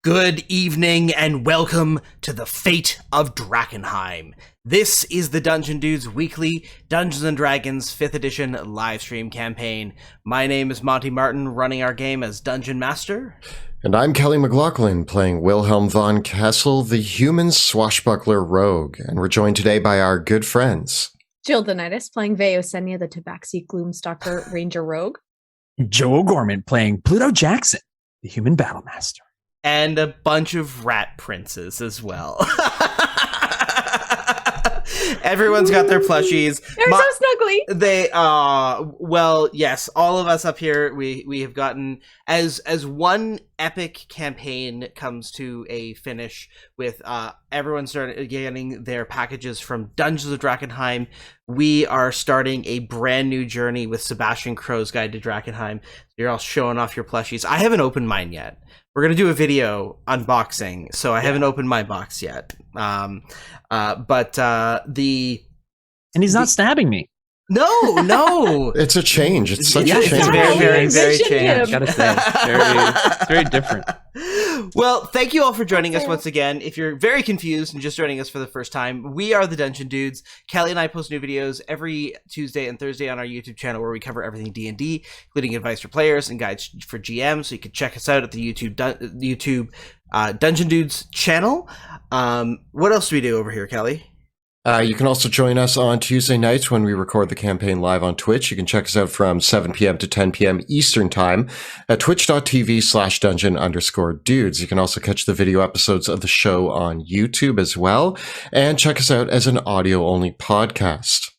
Good evening and welcome to the Fate of Drakkenheim. This is the Dungeon Dudes weekly Dungeons & Dragons 5th edition live stream campaign. My name is Monty Martin, running our game as Dungeon Master. And I'm Kelly McLaughlin, playing Wilhelm von Kessel, the human swashbuckler rogue. And we're joined today by our good friends. Jill Denitis, playing Veosenia, the Tabaxi Gloomstalker Ranger Rogue. Joe O'Gorman, playing Pluto Jackson, the human battlemaster. And a bunch of rat princes as well. Everyone's got their plushies. They're so snuggly. They well, yes, all of us up here, we have gotten as one epic campaign comes to a finish with everyone started getting their packages from Dungeons of Drakkenheim. We are starting a brand new journey with Sebastian Crow's Guide to Drakkenheim. You're all showing off your plushies. I haven't opened mine yet. We're going to do a video unboxing, so I haven't opened my box yet. And he's not stabbing me. No. It's a change. It's such a change. It's very changed. Gotta say, it's very different. Well, thank you all for joining us once again. If you're very confused and just joining us for the first time, we are the Dungeon Dudes. Kelly and I post new videos every Tuesday and Thursday on our YouTube channel where we cover everything D&D, including advice for players and guides for GMs. So you can check us out at the YouTube Dungeon Dudes channel. What else do we do over here, Kelly? You can also join us on Tuesday nights when we record the campaign live on Twitch. You can check us out from 7 p.m. to 10 p.m. Eastern Time at twitch.tv/dungeon_dudes. You can also catch the video episodes of the show on YouTube as well. And check us out as an audio-only podcast.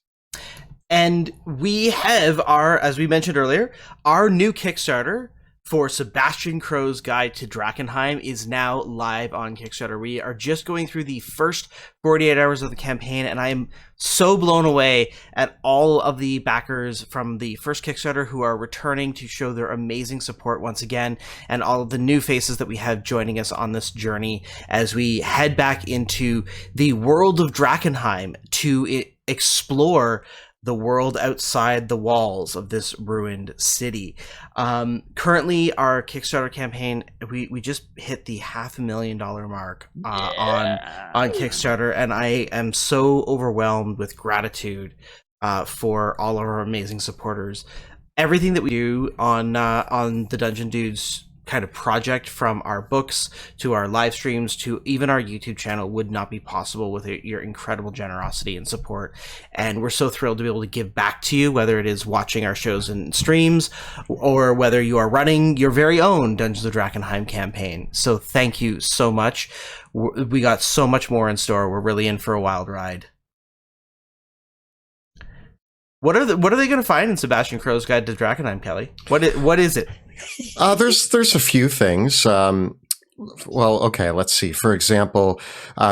And we have as we mentioned earlier, our new Kickstarter for Sebastian Crow's Guide to Drakkenheim is now live on Kickstarter. We are just going through the first 48 hours of the campaign, and I am so blown away at all of the backers from the first Kickstarter who are returning to show their amazing support once again, and all of the new faces that we have joining us on this journey as we head back into the world of Drakkenheim to explore the world outside the walls of this ruined city. Currently, our Kickstarter campaign, we just hit the $500,000 mark on Kickstarter, and I am so overwhelmed with gratitude for all of our amazing supporters. Everything that we do on the Dungeon Dudes kind of project, from our books to our live streams to even our YouTube channel, would not be possible with your incredible generosity and support. And we're so thrilled to be able to give back to you, whether it is watching our shows and streams or whether you are running your very own Dungeons of Drakkenheim campaign. So thank you so much. We got so much more in store. We're really in for a wild ride. What are they going to find in Sebastian Crow's Guide to Drakkenheim, Kelly? What is it? There's a few things. Well, okay, let's see. For example,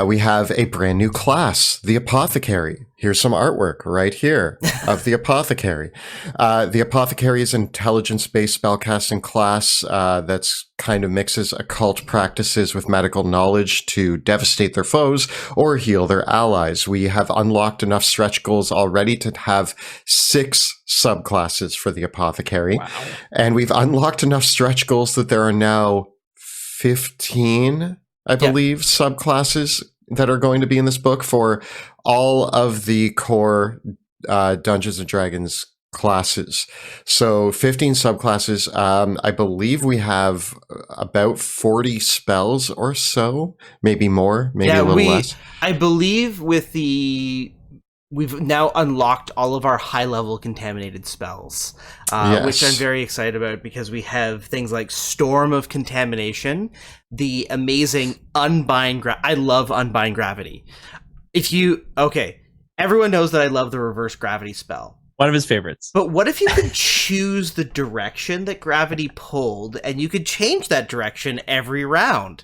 we have a brand new class, the Apothecary. Here's some artwork right here of the Apothecary. The Apothecary is an intelligence-based spellcasting class that's kind of mixes occult practices with medical knowledge to devastate their foes or heal their allies. We have unlocked enough stretch goals already to have 6 subclasses for the Apothecary. Wow. And we've unlocked enough stretch goals that there are now 15, I believe, subclasses that are going to be in this book for all of the core Dungeons & Dragons classes. So 15 subclasses. I believe we have about 40 spells or so, maybe more, maybe a little less. I believe we've now unlocked all of our high-level contaminated spells, which I'm very excited about, because we have things like Storm of Contamination, the amazing Unbind I love Unbind Gravity. Everyone knows that I love the Reverse Gravity spell. One of his favorites. But what if you could choose the direction that gravity pulled, and you could change that direction every round?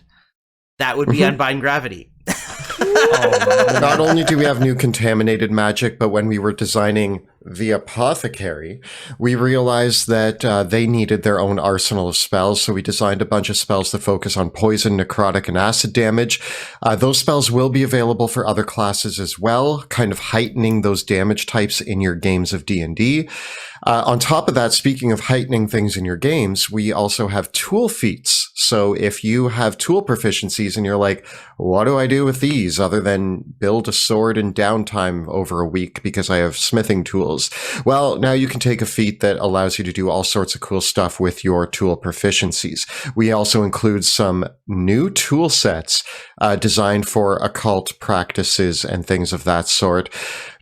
That would be Unbind Gravity. Not only do we have new contaminated magic, but when we were designing the Apothecary, we realized that they needed their own arsenal of spells, so we designed a bunch of spells that focus on poison, necrotic, and acid damage. Those spells will be available for other classes as well, kind of heightening those damage types in your games of D&D. On top of that, speaking of heightening things in your games, we also have tool feats. So if you have tool proficiencies and you're like, what do I do with these other than build a sword in downtime over a week because I have smithing tools? Well, now you can take a feat that allows you to do all sorts of cool stuff with your tool proficiencies. We also include some new tool sets designed for occult practices and things of that sort.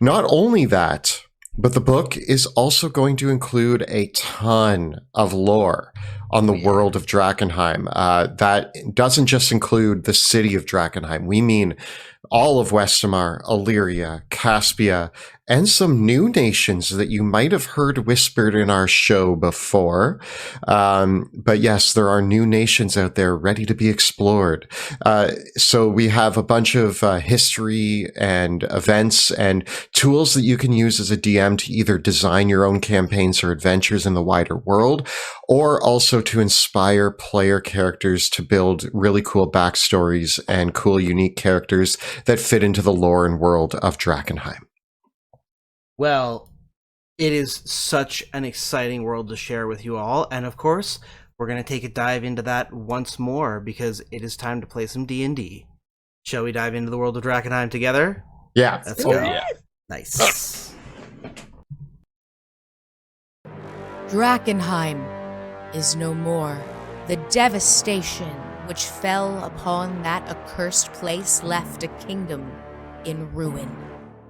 Not only that, but the book is also going to include a ton of lore on the world of Drakkenheim. That doesn't just include the city of Drakkenheim. We mean all of Westamar, Illyria, Caspia, and some new nations that you might have heard whispered in our show before. But yes, there are new nations out there ready to be explored. So we have a bunch of history and events and tools that you can use as a DM to either design your own campaigns or adventures in the wider world, or also to inspire player characters to build really cool backstories and cool, unique characters that fit into the lore and world of Drakkenheim. Well, it is such an exciting world to share with you all, and of course, we're going to take a dive into that once more because it is time to play some D&D. Shall we dive into the world of Drakkenheim together? Yeah. Let's go. yeah. Nice. Drakkenheim is no more. The devastation which fell upon that accursed place left a kingdom in ruin.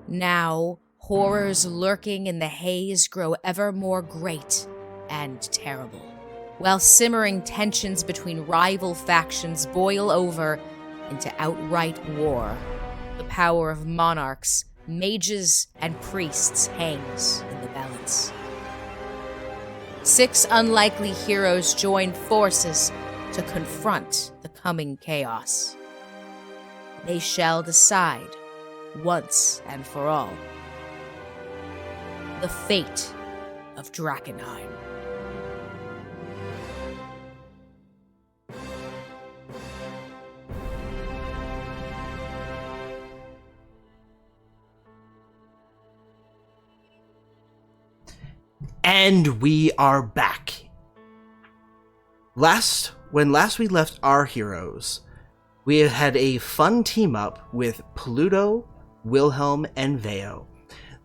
Now, horrors lurking in the haze grow ever more great and terrible, while simmering tensions between rival factions boil over into outright war. The power of monarchs, mages, and priests hangs in the balance. 6 unlikely heroes join forces to confront the coming chaos. They shall decide, once and for all, the fate of Drakkenheim. And we are back. When last we left our heroes, we have had a fun team up with Pluto, Wilhelm, and Veo.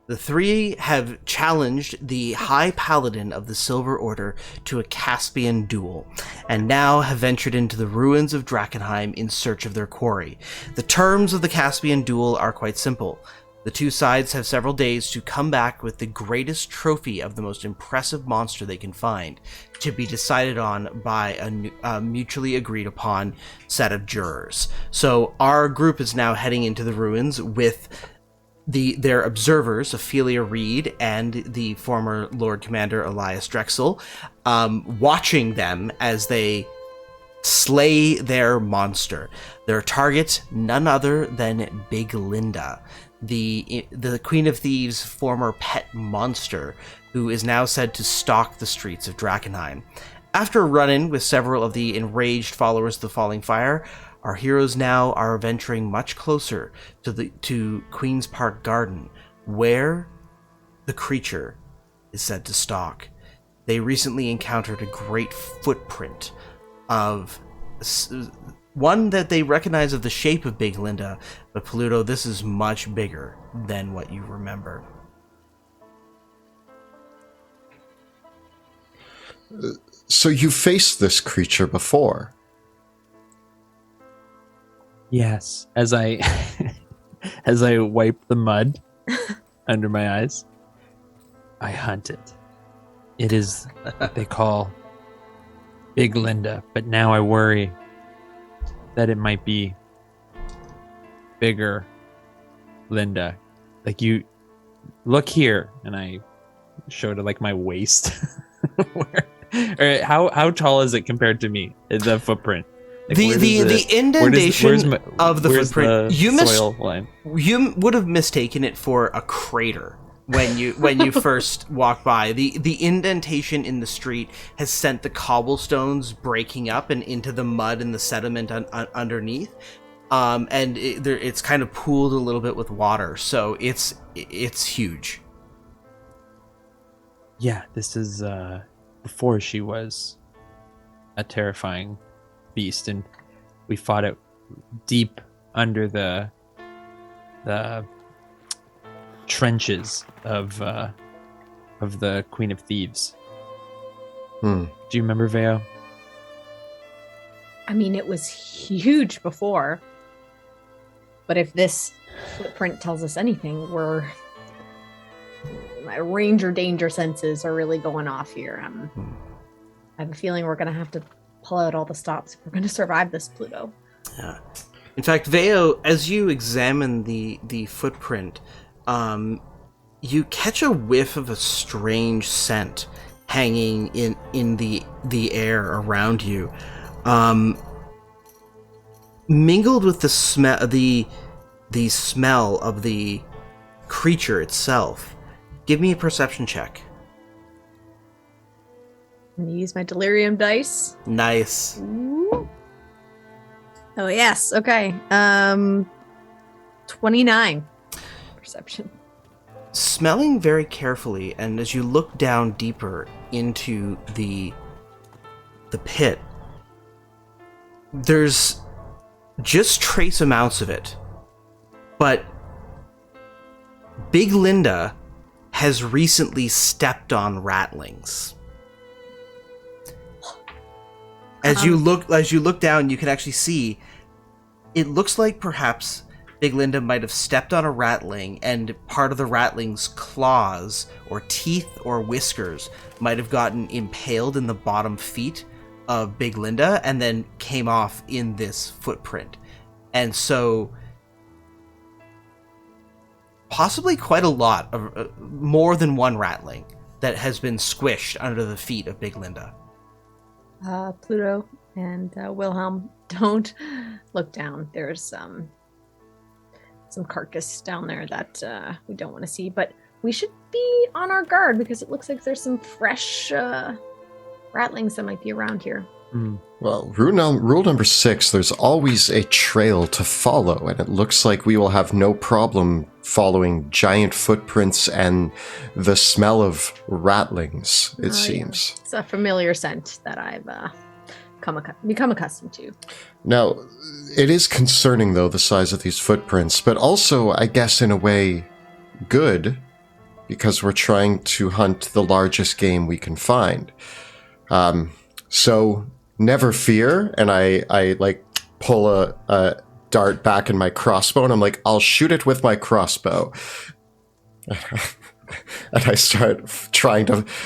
The three have challenged the High Paladin of the Silver Order to a Caspian Duel, and now have ventured into the ruins of Drakkenheim in search of their quarry. The terms of the Caspian Duel are quite simple. The two sides have several days to come back with the greatest trophy of the most impressive monster they can find, to be decided on by a mutually agreed upon set of jurors. So our group is now heading into the ruins with their observers, Ophelia Reed and the former Lord Commander Elias Drexel, watching them as they slay their monster. Their target, none other than Big Linda, the Queen of Thieves' former pet monster, who is now said to stalk the streets of Drakkenheim. After a run-in with several of the enraged followers of the Falling Fire, our heroes now are venturing much closer to Queen's Park Garden, where the creature is said to stalk. They recently encountered a great footprint of one that they recognize of the shape of Big Linda, but Pluto, this is much bigger than what you remember. So you faced this creature before? Yes, as I as I wipe the mud under my eyes, I hunt it. It is what they call Big Linda, but now I worry that it might be bigger Linda. Like, you look here, and I showed it like my waist. How tall is it compared to me? The footprint. Like, the indentation of the footprint, you you would have mistaken it for a crater when you first walk by. The indentation in the street has sent the cobblestones breaking up and into the mud and the sediment underneath. And it's kind of pooled a little bit with water, so it's huge. Yeah, this is before she was a terrifying beast, and we fought it deep under the trenches of the Queen of Thieves. Do you remember, Veo? I mean, it was huge before. But if this footprint tells us anything, my ranger danger senses are really going off here. I have a feeling we're going to have to pull out all the stops if we're going to survive this, Pluto. Yeah. In fact, Veo, as you examine the footprint, you catch a whiff of a strange scent hanging in the air around you. Mingled with the smell of the creature itself. Give me a perception check. I'm going to use my delirium dice. Nice. Ooh. Oh, yes. Okay. 29 perception. Smelling very carefully, and as you look down deeper into the pit, there's just trace amounts of it. But Big Linda has recently stepped on ratlings. As you look down, you can actually see it looks like perhaps Big Linda might have stepped on a ratling, and part of the ratling's claws or teeth or whiskers might have gotten impaled in the bottom feet of Big Linda and then came off in this footprint. And so possibly quite a lot of more than one ratling that has been squished under the feet of Big Linda. Pluto and Wilhelm, don't look down. There's some carcass down there that we don't want to see, but we should be on our guard because it looks like there's some fresh ratlings that might be around here. Well, rule number 6, there's always a trail to follow, and it looks like we will have no problem following giant footprints and the smell of ratlings, it seems. Yeah. It's a familiar scent that I've become accustomed to. Now, it is concerning, though, the size of these footprints, but also, I guess, in a way, good, because we're trying to hunt the largest game we can find. So never fear, and I like pull a dart back in my crossbow, and I'm like, I'll shoot it with my crossbow. And I start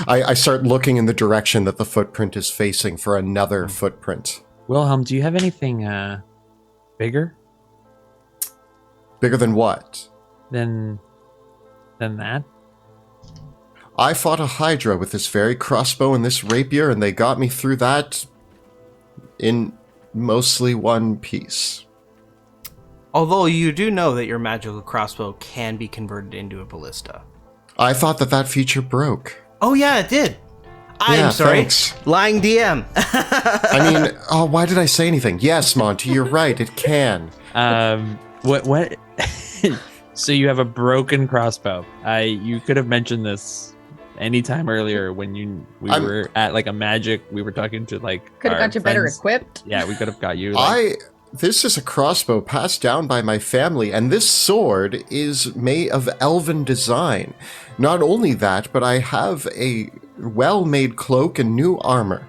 I start looking in the direction that the footprint is facing for another footprint. Wilhelm, do you have anything bigger? Bigger than what? Than that? I fought a Hydra with this very crossbow and this rapier, and they got me through that in mostly one piece. Although you do know that your magical crossbow can be converted into a ballista. I thought that feature broke. Oh yeah, it did. I'm sorry. Thanks. Lying DM. I mean, why did I say anything? Yes, Monty, you're right, it can. What? So you have a broken crossbow. You could have mentioned this anytime earlier when we were at like a magic. We were talking to like could have got you better equipped. Yeah, we could have got you. This is a crossbow passed down by my family, and this sword is made of elven design. Not only that, but I have a well-made cloak and new armor.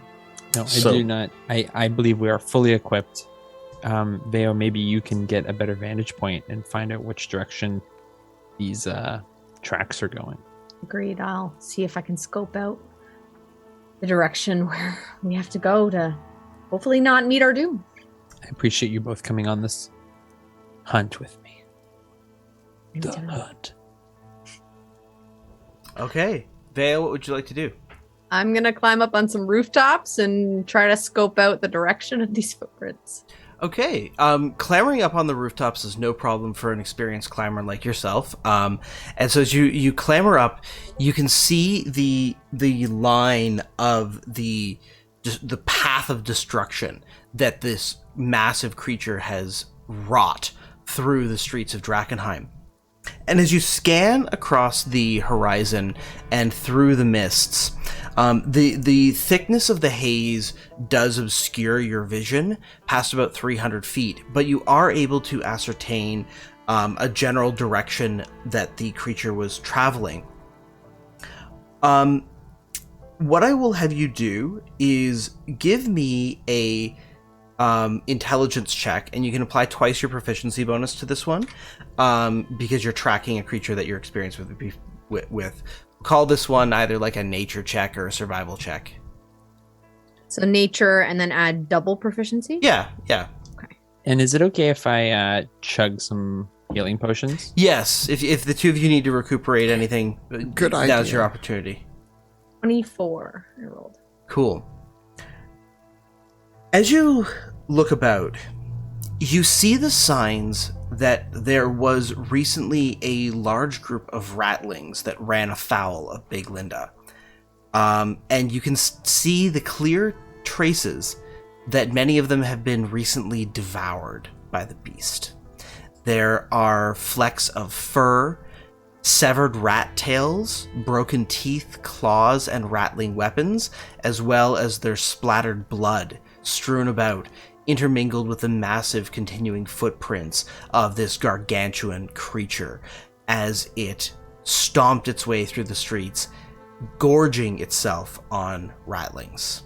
No, I do not. I believe we are fully equipped. Veo, maybe you can get a better vantage point and find out which direction these tracks are going. Agreed. I'll see if I can scope out the direction where we have to go to hopefully not meet our doom. I appreciate you both coming on this hunt with me. Anytime. The hunt. Okay. Vale, what would you like to do? I'm going to climb up on some rooftops and try to scope out the direction of these footprints. Okay. Clambering up on the rooftops is no problem for an experienced climber like yourself. And so as you clamber up, you can see the line of the path of destruction that this massive creature has wrought through the streets of Drakkenheim. And as you scan across the horizon and through the mists, the thickness of the haze does obscure your vision past about 300 feet, but you are able to ascertain a general direction that the creature was traveling. What I will have you do is give me a intelligence check, and you can apply twice your proficiency bonus to this one, because you're tracking a creature that you're experienced with. Call this one either like a nature check or a survival check. So nature and then add double proficiency? Yeah. And is it okay if I chug some healing potions? Yes, if the two of you need to recuperate anything, Good idea. now's your opportunity. 24 I rolled. Cool. As you look about, you see the signs that there was recently a large group of ratlings that ran afoul of Big Linda. And you can see the clear traces that many of them have been recently devoured by the beast. There are flecks of fur, severed rat tails, broken teeth, claws, and rattling weapons, as well as their splattered blood strewn about, intermingled with the massive continuing footprints of this gargantuan creature as it stomped its way through the streets, gorging itself on ratlings.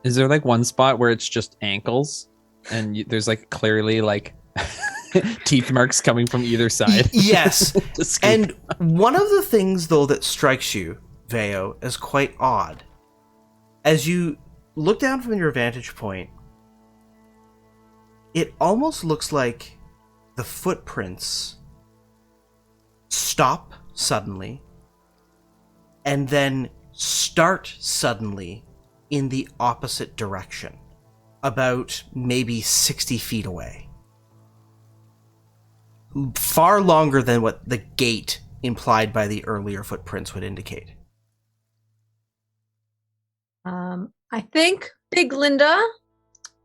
Is there like one spot where it's just ankles and there's like clearly like teeth marks coming from either side? Yes. To scoop. And one of the things, though, that strikes you, Veo, as quite odd, as you look down from your vantage point, it almost looks like the footprints stop suddenly and then start suddenly in the opposite direction, about maybe 60 feet away. Far longer than what the gait implied by the earlier footprints would indicate. I think Big Linda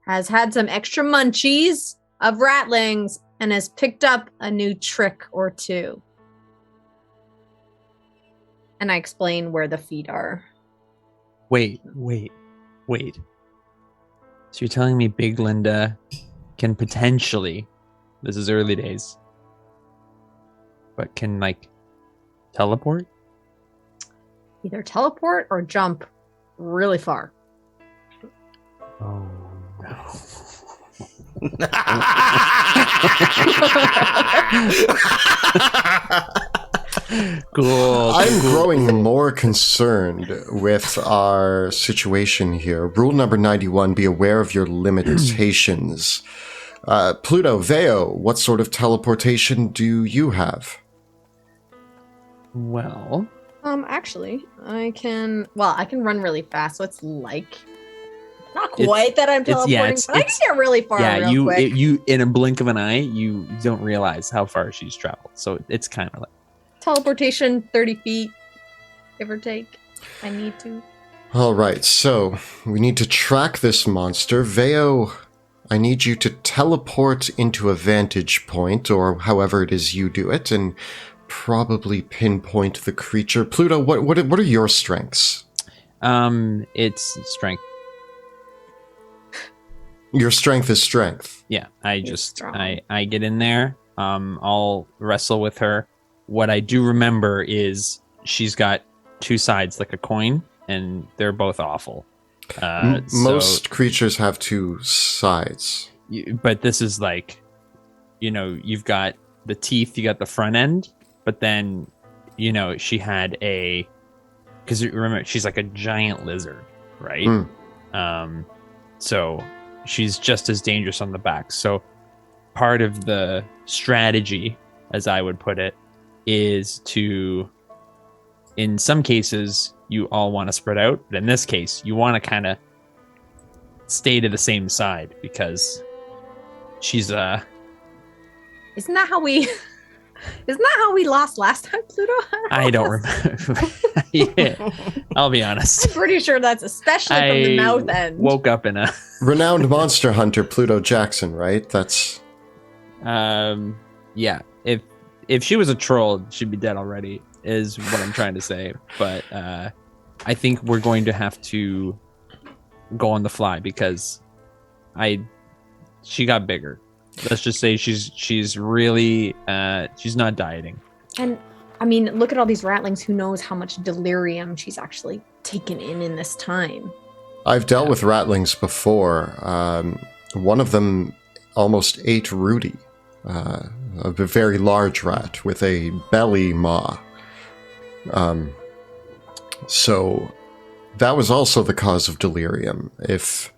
has had some extra munchies of ratlings and has picked up a new trick or two. And I explain where the feet are. Wait. So you're telling me Big Linda can potentially, this is early days, but can like teleport? Either teleport or jump really far. Oh no. Cool. I'm growing more concerned with our situation here. Rule number 91, be aware of your limitations. Pluto, Veo, what sort of teleportation do you have? Well, Actually, I can run really fast, so it's like not quite that I'm teleporting, but I can get really far real quick. you in a blink of an eye, you don't realize how far she's traveled. So it's kind of like Teleportation 30 feet, give or take. I need to. All right, so we need to track this monster. Veo, I need you to teleport into a vantage point, or however it is you do it, and probably pinpoint the creature. Pluto, what are your strengths? it's strength. Your strength is strength. Yeah, I He's just strong. I get in there. I'll wrestle with her. What I do remember is she's got two sides like a coin, and they're both awful. Most creatures have two sides. But this is like, you've got the teeth, you got the front end, but then, she had because remember, she's like a giant lizard, right? So she's just as dangerous on the back. So part of the strategy, as I would put it, is to, in some cases, you all want to spread out, but in this case, you want to kind of stay to the same side because she's Isn't that how we lost last time, Pluto? I don't remember. Yeah, I'll be honest. I'm pretty sure that's especially from the mouth end. Woke up in a Renowned monster hunter Pluto Jackson, right? That's yeah. If she was a troll, she'd be dead already, is what I'm trying to say. But I think we're going to have to go on the fly because she got bigger. Let's just say she's really she's not dieting. And I mean, look at all these ratlings. Who knows how much delirium she's actually taken in this time? I've dealt with ratlings before. One of them almost ate Rudy, a very large rat with a belly maw. So that was also the cause of delirium. If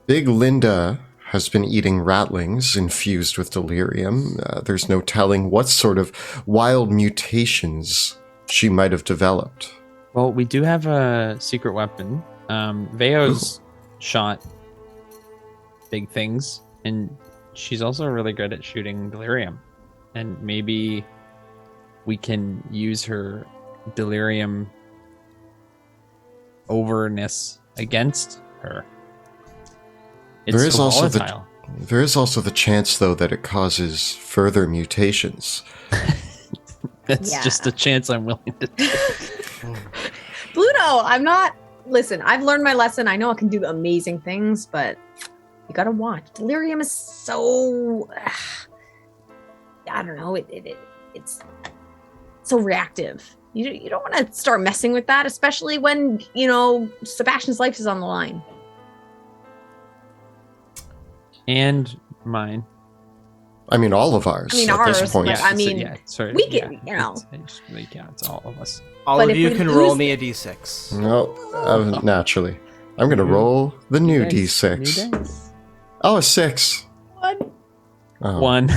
Big Linda has been eating ratlings infused with delirium, there's no telling what sort of wild mutations she might have developed. Well, we do have a secret weapon. Veo's shot big things, and she's also really good at shooting delirium. And maybe we can use her delirium overness against her. It's There is so also volatile. There is also the chance, though, that it causes further mutations. That's Yeah. just a chance I'm willing to take. Pluto, I'm not. Listen, I've learned my lesson. I know it can do amazing things, but you gotta watch. Delirium is so. I don't know. It's so reactive. You don't want to start messing with that, especially when Sebastian's life is on the line. And mine. I mean, all of ours I mean, at ours, this point. but I mean, sorry, we can, it's all of us. All But of if you we can lose- roll me a d6. No, naturally. I'm going to roll the new Dice, D6. new dice. Oh, a 6. One. Oh, One.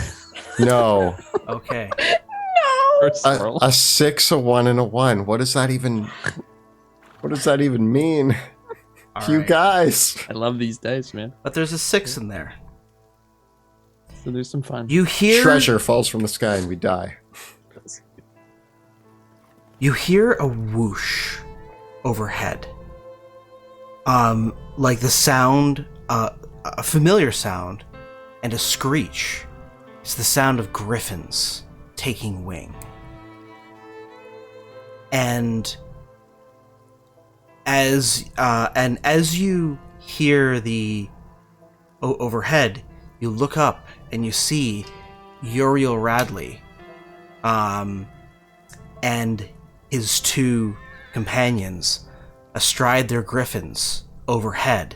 no. Okay. First roll. A 6, a 1, and a 1. What does that even mean? All You right. guys. I love these dice, man. But there's a 6 in there. So there's some fun. You hear Treasure falls from the sky and we die. You hear a whoosh overhead. Like the sound, a familiar sound, and a screech. It's the sound of griffins taking wing. And as you hear the overhead, you look up and you see Uriel Radley, and his two companions astride their griffins overhead,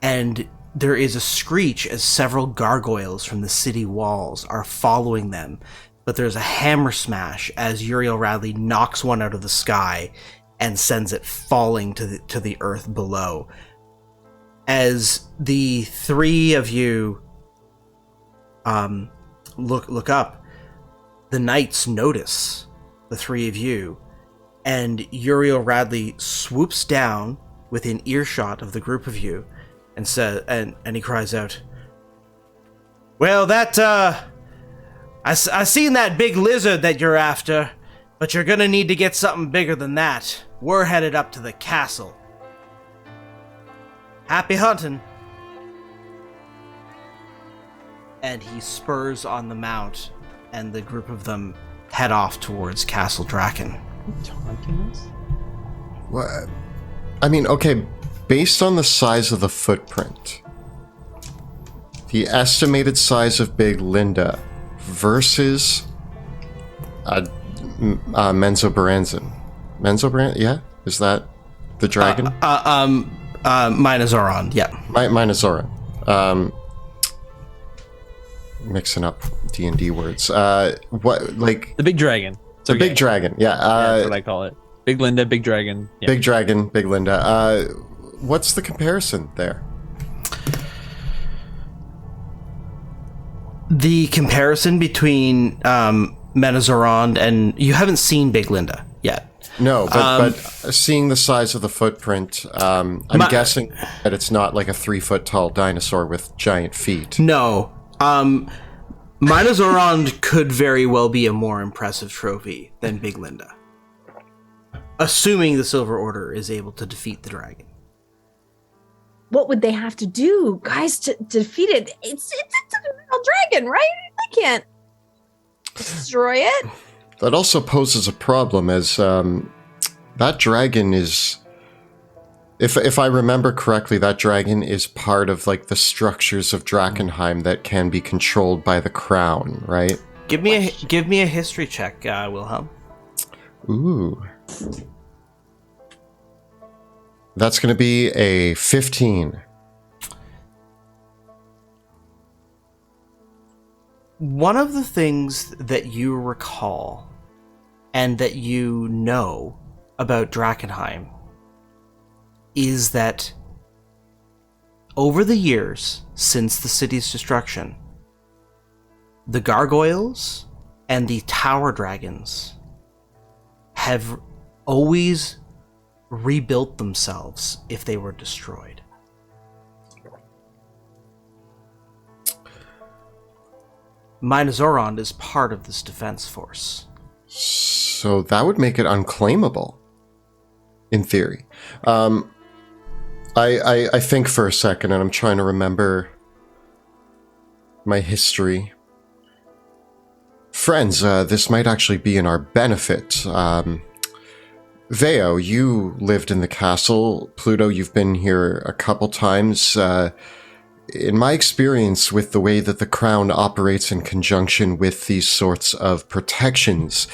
and there is a screech as several gargoyles from the city walls are following them, but there's a hammer smash as Uriel Radley knocks one out of the sky and sends it falling to the earth below. As the three of you look up, the knights notice the three of you, and Uriel Radley swoops down within earshot of the group of you, and says, and he cries out, "Well, that I seen that big lizard that you're after, but you're gonna need to get something bigger than that. We're headed up to the castle. Happy hunting." And he spurs on the mount, and the group of them head off towards Castle Draken. Taunting us? What? I mean, okay, based on the size of the footprint, the estimated size of Big Linda versus Menzoberranzan. Menzoberranzan, yeah? Is that the dragon? Minozoron, yeah. Minozoran. Mixing up D&D words. What, like... The big dragon. It's The okay. big dragon, yeah. That's what I call it. Big Linda, big dragon. Yeah. Big dragon, Big Linda. What's the comparison there? The comparison between Menozoron and... You haven't seen Big Linda yet. No, but seeing the size of the footprint, I'm guessing that it's not like a 3-foot tall dinosaur with giant feet. No. Minozorond could very well be a more impressive trophy than Big Linda. Assuming the Silver Order is able to defeat the dragon. What would they have to do, guys, to defeat it? It's a metal dragon, right? They can't destroy it. That also poses a problem, as that dragon is, if I remember correctly, that dragon is part of like the structures of Drakkenheim that can be controlled by the crown, right? Give me a history check, Wilhelm. Ooh. That's going to be a 15. One of the things that you recall and that you know about Drakkenheim is that over the years since the city's destruction, the gargoyles and the tower dragons have always rebuilt themselves if they were destroyed. Minozorond is part of this defense force. So that would make it unclaimable, in theory. I think for a second, and I'm trying to remember my history. Friends, this might actually be in our benefit. Veo, you lived in the castle. Pluto, you've been here a couple times. In my experience with the way that the crown operates in conjunction with these sorts of protections,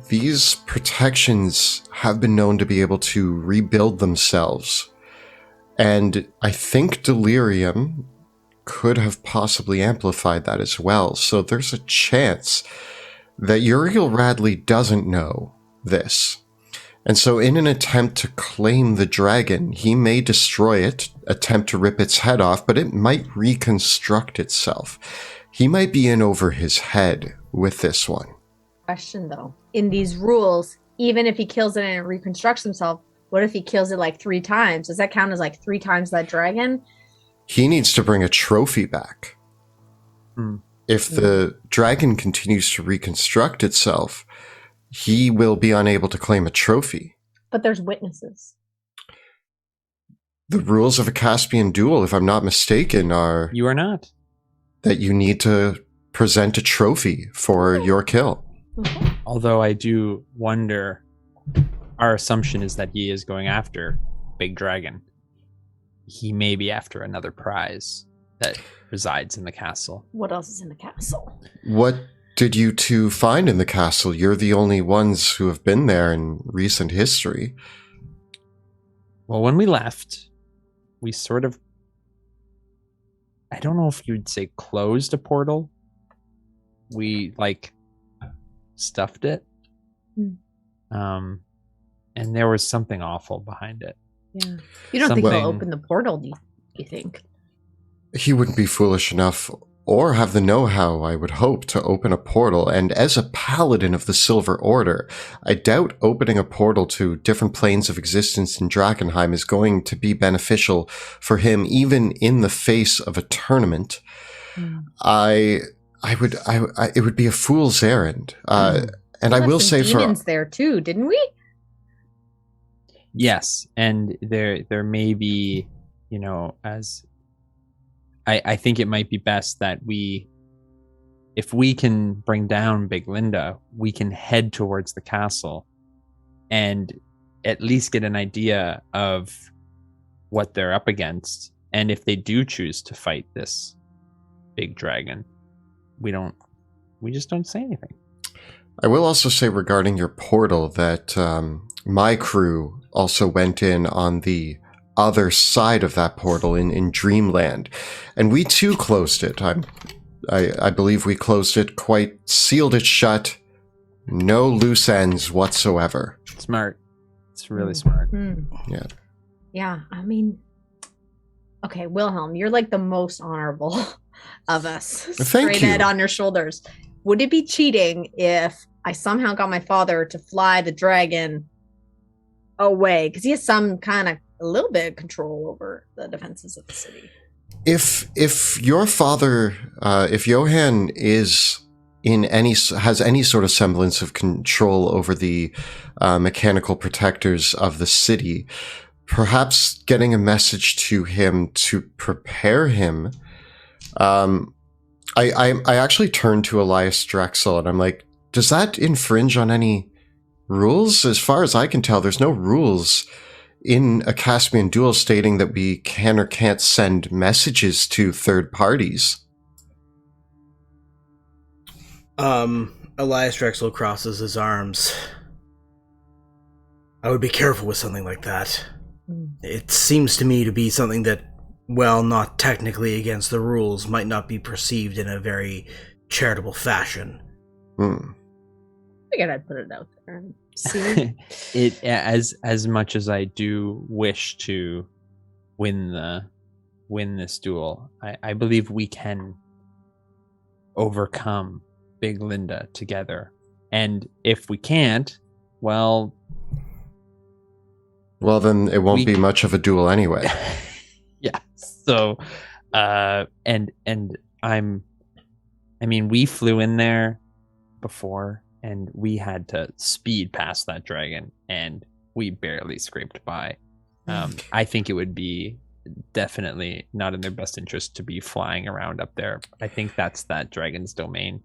these protections have been known to be able to rebuild themselves. And I think delirium could have possibly amplified that as well. So there's a chance that Uriel Radley doesn't know this. And so in an attempt to claim the dragon, he may destroy it, attempt to rip its head off, but it might reconstruct itself. He might be in over his head with this one. Question though, in these rules, even if he kills it and it reconstructs himself, what if he kills it like 3 times? Does that count as like 3 times that dragon? He needs to bring a trophy back. If the dragon continues to reconstruct itself, he will be unable to claim a trophy. But there's witnesses. The rules of a Caspian Duel, if I'm not mistaken, are... You are not. That you need to present a trophy for your kill. Okay. Although I do wonder, our assumption is that he is going after Big Dragon. He may be after another prize that resides in the castle. What else is in the castle? What did you two find in the castle? You're the only ones who have been there in recent history. Well, when we left, we sort of, I don't know if you'd say closed a portal. We like stuffed it. And there was something awful behind it. Yeah. You don't think he'll open the portal, do you think? He wouldn't be foolish enough or have the know-how, I would hope, to open a portal. And as a paladin of the Silver Order, I doubt opening a portal to different planes of existence in Drakkenheim is going to be beneficial for him, even in the face of a tournament. It would be a fool's errand. And I will say for demons there too, didn't we? Yes, and there may be, you know, as I think it might be best that if we can bring down Big Linda, we can head towards the castle and at least get an idea of what they're up against. And if they do choose to fight this big dragon, we just don't say anything. I will also say regarding your portal that my crew also went in on the other side of that portal in Dreamland, and we too closed it. I believe we closed it sealed it shut, no loose ends whatsoever. Smart. It's really smart. Yeah. Yeah, I mean, okay, Wilhelm, you're like the most honorable of us. Thank Straight you. head on your shoulders. Would it be cheating if I somehow got my father to fly the dragon away because he has some kind of a little bit of control over the defenses of the city. If your father, if Johann has any sort of semblance of control over the mechanical protectors of the city, perhaps getting a message to him to prepare him. I actually turned to Elias Drexel and I'm like, does that infringe on any rules? As far as I can tell, there's no rules in a Caspian Duel stating that we can or can't send messages to third parties. Elias Drexel crosses his arms. I would be careful with something like that. It seems to me to be something that, well, not technically against the rules, might not be perceived in a very charitable fashion. I figured I'd put it out there and see. It as much as I do wish to win this duel, I believe we can overcome Big Linda together. And if we can't, well, then it won't be much of a duel anyway. Yeah. So, we flew in there before, and we had to speed past that dragon, and we barely scraped by. I think it would be definitely not in their best interest to be flying around up there. I think that's that dragon's domain.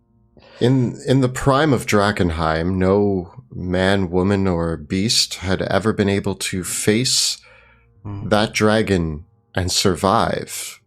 In the prime of Drakkenheim, no man, woman, or beast had ever been able to face that dragon and survive.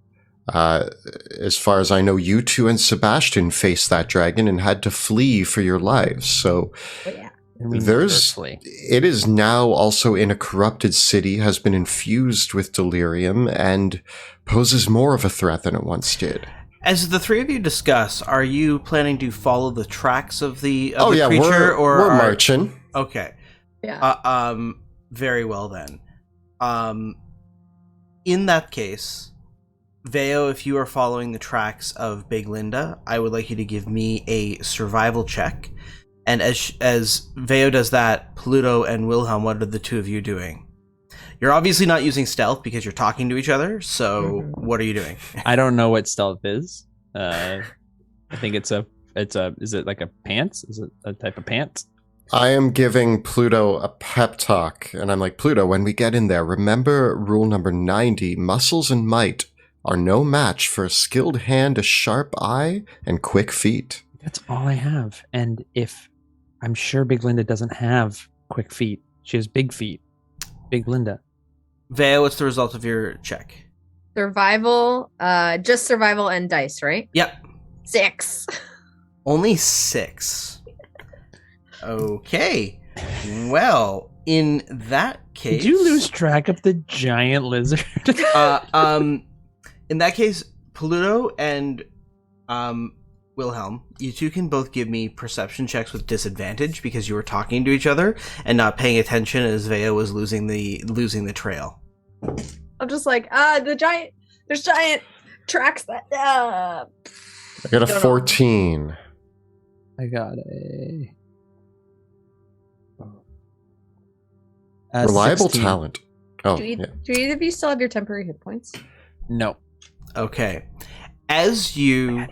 As far as I know, you two and Sebastian faced that dragon and had to flee for your lives. So it is now also in a corrupted city, has been infused with delirium, and poses more of a threat than it once did. As the three of you discuss, are you planning to follow the tracks of the we're creature, or marching. Okay. Yeah. Very well then. In that case, Veo, if you are following the tracks of Big Linda, I would like you to give me a survival check. And as Veo does that, Pluto and Wilhelm, what are the two of you doing? You're obviously not using stealth because you're talking to each other, so what are you doing? I don't know what stealth is. I think is it like a pants? Is it a type of pants? I am giving Pluto a pep talk, and I'm like, Pluto, when we get in there, remember rule number 90, muscles and might are no match for a skilled hand, a sharp eye, and quick feet. That's all I have. And I'm sure Big Linda doesn't have quick feet. She has big feet. Big Linda. Veo, what's the result of your check? Survival, just survival and dice, right? Yep. 6. Only 6. Okay. Well, in that case... Did you lose track of the giant lizard? In that case, Pluto and Wilhelm, you two can both give me perception checks with disadvantage because you were talking to each other and not paying attention as Veo was losing the trail. I'm just like, there's giant tracks that. I got a 14. I got a reliable 16. talent. Oh, do either of you still have your temporary hit points? No. Okay. As you...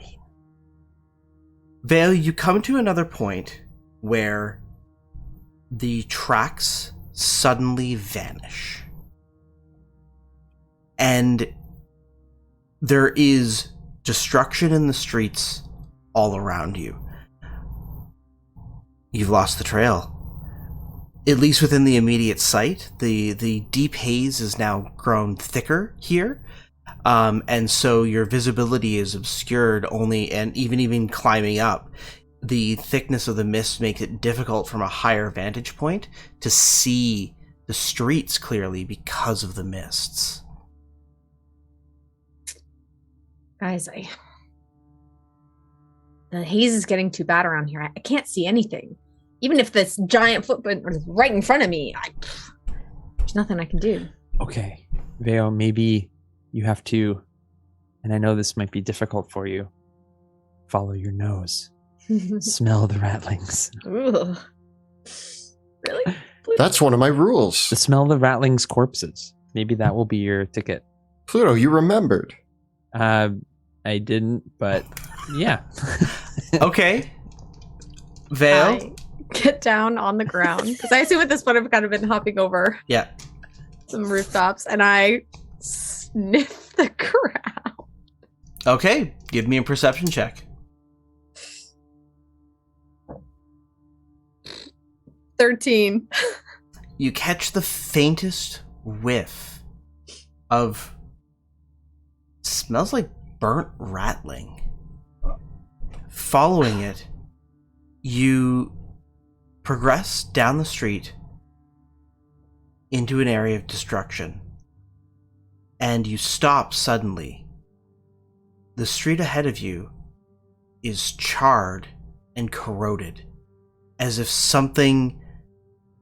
Vale, you come to another point where the tracks suddenly vanish. And there is destruction in the streets all around you. You've lost the trail. At least within the immediate sight, the deep haze is now grown thicker here. And so your visibility is obscured only, and even climbing up, the thickness of the mist makes it difficult from a higher vantage point to see the streets clearly because of the mists. Guys, the haze is getting too bad around here. I can't see anything. Even if this giant footprint is right in front of me, there's nothing I can do. Okay, Veo, maybe you have to, and I know this might be difficult for you, follow your nose. Smell the ratlings. Ugh. Really? That's one of my rules. To smell the ratlings' corpses. Maybe that will be your ticket. Pluto, you remembered. I didn't, but yeah. Okay. Vale? I get down on the ground because I assume at this point I've kind of been hopping over Yeah. some rooftops, and I sniff the ground. Okay. Give me a perception check. 13. You catch the faintest whiff of smells like burnt rattling. Following it, you progress down the street into an area of destruction, and you stop suddenly. The street ahead of you is charred and corroded, as if something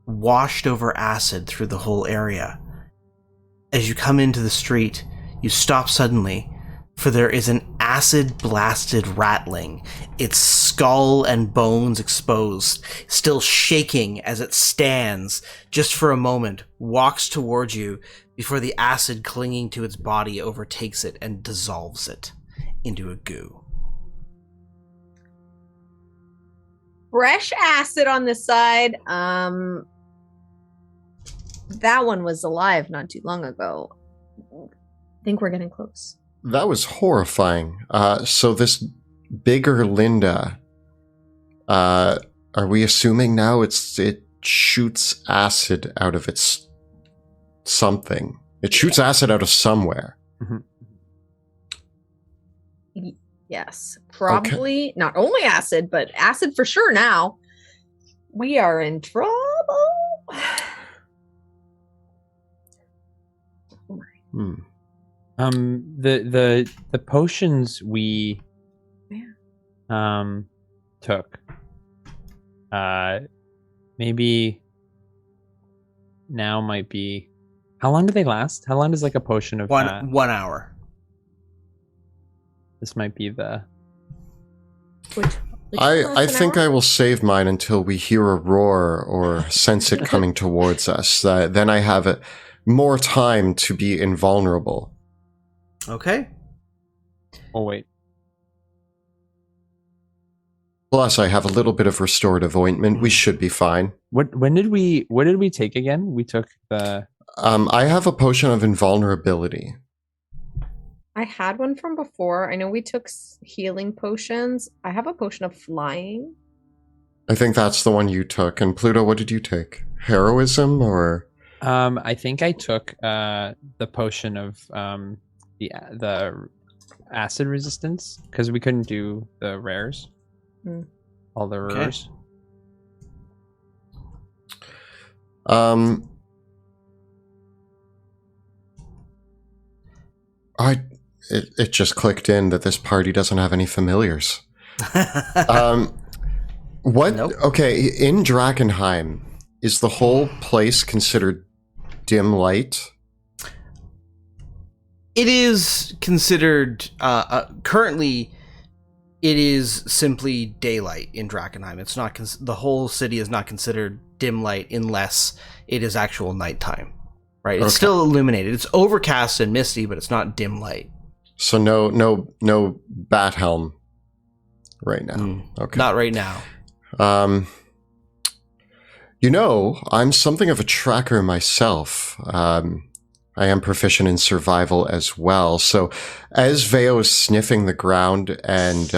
washed over acid through the whole area. As you come into the street, you stop suddenly, for there is an acid-blasted rattling, its skull and bones exposed, still shaking as it stands, just for a moment, walks towards you before the acid clinging to its body overtakes it and dissolves it into a goo. Fresh acid on the side. That one was alive not too long ago. I think we're getting close. That was horrifying. So this bigger Linda, are we assuming now it shoots acid out of its something? It shoots acid out of somewhere. Yes, probably not only acid, but acid for sure now. We are in trouble. The potions we took, maybe now might be. How long do they last? How long does like a potion of 1 hour? This might be the. I think I will save mine until we hear a roar or sense it coming towards us. Then I have more time to be invulnerable. Okay. Oh wait. Plus, I have a little bit of restorative ointment. We should be fine. What did we take again? We took the. I have a potion of invulnerability. I had one from before. I know we took healing potions. I have a potion of flying. I think that's the one you took. And Pluto, what did you take? Heroism or? I think I took the potion of the acid resistance because we couldn't do the rares. All the rares. It just clicked in that this party doesn't have any familiars. What? Nope. Okay, in Drakkenheim, is the whole place considered dim light? It is considered currently. It is simply daylight in Drakkenheim. It's not the whole city is not considered dim light unless it is actual nighttime. Right? It's still illuminated. It's overcast and misty, but it's not dim light. So no bat helm right now. Okay. Not right now. I'm something of a tracker myself. I am proficient in survival as well. So as Veo is sniffing the ground and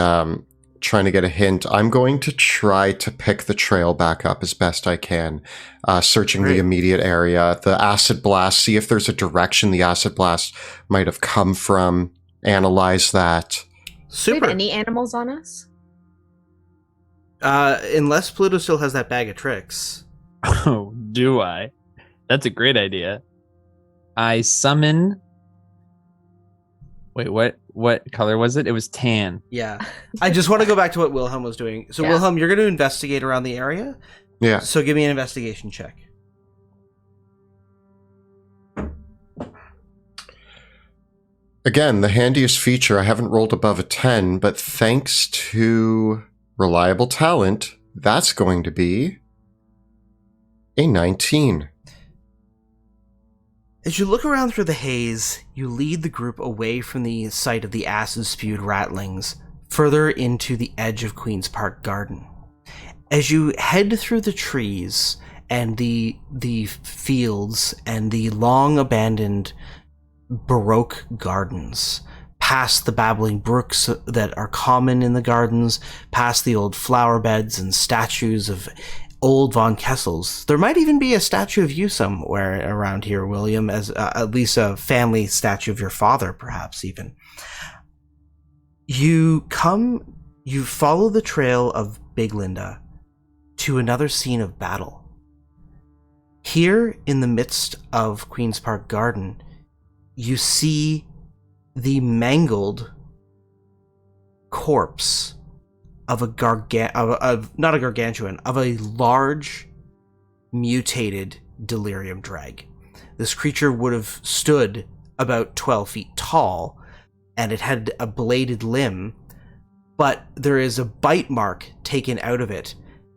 trying to get a hint, I'm going to try to pick the trail back up as best I can, searching the immediate area, the acid blast, see if there's a direction the acid blast might have come from, analyze that. Do we have any animals on us? Unless Pluto still has that bag of tricks. Oh, do I? That's a great idea. I summon. Wait, what color was it? It was tan. Yeah. I just want to go back to what Wilhelm was doing. So, Wilhelm, you're going to investigate around the area? Yeah. So give me an investigation check. Again, the handiest feature, I haven't rolled above a 10, but thanks to reliable talent, that's going to be a 19. As you look around through the haze, you lead the group away from the sight of the acid-spewed ratlings, further into the edge of Queen's Park Garden. As you head through the trees and the fields and the long-abandoned Baroque gardens, past the babbling brooks that are common in the gardens, past the old flower beds and statues of old von Kessels. There might even be a statue of you somewhere around here, William, as at least a family statue of your father, perhaps even. You follow the trail of Big Linda to another scene of battle. Here, in the midst of Queen's Park Garden, you see the mangled corpse of not a gargantuan, of a large, mutated delirium drag. This creature would have stood about 12 feet tall, and it had a bladed limb, but there is a bite mark taken out of it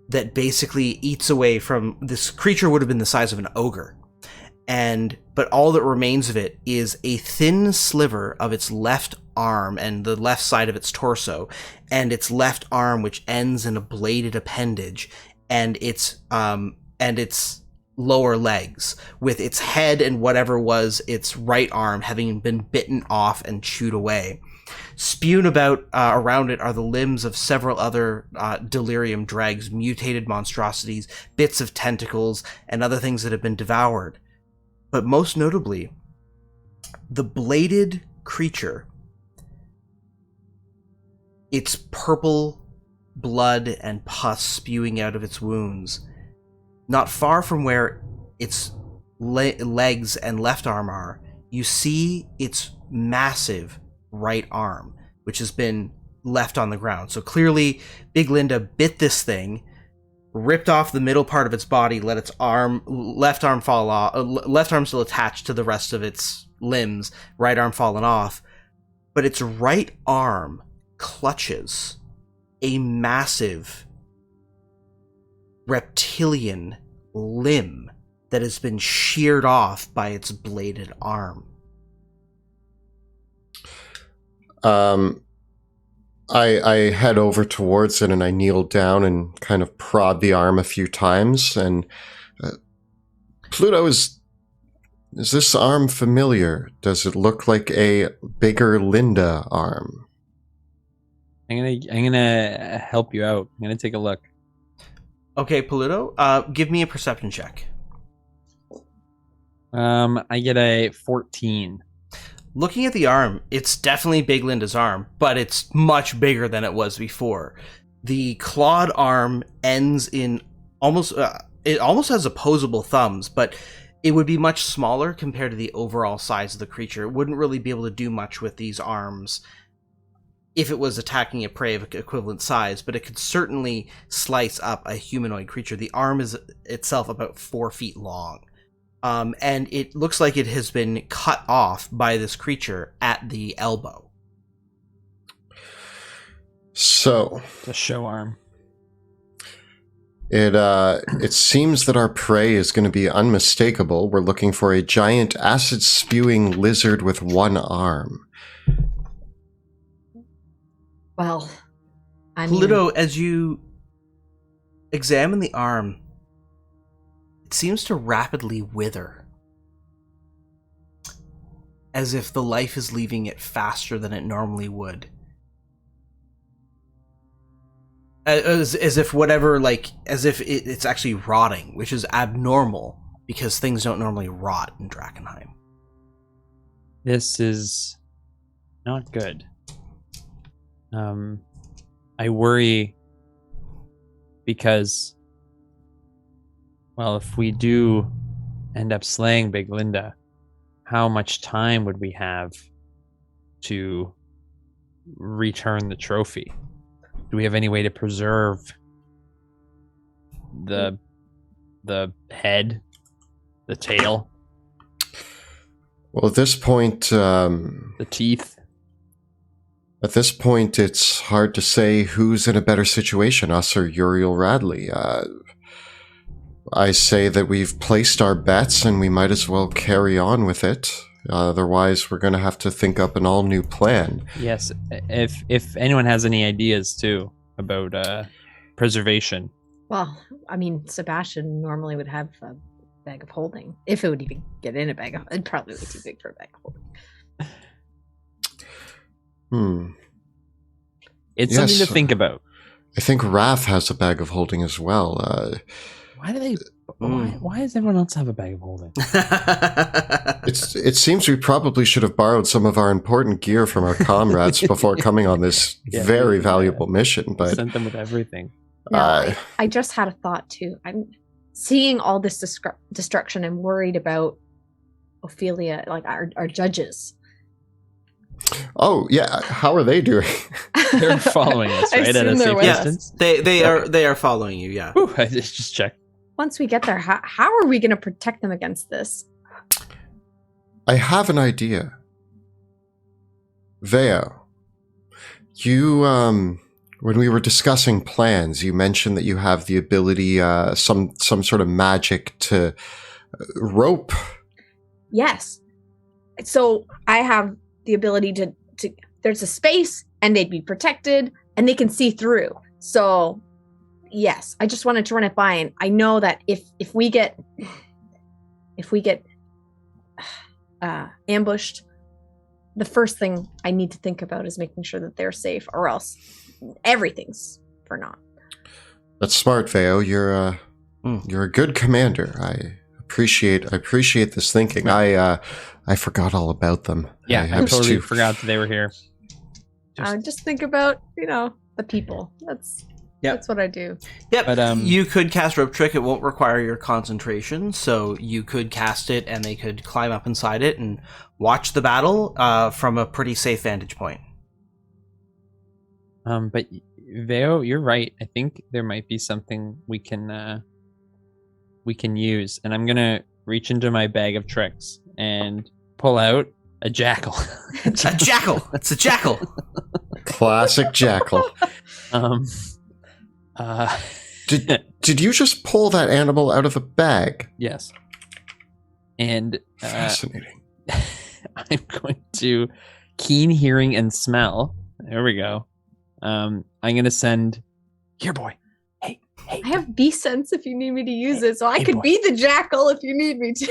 that basically eats away from... This creature would have been the size of an ogre. But all that remains of it is a thin sliver of its left arm and the left side of its torso, and its left arm, which ends in a bladed appendage, and its lower legs, with its head and whatever was its right arm having been bitten off and chewed away. Spewed about around it are the limbs of several other delirium dregs, mutated monstrosities, bits of tentacles, and other things that have been devoured. But most notably, the bladed creature, its purple blood and pus spewing out of its wounds, not far from where its legs and left arm are, you see its massive right arm, which has been left on the ground. So clearly, Big Linda bit this thing, ripped off the middle part of its body, let its left arm fall off, left arm still attached to the rest of its limbs, right arm fallen off, but its right arm clutches a massive reptilian limb that has been sheared off by its bladed arm. I head over towards it and I kneel down and kind of prod the arm a few times. And Pluto, is this arm familiar? Does it look like a bigger Linda arm? I'm gonna help you out. I'm gonna take a look. Okay, Pluto, give me a perception check. I get a 14. Looking at the arm, it's definitely Big Linda's arm, but it's much bigger than it was before. The clawed arm ends in it almost has opposable thumbs, but it would be much smaller compared to the overall size of the creature. It wouldn't really be able to do much with these arms if it was attacking a prey of equivalent size, but it could certainly slice up a humanoid creature. The arm is itself about 4 feet long. And it looks like it has been cut off by this creature at the elbow. So, The show arm. it seems that our prey is going to be unmistakable. We're looking for a giant acid-spewing lizard with one arm. Well, I mean, Pluto, as you examine the arm, it seems to rapidly wither, as if the life is leaving it faster than it normally would. As if it's actually rotting, which is abnormal because things don't normally rot in Drakkenheim. This is not good. I worry because, well, if we do end up slaying Big Linda, how much time would we have to return the trophy? Do we have any way to preserve the head, the tail, Well, at this point, the teeth? At this point, it's hard to say who's in a better situation, us or Uriel Radley. I say that we've placed our bets and we might as well carry on with it. Otherwise, we're going to have to think up an all-new plan. Yes, if anyone has any ideas too about preservation. Well, I mean, Sebastian normally would have a bag of holding. If it would even get in a bag of, it'd probably be too big for a bag of holding. It's something to think about. I think Raph has a bag of holding as well. Why do they? Why does everyone else have a bag of holding? It seems we probably should have borrowed some of our important gear from our comrades before coming on this very valuable mission. But sent them with everything. No, I just had a thought too. I'm seeing all this destruction. I'm worried about Ophelia, like our judges. Oh yeah, how are they doing? They're following us, right? At a safe distance. They are following you. Yeah. Whew, I just checked. Once we get there, how are we going to protect them against this? I have an idea. Veo, you when we were discussing plans, you mentioned that you have the ability, some sort of magic to rope. Yes. So I have the ability to there's a space and they'd be protected and they can see through. So yes, I just wanted to run it by, and I know that if we get ambushed, the first thing I need to think about is making sure that they're safe, or else everything's for naught. That's smart, Veo. You're a good commander. I appreciate this thinking. I forgot all about them. Yeah, I totally forgot that they were here. Just think about, the people. That's what I do. Yep. But, you could cast Rope Trick. It won't require your concentration, so you could cast it and they could climb up inside it and watch the battle from a pretty safe vantage point. But Veo, you're right. I think there might be something we can use, and I'm gonna reach into my bag of tricks and pull out a jackal. A jackal. It's a jackal. Classic jackal. Did you just pull that animal out of the bag? Yes. And fascinating. I'm going to keen hearing and smell. There we go. I'm gonna send here, boy. Hey. I have beast sense if you need me to use it, so I could be the jackal if you need me to.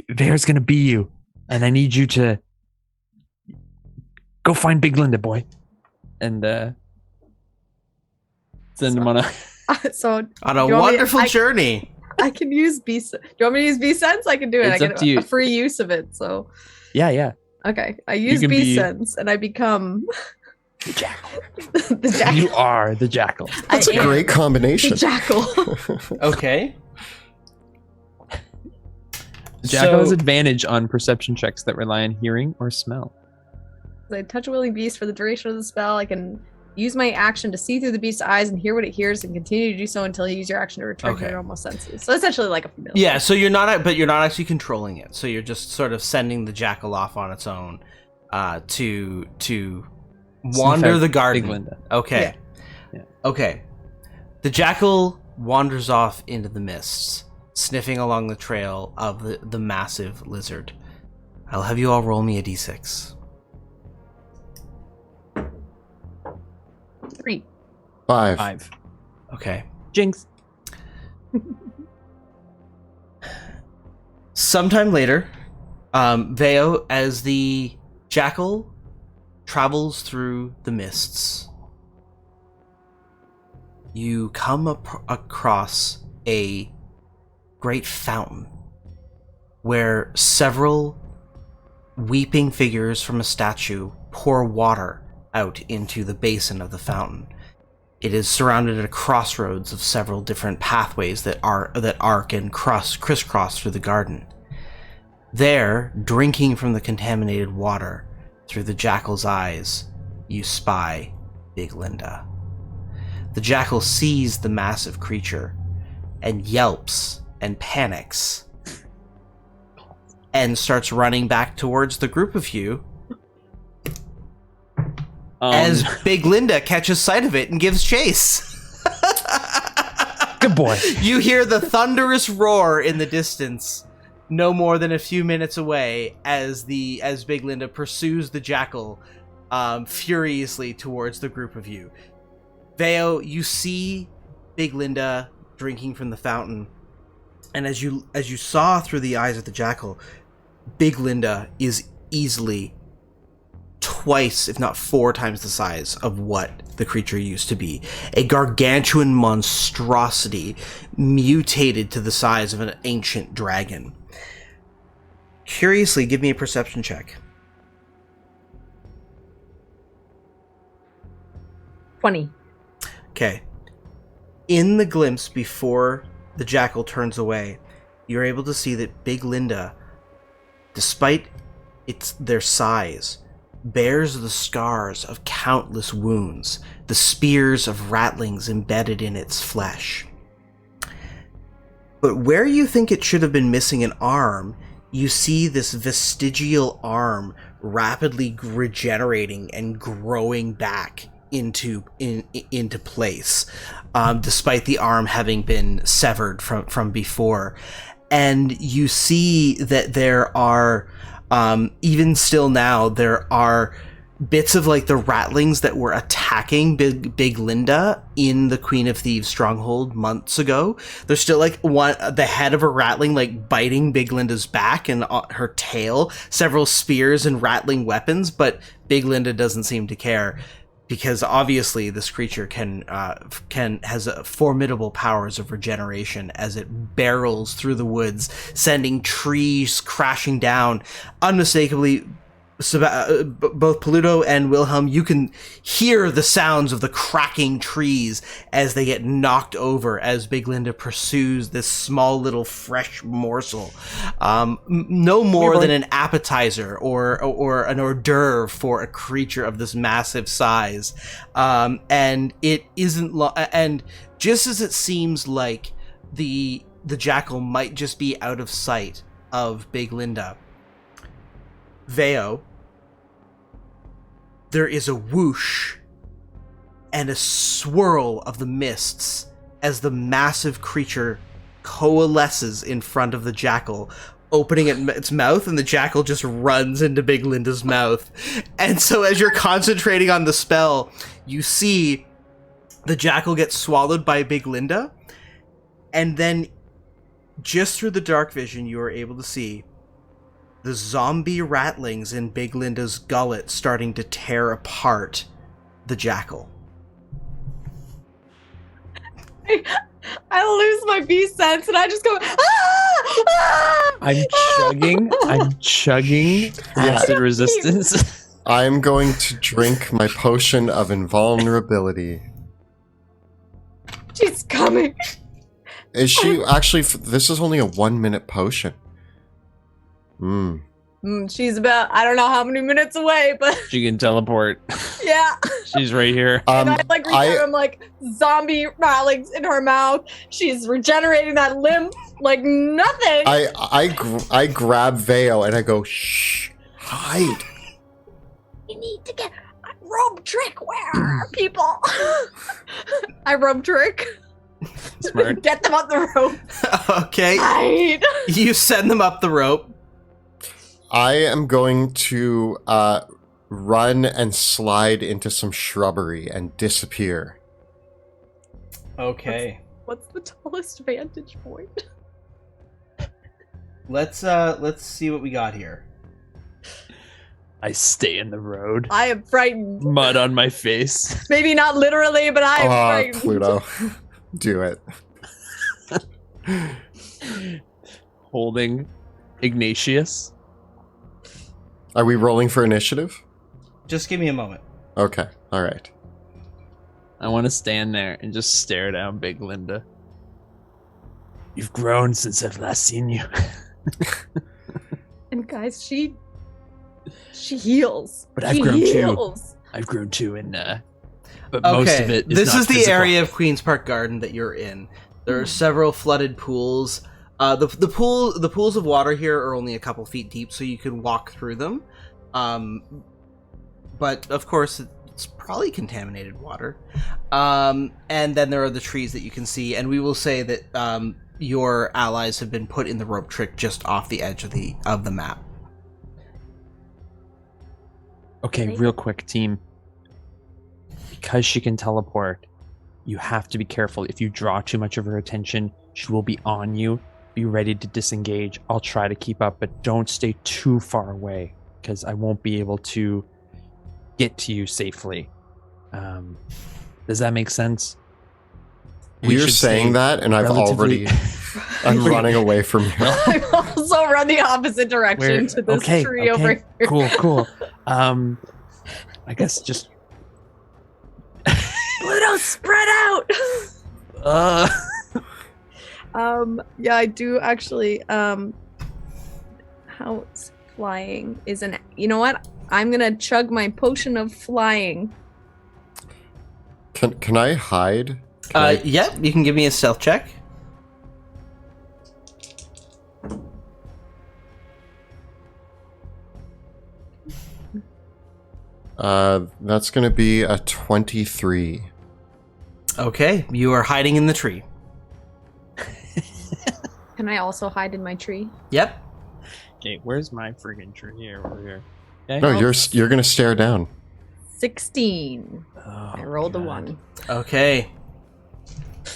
There's gonna be you, and I need you to go find Big Linda, boy, and send him on a on a wonderful journey. I can use beast. Do you want me to use beast sense? I can do it. It's I get a free use of it. So yeah. Okay, I use beast sense, and I become the jackal. The jackal. You are the jackal. That's a great combination. The jackal. Okay. The jackal has advantage on perception checks that rely on hearing or smell. I touch a willing beast for the duration of the spell. I can use my action to see through the beast's eyes and hear what it hears, and continue to do so until you use your action to return to your normal senses. So essentially, like a familiar. Yeah. So you're not actually controlling it. So you're just sort of sending the jackal off on its own to wander the garden. Big Linda. Okay. Yeah. Okay. The jackal wanders off into the mists, sniffing along the trail of the massive lizard. I'll have you all roll me a d6. 3. 5. Okay. Jinx. Sometime later, Veo, as the jackal travels through the mists, you come across a great fountain where several weeping figures from a statue pour water out into the basin of the fountain. It is surrounded at a crossroads of several different pathways that arc and crisscross through the garden. There, drinking from the contaminated water, through the jackal's eyes, you spy Big Linda. The jackal sees the massive creature and yelps and panics and starts running back towards the group of you as Big Linda catches sight of it and gives chase. Good boy. You hear the thunderous roar in the distance, no more than a few minutes away, as Big Linda pursues the jackal furiously towards the group of you. Veo, you see Big Linda drinking from the fountain, and as you saw through the eyes of the jackal, Big Linda is easily twice, if not 4 times the size of what the creature used to be. A gargantuan monstrosity mutated to the size of an ancient dragon. Curiously, give me a perception check. 20. Okay. In the glimpse before the jackal turns away, you're able to see that Big Linda, despite their size, bears the scars of countless wounds, the spears of rattlings embedded in its flesh. But where you think it should have been missing an arm, you see this vestigial arm rapidly regenerating and growing back into place, despite the arm having been severed from before. And you see that there are, even still now, there are bits of like the rattlings that were attacking Big Linda in the Queen of Thieves stronghold months ago. There's still like the head of a rattling like biting Big Linda's back, and her tail, several spears and rattling weapons, but Big Linda doesn't seem to care, because obviously this creature has formidable powers of regeneration as it barrels through the woods, sending trees crashing down. Unmistakably, both Paluto and Wilhelm, you can hear the sounds of the cracking trees as they get knocked over as Big Linda pursues this small little fresh morsel. No more than an appetizer or an hors d'oeuvre for a creature of this massive size. And it isn't and just as it seems like the jackal might just be out of sight of Big Linda, Veo, there is a whoosh and a swirl of the mists as the massive creature coalesces in front of the jackal, opening its mouth, and the jackal just runs into Big Linda's mouth. And so as you're concentrating on the spell, you see the jackal get swallowed by Big Linda, and then just through the dark vision you are able to see the zombie rattlings in Big Linda's gullet starting to tear apart the jackal. I lose my beast sense and I just go, ah! I'm chugging acid resistance. I'm going to drink my potion of invulnerability. She's coming. Is she actually? This is only a 1-minute potion. She's about, I don't know how many minutes away, but She can teleport. yeah. She's right here. And I like reach out, I'm like, zombie rattlings in her mouth. She's regenerating that lymph like nothing. I grab Veo and I go, shh, hide. We need to get rope trick. Where are people? I rope trick. Smart. Get them up the rope. Okay. Hide. You send them up the rope. I am going to run and slide into some shrubbery and disappear. Okay. What's the tallest vantage point? Let's see what we got here. I stay in the road. I am frightened. Mud on my face. Maybe not literally, but I am frightened. Pluto. Do it. Holding Ignatius. Are we rolling for initiative? Just give me a moment. Okay. All right. I want to stand there and just stare down Big Linda. You've grown since I've last seen you. And guys, she heals. But I've She grown heals. too. I've grown too, and but most of it is this not is the physical. area of Queen's Park Garden that you're in. There are several flooded pools. The pools of water here are only a couple feet deep, so you can walk through them. But of course, It's probably contaminated water. And then there are the trees that you can see, and we will say that your allies have been put in the rope trick just off the edge of the map. Okay, real quick, team. Because she can teleport, you have to be careful. If you draw too much of her attention, she will be on you. Be ready to disengage. I'll try to keep up, but don't stay too far away because I won't be able to get to you safely. Does that make sense? You're saying that, and I've already... I'm running away from you. I've also run the opposite direction to this tree over here. Cool. I guess just... Pluto, spread out! Yeah, I do actually, how's flying is an... You know what? I'm gonna chug my potion of flying. Can I hide? Yeah, you can give me a stealth check. That's gonna be a 23. Okay, you are hiding in the tree. Can I also hide in my tree? Yep. Okay, where's my friggin' tree over here? Okay. No, you're gonna stare down. 16. Oh, I rolled a God. 1. Okay.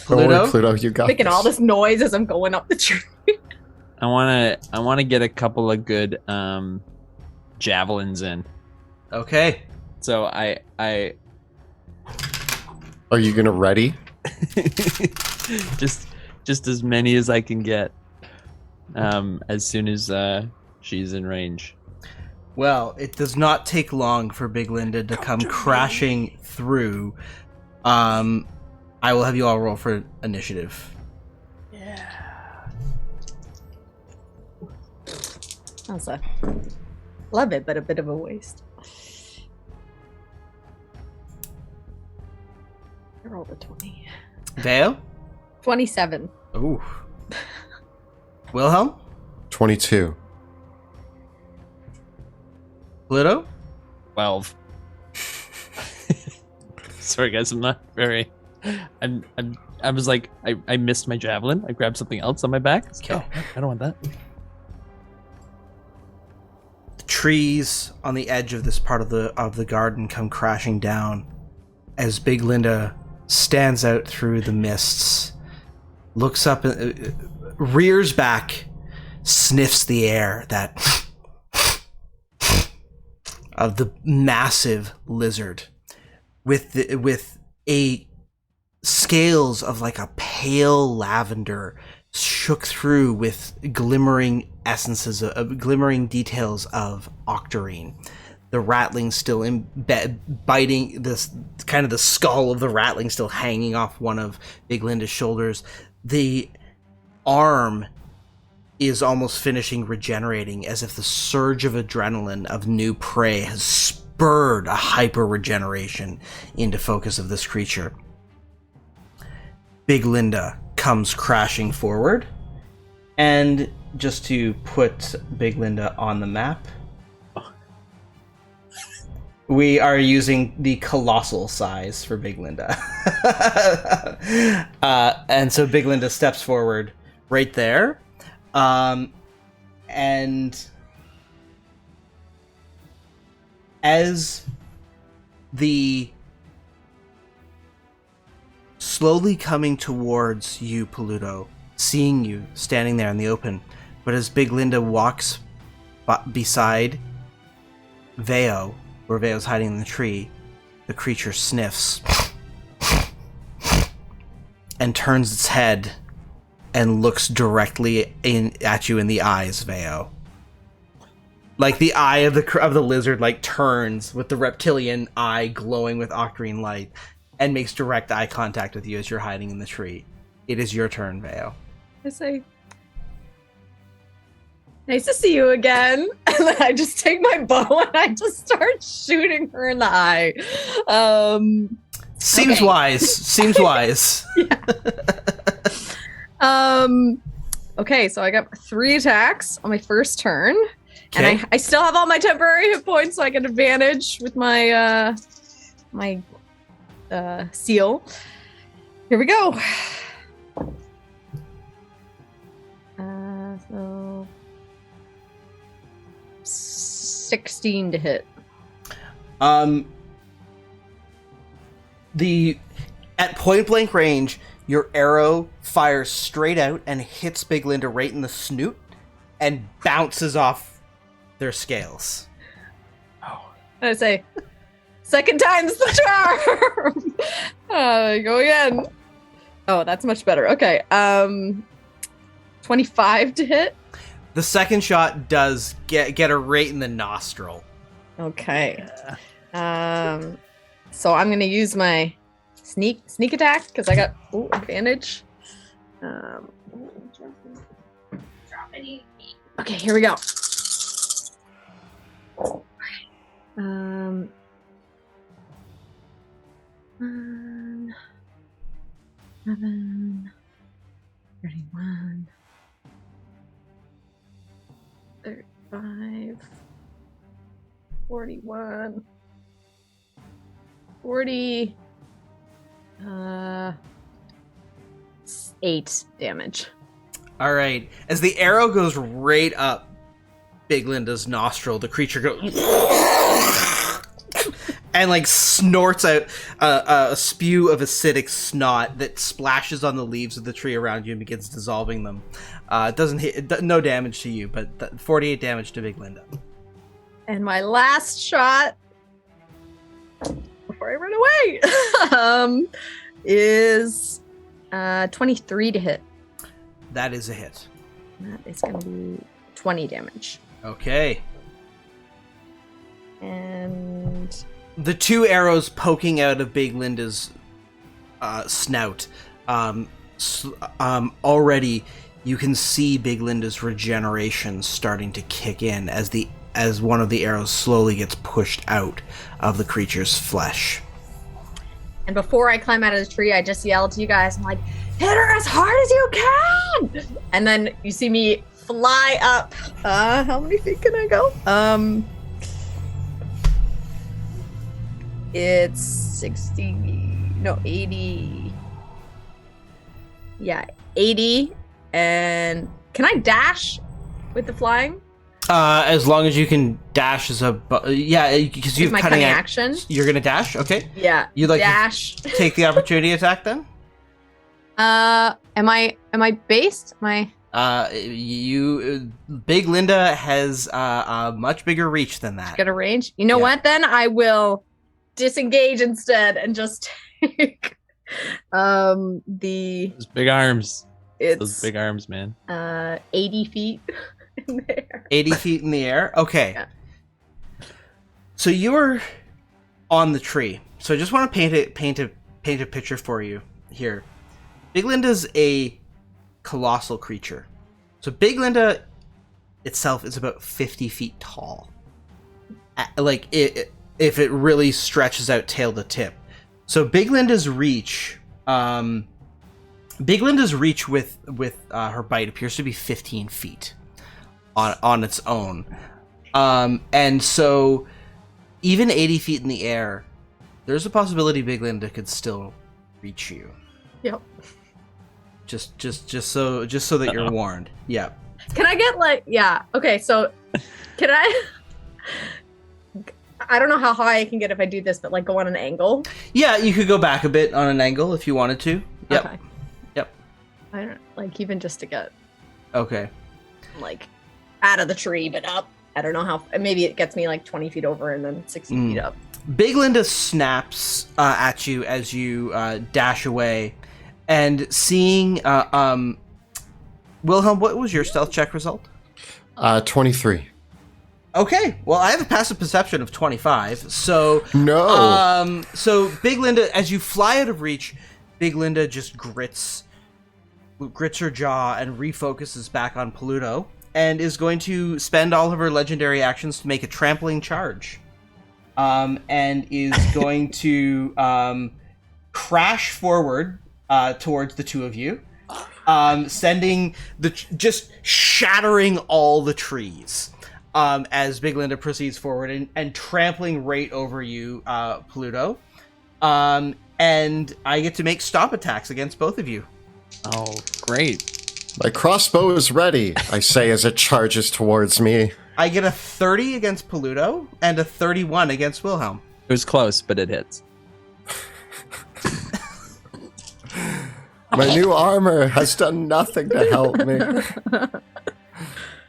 Don't worry, Pluto? Pluto, you got Making this. all this noise as I'm going up the tree. I wanna get a couple of good javelins in. Okay. So I Are you gonna ready? just as many as I can get. As soon as she's in range. Well, it does not take long for Big Linda to come crashing through. I will have you all roll for initiative. That's a... Love it, but a bit of a waste. I rolled a 20. Veo? 27. Ooh. Wilhelm? 22. Pluto? 12. Sorry guys, I'm not very... I was like, I missed my javelin. I grabbed something else on my back. Okay. Oh, I don't want that. The trees on the edge of this part of the garden come crashing down as Big Linda stands out through the mists, looks up, rears back, sniffs the air that of the massive lizard with a scales of like a pale lavender shook through with glimmering essences of glimmering details of octarine. The rattling still biting this kind of the skull of the rattling still hanging off one of Big Linda's shoulders. The arm is almost finishing regenerating, as if the surge of adrenaline of new prey has spurred a hyper regeneration into focus of this creature. Big Linda comes crashing forward, and just to put Big Linda on the map, we are using the colossal size for Big Linda. And so Big Linda steps forward right there. And as the slowly coming towards you, Paluto, seeing you standing there in the open, but as Big Linda walks beside Veo, where Veo's hiding in the tree, the creature sniffs and turns its head and looks directly at you in the eyes, Veo. Like the eye of the lizard like turns with the reptilian eye glowing with octarine light and makes direct eye contact with you as you're hiding in the tree. It is your turn, Veo. I say, nice to see you again. And then I just take my bow and I just start shooting her in the eye. Seems okay. wise. Seems wise. Okay, so I got 3 attacks on my first turn. Okay. And I still have all my temporary hit points, so I get advantage with my my seal. Here we go. So 16 to hit. At point blank range, your arrow fires straight out and hits Big Linda right in the snoot and bounces off their scales. I say, second time's the charm. Go again. Oh, that's much better. Okay. 25 to hit. The second shot does get her right in the nostril. Okay. So I'm gonna use my sneak attack because I got advantage. Okay, here we go. 7, 31, 35, 41, 40, 8 damage. All right. As the arrow goes right up Big Linda's nostril, the creature goes and like snorts out a spew of acidic snot that splashes on the leaves of the tree around you and begins dissolving them. It doesn't hit, no damage to you, but 48 damage to Big Linda. And my last shot before I run away is 23 to hit. That is a hit. That is going to be 20 damage. Okay. And the two arrows poking out of Big Linda's snout, already you can see Big Linda's regeneration starting to kick in as one of the arrows slowly gets pushed out of the creature's flesh. And before I climb out of the tree, I just yell to you guys, I'm like, hit her as hard as you can! And then you see me fly up. How many feet can I go? It's 80. Yeah, 80. And can I dash with the flying? As long as you can dash as a because you have my cutting action. You're gonna dash, okay? Yeah. You'd like dash. to take the opportunity attack then? Am I based? Big Linda has a much bigger reach than that. Got a range. You know what? Then I will disengage instead and just take Those big arms. it's Those big arms, man. 80 feet in there. 80 feet in the air. Okay. Yeah. So you're on the tree. So I just want to paint a picture for you here. Big Linda's a colossal creature. So Big Linda itself is about 50 feet tall. Like if it really stretches out tail to tip. So Big Linda's reach with her bite appears to be 15 feet on its own. And so even 80 feet in the air, there's a possibility Big Linda could still reach you. Yep. Just so that you're warned. Yeah. Can I get okay, so can I don't know how high I can get if I do this, but like go on an angle. Yeah, you could go back a bit on an angle if you wanted to. Yep. Okay. Yep. I don't even just to get Okay. like out of the tree, but up. I don't know how. Maybe it gets me like 20 feet over and then 60 feet up. Big Linda snaps at you as you dash away, and seeing Wilhelm, what was your stealth check result? 23. Okay, well, I have a passive perception of 25, so... No! So, Big Linda, as you fly out of reach, Big Linda just grits her jaw and refocuses back on Pluto, and is going to spend all of her legendary actions to make a trampling charge. And is going to crash forward towards the two of you, just shattering all the trees. as Big Linda proceeds forward and trampling right over you, Pluto. And I get to make stomp attacks against both of you. Oh, great. My crossbow is ready, I say as it charges towards me. I get a 30 against Pluto and a 31 against Wilhelm. It was close, but it hits. My new armor has done nothing to help me.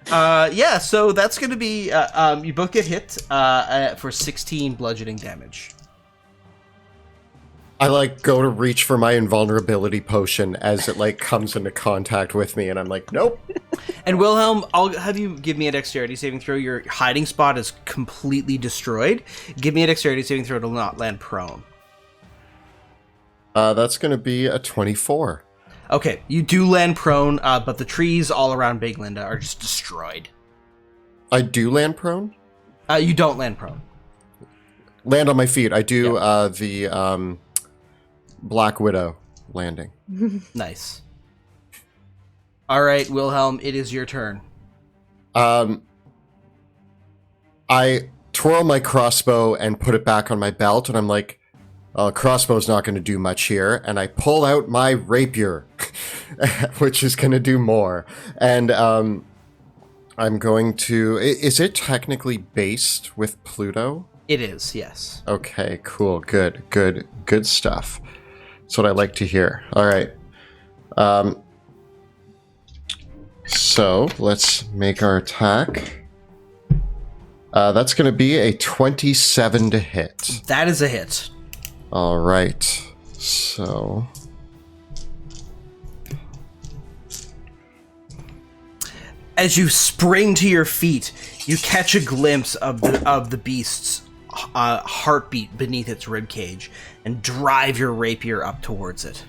Yeah, so that's going to be, you both get hit for 16 bludgeoning damage. I go to reach for my invulnerability potion as it comes into contact with me, and I'm like, nope. And Wilhelm, I'll have you give me a dexterity saving throw. Your hiding spot is completely destroyed. Give me a dexterity saving throw to not land prone. That's going to be a 24. Okay, you do land prone, but the trees all around Big Linda are just destroyed. I do land prone? You don't land prone. Land on my feet. I do the Black Widow landing. Nice. All right, Wilhelm, it is your turn. I twirl my crossbow and put it back on my belt, and I'm like, crossbow's not going to do much here. And I pull out my rapier, which is going to do more. And I'm going to... Is it technically based with Pluto? It is, yes. Okay, cool. Good stuff. That's what I like to hear. All right. So let's make our attack. That's going to be a 27 to hit. That is a hit. All right. So as you spring to your feet, you catch a glimpse of the beast's heartbeat beneath its ribcage and drive your rapier up towards it.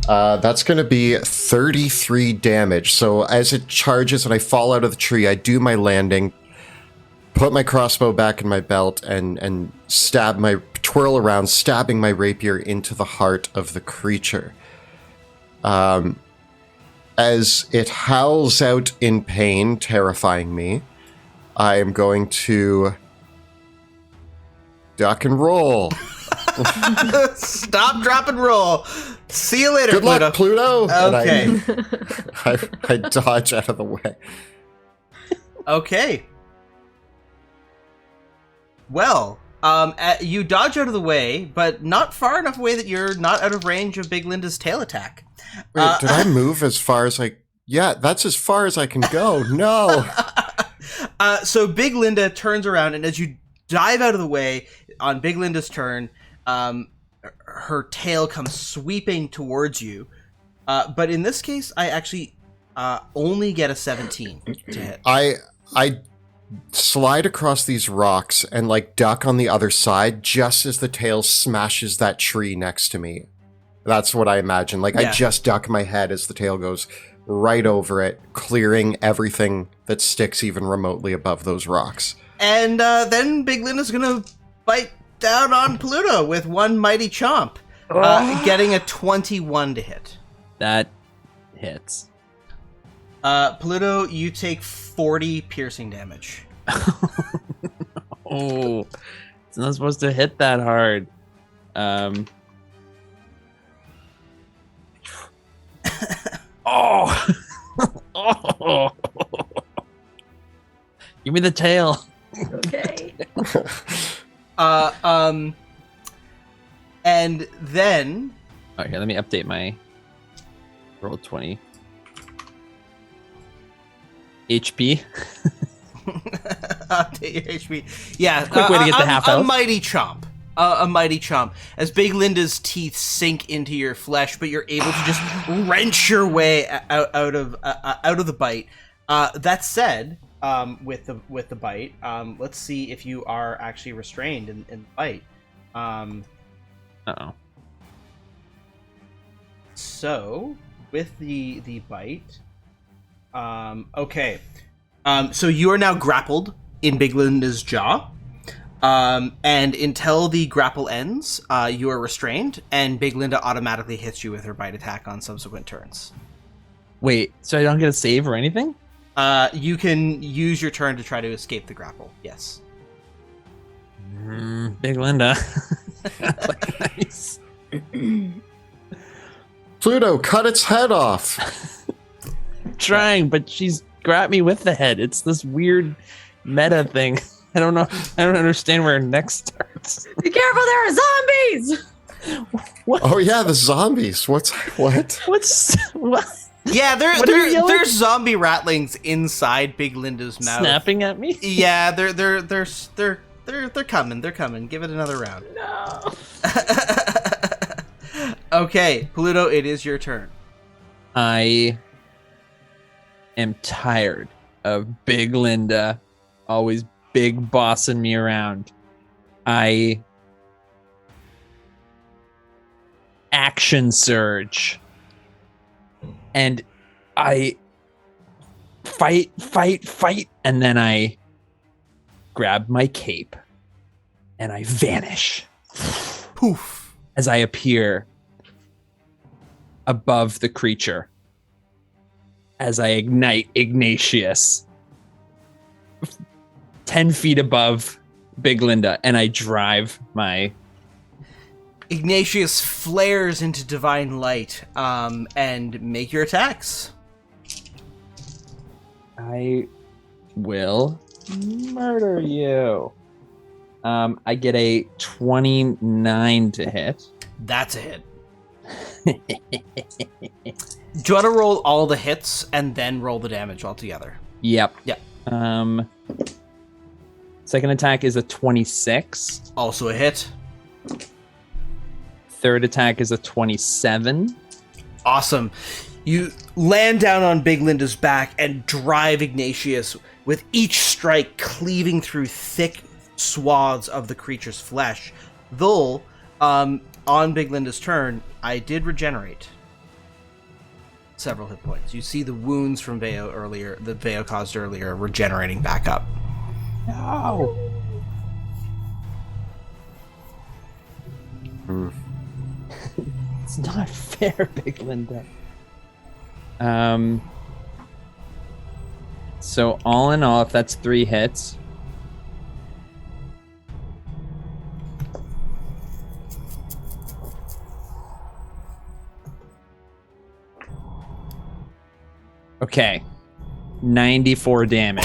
that's going to be 33 damage. So as it charges and I fall out of the tree, I do my landing, put my crossbow back in my belt, and twirl around, stabbing my rapier into the heart of the creature. As it howls out in pain, terrifying me, I am going to duck and roll. Stop, drop, and roll. See you later, Good Pluto. luck, Pluto. Okay. And I dodge out of the way. Okay. Well, you dodge out of the way, but not far enough away that you're not out of range of Big Linda's tail attack. Wait, did I move as far as I... Yeah, that's as far as I can go. No. So Big Linda turns around, and as you dive out of the way on Big Linda's turn, her tail comes sweeping towards you. But in this case, I actually only get a 17 to hit. I slide across these rocks and duck on the other side just as the tail smashes that tree next to me. That's what I imagine. Yeah. I just duck my head as the tail goes right over it, clearing everything that sticks even remotely above those rocks. And then Big Linda's gonna bite down on Pluto with one mighty chomp, getting a 21 to hit. That hits. Pluto, you take 40 piercing damage. Oh, it's not supposed to hit that hard. Oh. Oh. Give me the tail. Okay. And then... Oh, here, let me update my roll 20. HP. Update your HP. Yeah, Quick way to get the half a health. mighty chomp. A mighty chomp. As Big Linda's teeth sink into your flesh, but you're able to just wrench your way out of the bite. That said, with the bite, let's see if you are actually restrained in the bite. Uh-oh. So with the bite, okay. So you are now grappled in Big Linda's jaw. And until the grapple ends, you are restrained, and Big Linda automatically hits you with her bite attack on subsequent turns. Wait, so I don't get a save or anything? You can use your turn to try to escape the grapple. Yes. Big Linda. Nice. Pluto, cut its head off. Trying, but she's grabbed me with the head. It's this weird meta thing. I don't know. I don't understand where her neck starts. Be careful, there are zombies! What? Oh yeah, the zombies. What? What? Yeah, What are you yelling? there's zombie rattlings inside Big Linda's mouth. Snapping at me? Yeah, they're coming. They're coming. Give it another round. No. Okay, Pluto, it is your turn. I am tired of Big Linda always big bossing me around. I action surge. And I fight, and then I grab my cape and I vanish. Poof. As I appear above the creature. As I ignite Ignatius 10 feet above Big Linda, and I drive my... Ignatius flares into divine light, and make your attacks. I will murder you. I get a 29 to hit. That's a hit. Do you want to roll all the hits and then roll the damage altogether? Yep. Yep. Second attack is a 26. Also a hit. Third attack is a 27. Awesome. You land down on Big Linda's back and drive Ignatius, with each strike cleaving through thick swaths of the creature's flesh. Though, on Big Linda's turn, I did regenerate several hit points. You see the wounds from Veo earlier, that Veo caused earlier, regenerating back up. No. It's not fair, Big Linda. So all in all, if that's 3 hits, okay, 94 damage.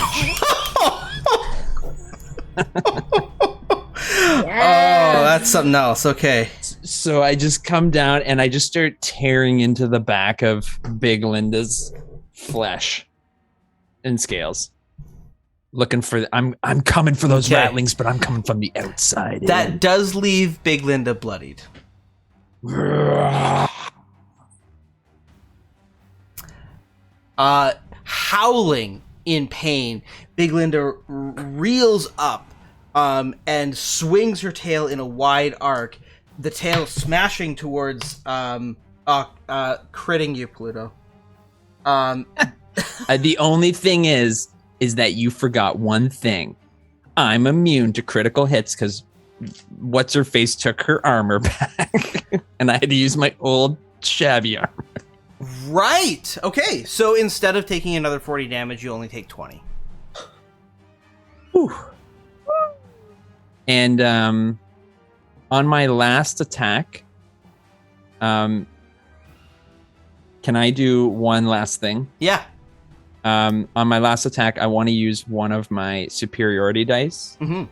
Oh, that's something else. Okay. So I just come down and I just start tearing into the back of Big Linda's flesh and scales. Looking for I'm coming for those Okay. rattlings, but I'm coming from the outside. That does leave Big Linda bloodied. Howling in pain, Big Linda reels up and swings her tail in a wide arc, the tail smashing towards critting you, Pluto. The only thing is that you forgot one thing. I'm immune to critical hits because what's her face took her armor back, and I had to use my old shabby armor. Right. Okay. So instead of taking another 40 damage, you only take 20. Whew. And on my last attack, can I do one last thing? Yeah. On my last attack, I want to use one of my superiority dice, Mm-hmm.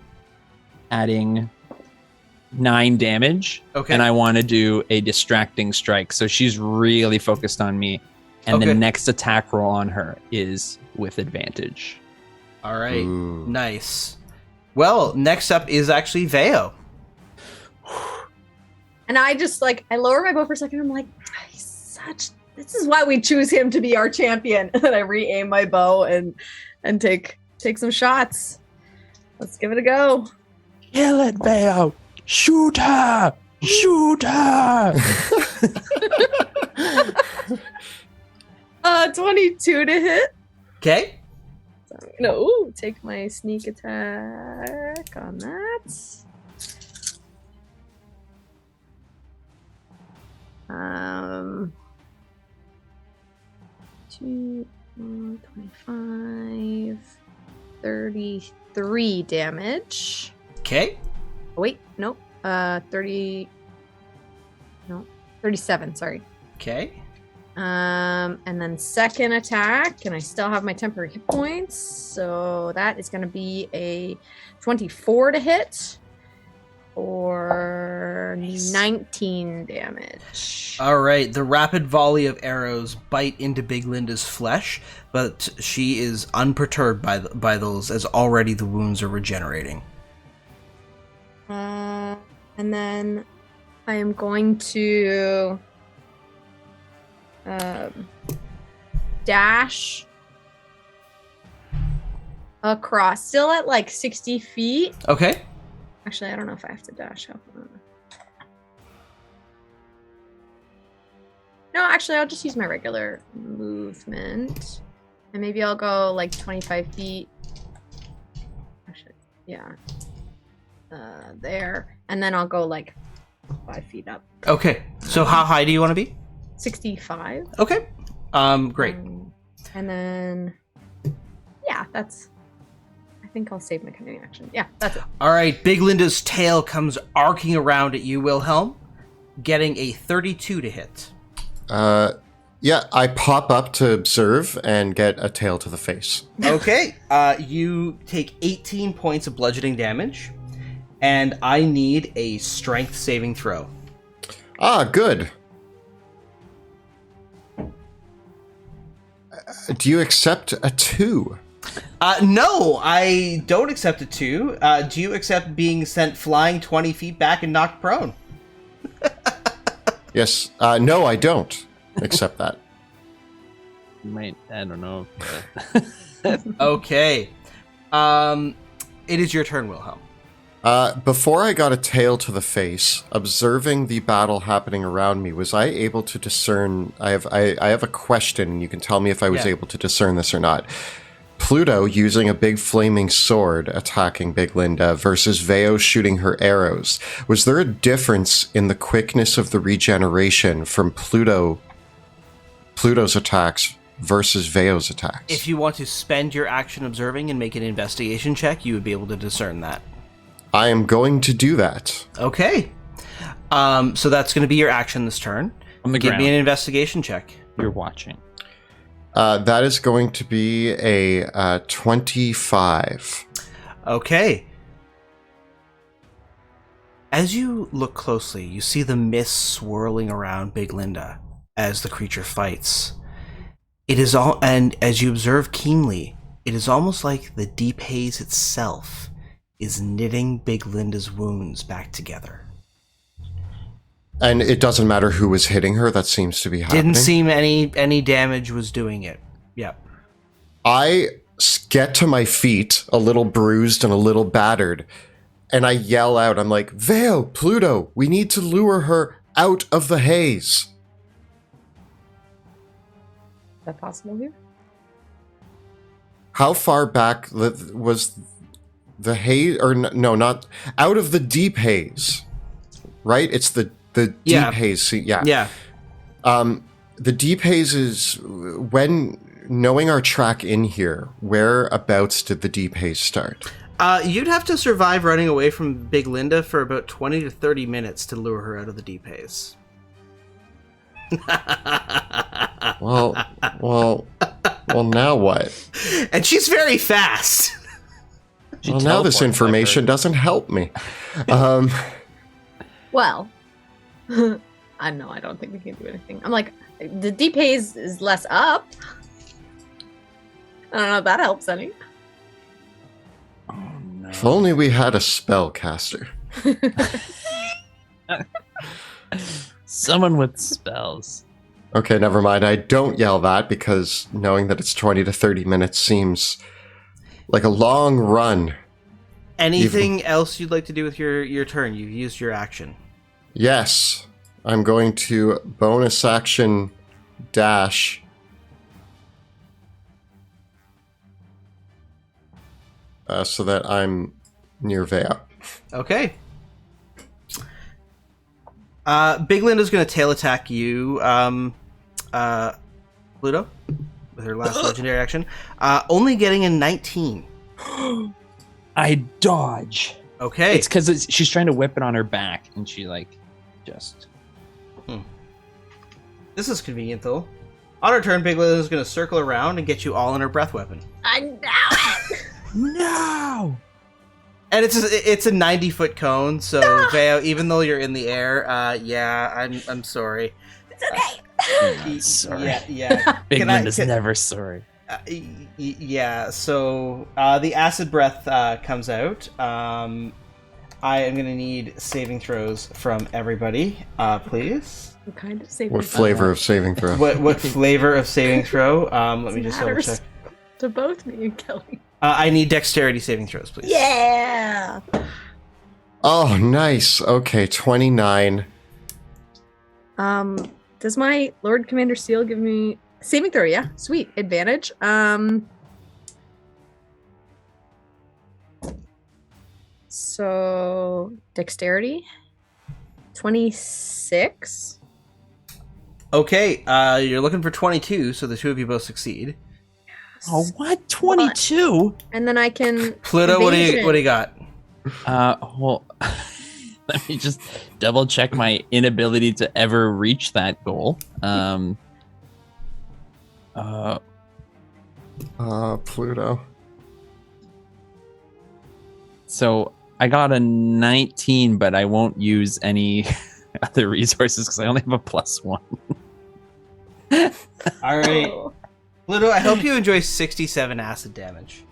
adding 9 damage. Okay. And I want to do a distracting strike. So she's really focused on me. And Okay. the next attack roll on her is with advantage. All right. Ooh. Nice. Well, next up is actually Veo. And I just I lower my bow for a second. I'm like, this is why we choose him to be our champion. And I re-aim my bow and take some shots. Let's give it a go. Kill it, Veo! Shoot her! Shoot her! 22 to hit. Okay. So gonna take my sneak attack on that. 25, 33 damage. Okay. Oh, wait, nope. 37, sorry. Okay. And then second attack, and I still have my temporary hit points, so that is going to be a 24 to hit or 19 damage. All right. The rapid volley of arrows bite into Big Linda's flesh, but she is unperturbed by those, as already the wounds are regenerating. And then I am going to dash across, still at like 60 feet. Okay. Actually, I don't know if I have to dash up. No, actually, I'll just use my regular movement. And maybe I'll go like 25 feet. Actually, yeah. There. And then I'll go like 5 feet up. Okay. So how high do you want to be? 65. Okay. Great. And then, yeah, that's. I think I'll save my cunning action. Yeah, that's it. All right. Big Linda's tail comes arcing around at you, Wilhelm, getting a 32 to hit. Yeah, I pop up to observe and get a tail to the face. Okay. You take 18 points of bludgeoning damage, and I need a strength saving throw. Ah, good. Do you accept a 2? No, I don't accept a 2. Do you accept being sent flying 20 feet back and knocked prone? Yes. No, I don't accept that. Might, I don't know. Okay. It is your turn, Wilhelm. Before I got a tail to the face, observing the battle happening around me, was I able to discern? I have a question, and you can tell me if I was able to discern this or not. Pluto using a big flaming sword attacking Big Linda versus Veo shooting her arrows. Was there a difference in the quickness of the regeneration from Pluto's attacks versus Veo's attacks? If you want to spend your action observing and make an investigation check, you would be able to discern that. I am going to do that. Okay. So that's going to be your action this turn. On the Give ground. me an investigation check. You're watching. That is going to be a 25. Okay. As you look closely, you see the mist swirling around Big Linda as the creature fights. It is all, and as you observe keenly, it is almost like the deep haze itself is knitting Big Linda's wounds back together. And it doesn't matter who was hitting her, that seems to be happening. Didn't seem any damage was doing it. Yep. I get to my feet, a little bruised and a little battered, and I yell out, I'm like, Veo, Pluto, we need to lure her out of the haze. Is that possible here? How far back was the haze, or no, not, out of the deep haze, right? It's the deep haze. See, yeah. Yeah. The deep haze is, when knowing our track in here, whereabouts did the deep haze start? You'd have to survive running away from Big Linda for about 20 to 30 minutes to lure her out of the deep haze. Well, now what? And she's very fast. Well, now this information doesn't help me. Well, I know, I don't think we can do anything. I'm like, the deep haze is less up. I don't know if that helps any. Oh, no. If only we had a spellcaster. Someone with spells. Okay, never mind. I don't yell that because knowing that it's 20 to 30 minutes seems like a long run. Anything else you'd like to do with your turn? You've used your action. Yes, I'm going to bonus action dash so that I'm near Vea. Okay. Big Linda's going to tail attack you, Pluto, with her last legendary action. Only getting a 19. I dodge. Okay. It's because she's trying to whip it on her back, and she just. This is convenient, though. On her turn, Big Linda's going to circle around and get you all in her breath weapon. I know. No. And it's a 90-foot cone, so Veo, even though you're in the air, I'm sorry. It's okay. Sorry. Yeah. Big Linda's never sorry. So the acid breath comes out. I am going to need saving throws from everybody, please. What kind of saving? What flavor of saving throw? What flavor of saving throw? Let me just double check. To both me and Kelly. I need dexterity saving throws, please. Yeah. Oh, nice. Okay, 29. Does my Lord Commander Seal give me saving throw? Yeah, sweet advantage. So dexterity, 26. Okay, you're looking for 22, so the two of you both succeed. Oh, what? 22? And then I can Pluto, what do you got? Well, let me just double check my inability to ever reach that goal. Pluto. So I got a 19, but I won't use any other resources because I only have a +1. All right. Oh. Pluto, I hope you enjoy 67 acid damage.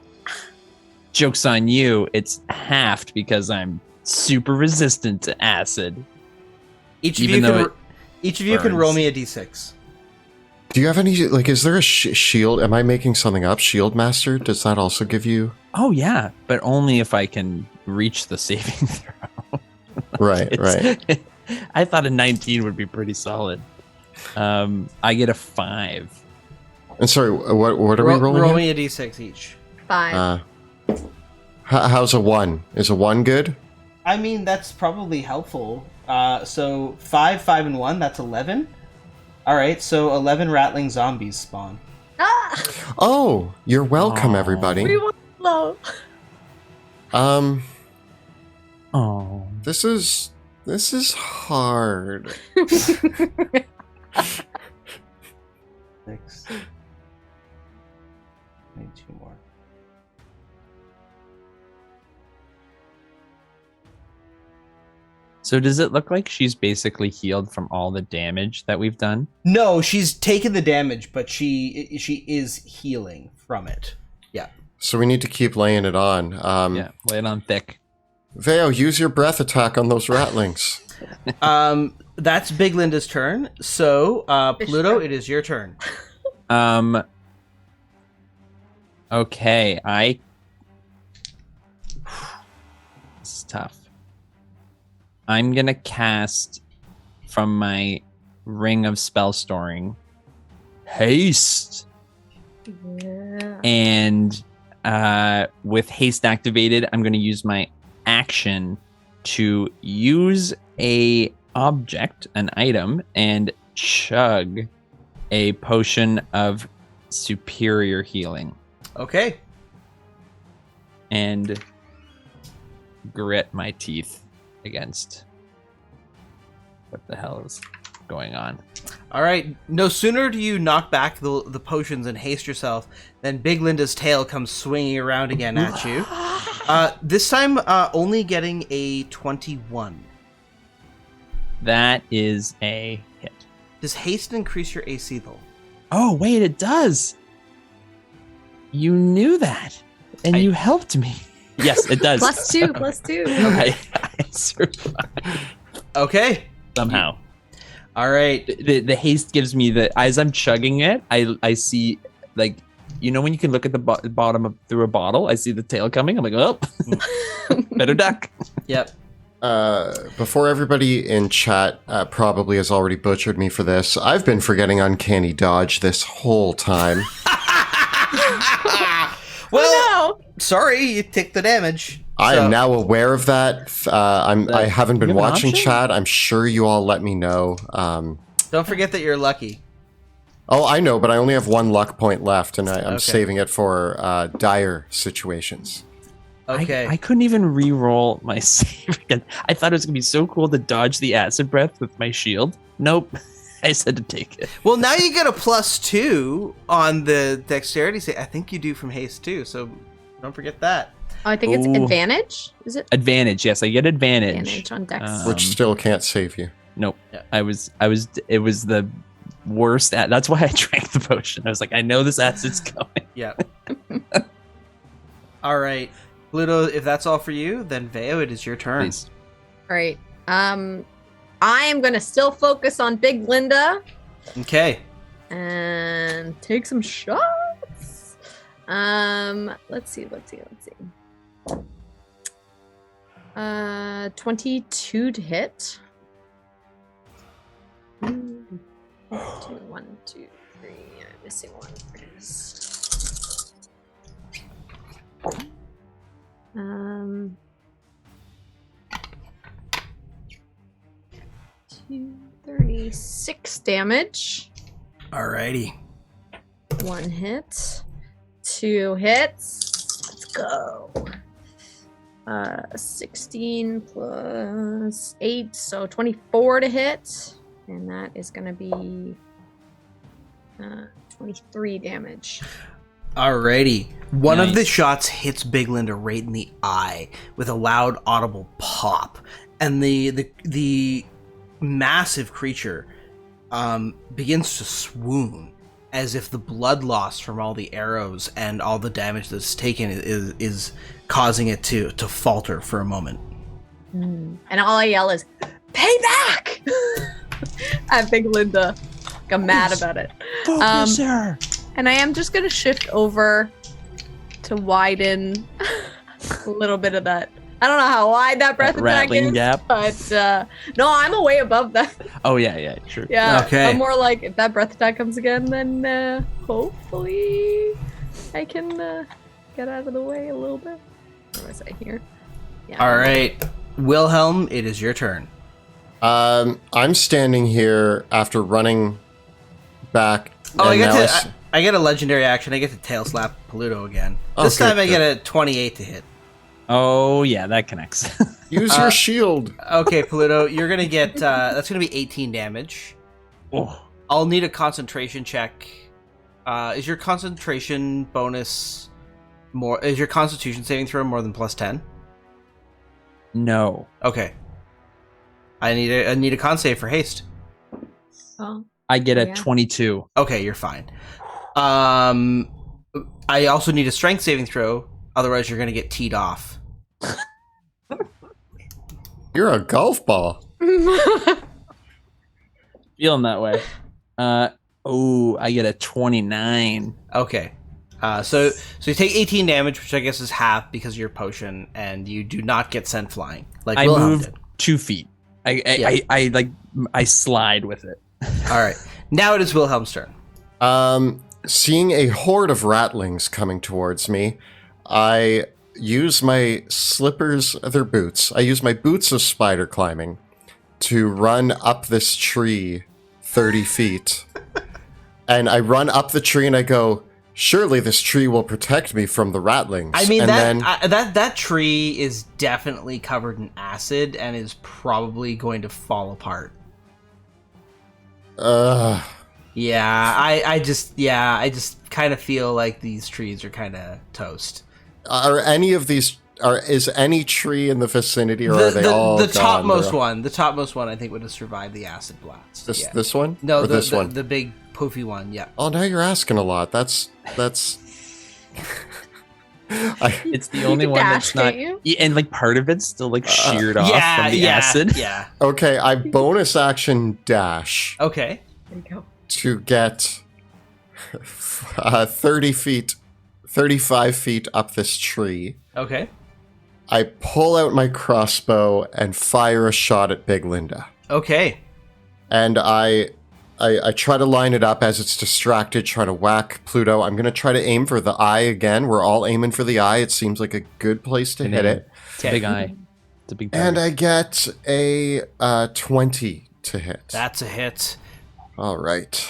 Joke's on you. It's halved because I'm super resistant to acid. Each of Even though you can roll me a d6. Do you have any, is there a shield? Am I making something up? Shield Master? Does that also give you? Oh, yeah, but only if I can reach the saving throw. Right. I thought a 19 would be pretty solid. I get a 5. And sorry, what are we rolling? Roll here? me a d6 each. 5. How's a 1? Is a 1 good? I mean, that's probably helpful. So 5, 5, and 1, that's 11. All right, so 11 rattling zombies spawn. Ah! Oh, you're welcome, Aw. everybody. We want low. Oh. This is hard. 6. Need 2 more. So does it look like she's basically healed from all the damage that we've done? No, she's taken the damage, but she is healing from it. Yeah. So we need to keep laying it on. Yeah, lay it on thick. Veo, use your breath attack on those rattlings. That's Big Linda's turn. So, Pluto, it is your turn. Okay, this is tough. I'm gonna cast from my ring of spell storing haste, Yeah. and with haste activated, I'm gonna use my action to use a object, an item, and chug a potion of superior healing Okay. and grit my teeth against what the hell is going on. All right. No sooner do you knock back the potions and haste yourself than Big Linda's tail comes swinging around again at you. This time, only getting a 21. That is a hit. Does haste increase your AC though? Oh, wait, it does. You knew that, and you helped me. Yes, it does. +2, +2. I survived Okay. somehow. All right. The haste gives me as I'm chugging it, I see, when you can look at the bottom through a bottle, I see the tail coming. I'm like, oh, better duck. Yep. Before everybody in chat probably has already butchered me for this, I've been forgetting Uncanny Dodge this whole time. Well, Oh, no. sorry, you take the damage. I am now aware of that. I haven't been you have an watching option? chat. I'm sure you all let me know. Don't forget that you're lucky. Oh, I know, but I only have 1 luck point left, and I'm Okay. saving it for dire situations. Okay. I couldn't even re-roll my save again. I thought it was gonna be so cool to dodge the acid breath with my shield. Nope. I said to take it. Well, now you get a +2 on the dexterity save. I think you do from haste too, so don't forget that. Oh, I think it's Ooh. advantage. Is it Advantage, yes, I get advantage. advantage on dex? Which still can't save you. Nope. Yeah. It was the worst. That's why I drank the potion. I was like, I know this acid's coming. Yeah. All right, Pluto. If that's all for you, then Veo, it is your turn. Please. All right. I am gonna still focus on Big Linda Okay. and take some shots. Let's see. 22 to hit. 1, 2, 3. I'm missing one for this. 36 damage. Alrighty. 1 hit. 2 hits. Let's go. 16 plus 8, so 24 to hit. And that is going to be 23 damage. Alrighty. One of the Nice. shots hits Big Linda right in the eye with a loud, audible pop, and the massive creature begins to swoon, as if the blood loss from all the arrows and all the damage that's taken is causing it to falter for a moment. And all I yell is, "Payback!" at Big Linda. I'm mad about it. Focus her. And I am just going to shift over to widen a little bit of that. I don't know how wide that breath attack rattling is, gap. but no, I'm a way above that. Oh yeah, sure. Yeah, Okay. I'm more like, if that breath attack comes again, then hopefully I can get out of the way a little bit. What was I here? Yeah. All right, Wilhelm, it is your turn. I'm standing here after running back. Oh, and now I get a legendary action. I get to tail slap Pluto again. Oh, This time good, I get a 28 to hit. Oh yeah, that connects. use your shield. Okay, Pluto, you're gonna get that's gonna be 18 damage. Oh, I'll need a concentration check. Is your concentration bonus more? Is your Constitution saving throw more than +10? no. Okay. I need a con save for haste. Oh. I get a Yeah. 22. Okay, you're fine. I also need a strength saving throw. Otherwise, you're gonna get teed off. You're a golf ball. Feeling that way. I get a 29. Okay. So you take 18 damage, which I guess is half because of your potion, and you do not get sent flying. Like I Wilhelm move did. 2 feet. I slide with it. All right. Now it is Wilhelm's turn. Seeing a horde of rattlings coming towards me, I use my slippers, their boots. I use my boots of spider climbing to run up this tree 30 feet. And I run up the tree and I go, surely this tree will protect me from the rattlings. I mean, and that tree is definitely covered in acid and is probably going to fall apart. Yeah, I just kind of feel like these trees are kind of toast. Are any of these? Is any tree in the vicinity, or are they all the gone? topmost one? The topmost one, I think, would have survived the acid blast. This one? No, or the, this the, one. the big poofy one. Yeah. Oh, now you're asking a lot. That's. It's the only can one dash, that's not. can't you? Yeah, and like part of it's still like sheared off Yeah, from the yeah, acid. Yeah. Okay, I bonus action dash Okay. There you go. to get 35 feet up this tree. Okay. I pull out my crossbow and fire a shot at Big Linda. Okay. And I I try to line it up as it's distracted, trying to whack Pluto. I'm going to try to aim for the eye again. We're all aiming for the eye. It seems like a good place to hit it. It's a big eye. It's a big target. And I get a 20 to hit. That's a hit. All right.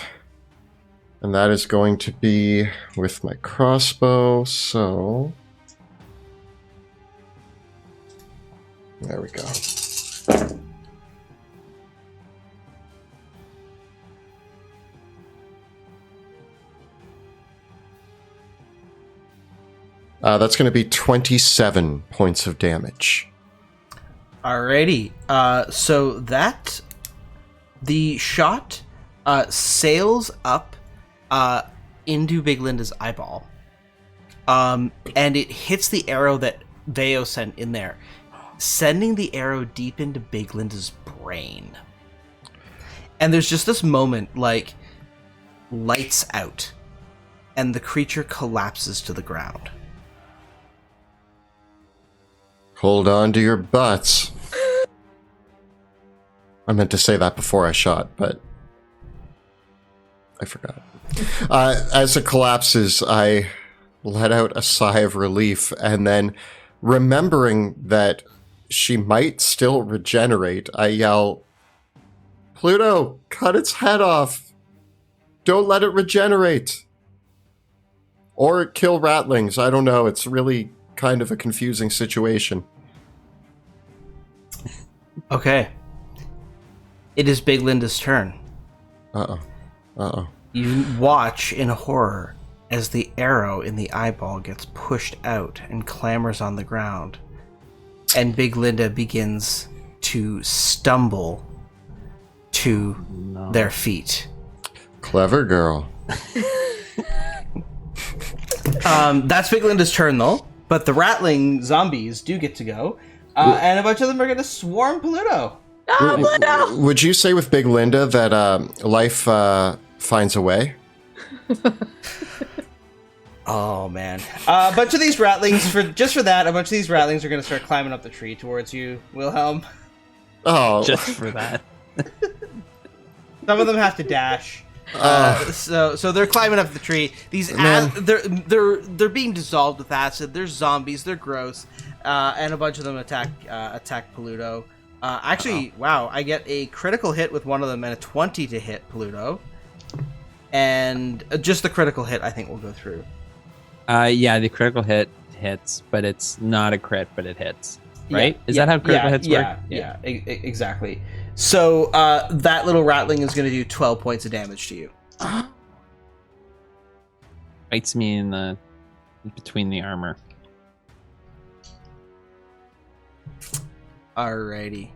And that is going to be with my crossbow, so... There we go. That's going to be 27 points of damage. Alrighty. So that the shot sails up into Big Linda's eyeball, and it hits the arrow that Veo sent in there, sending the arrow deep into Big Linda's brain. And there's just this moment, like, lights out, and the creature collapses to the ground. Hold on to your butts. I meant to say that before I shot, but I forgot. As it collapses, I let out a sigh of relief, and then, remembering that she might still regenerate, I yell, Pluto, cut its head off! Don't let it regenerate! Or kill ratlings, I don't know, it's really kind of a confusing situation. Okay. It is Big Linda's turn. Uh-oh. Uh-oh. You watch in horror as the arrow in the eyeball gets pushed out and clambers on the ground, and Big Linda begins to stumble to their feet. Clever girl. That's Big Linda's turn, though. But the rattling zombies do get to go, and a bunch of them are going to swarm Pluto. Oh, Pluto! Would you say with Big Linda that life finds a way? Oh man! A bunch of these rattlings a bunch of these rattlings are going to start climbing up the tree towards you, Wilhelm. Oh, Just for that. Some of them have to dash. So they're climbing up the tree. These they're being dissolved with acid. They're zombies. They're gross, and a bunch of them attack Pluto. Actually, wow! I get a critical hit with one of them and a 20 to hit Pluto, and just the critical hit I think will go through. Yeah, the critical hit hits, but it's not a crit, but it hits. Right? Is that how critical hits work? Yeah, exactly. So that little rattling is going to do 12 points of damage to you. Bites me in between the armor. Alrighty.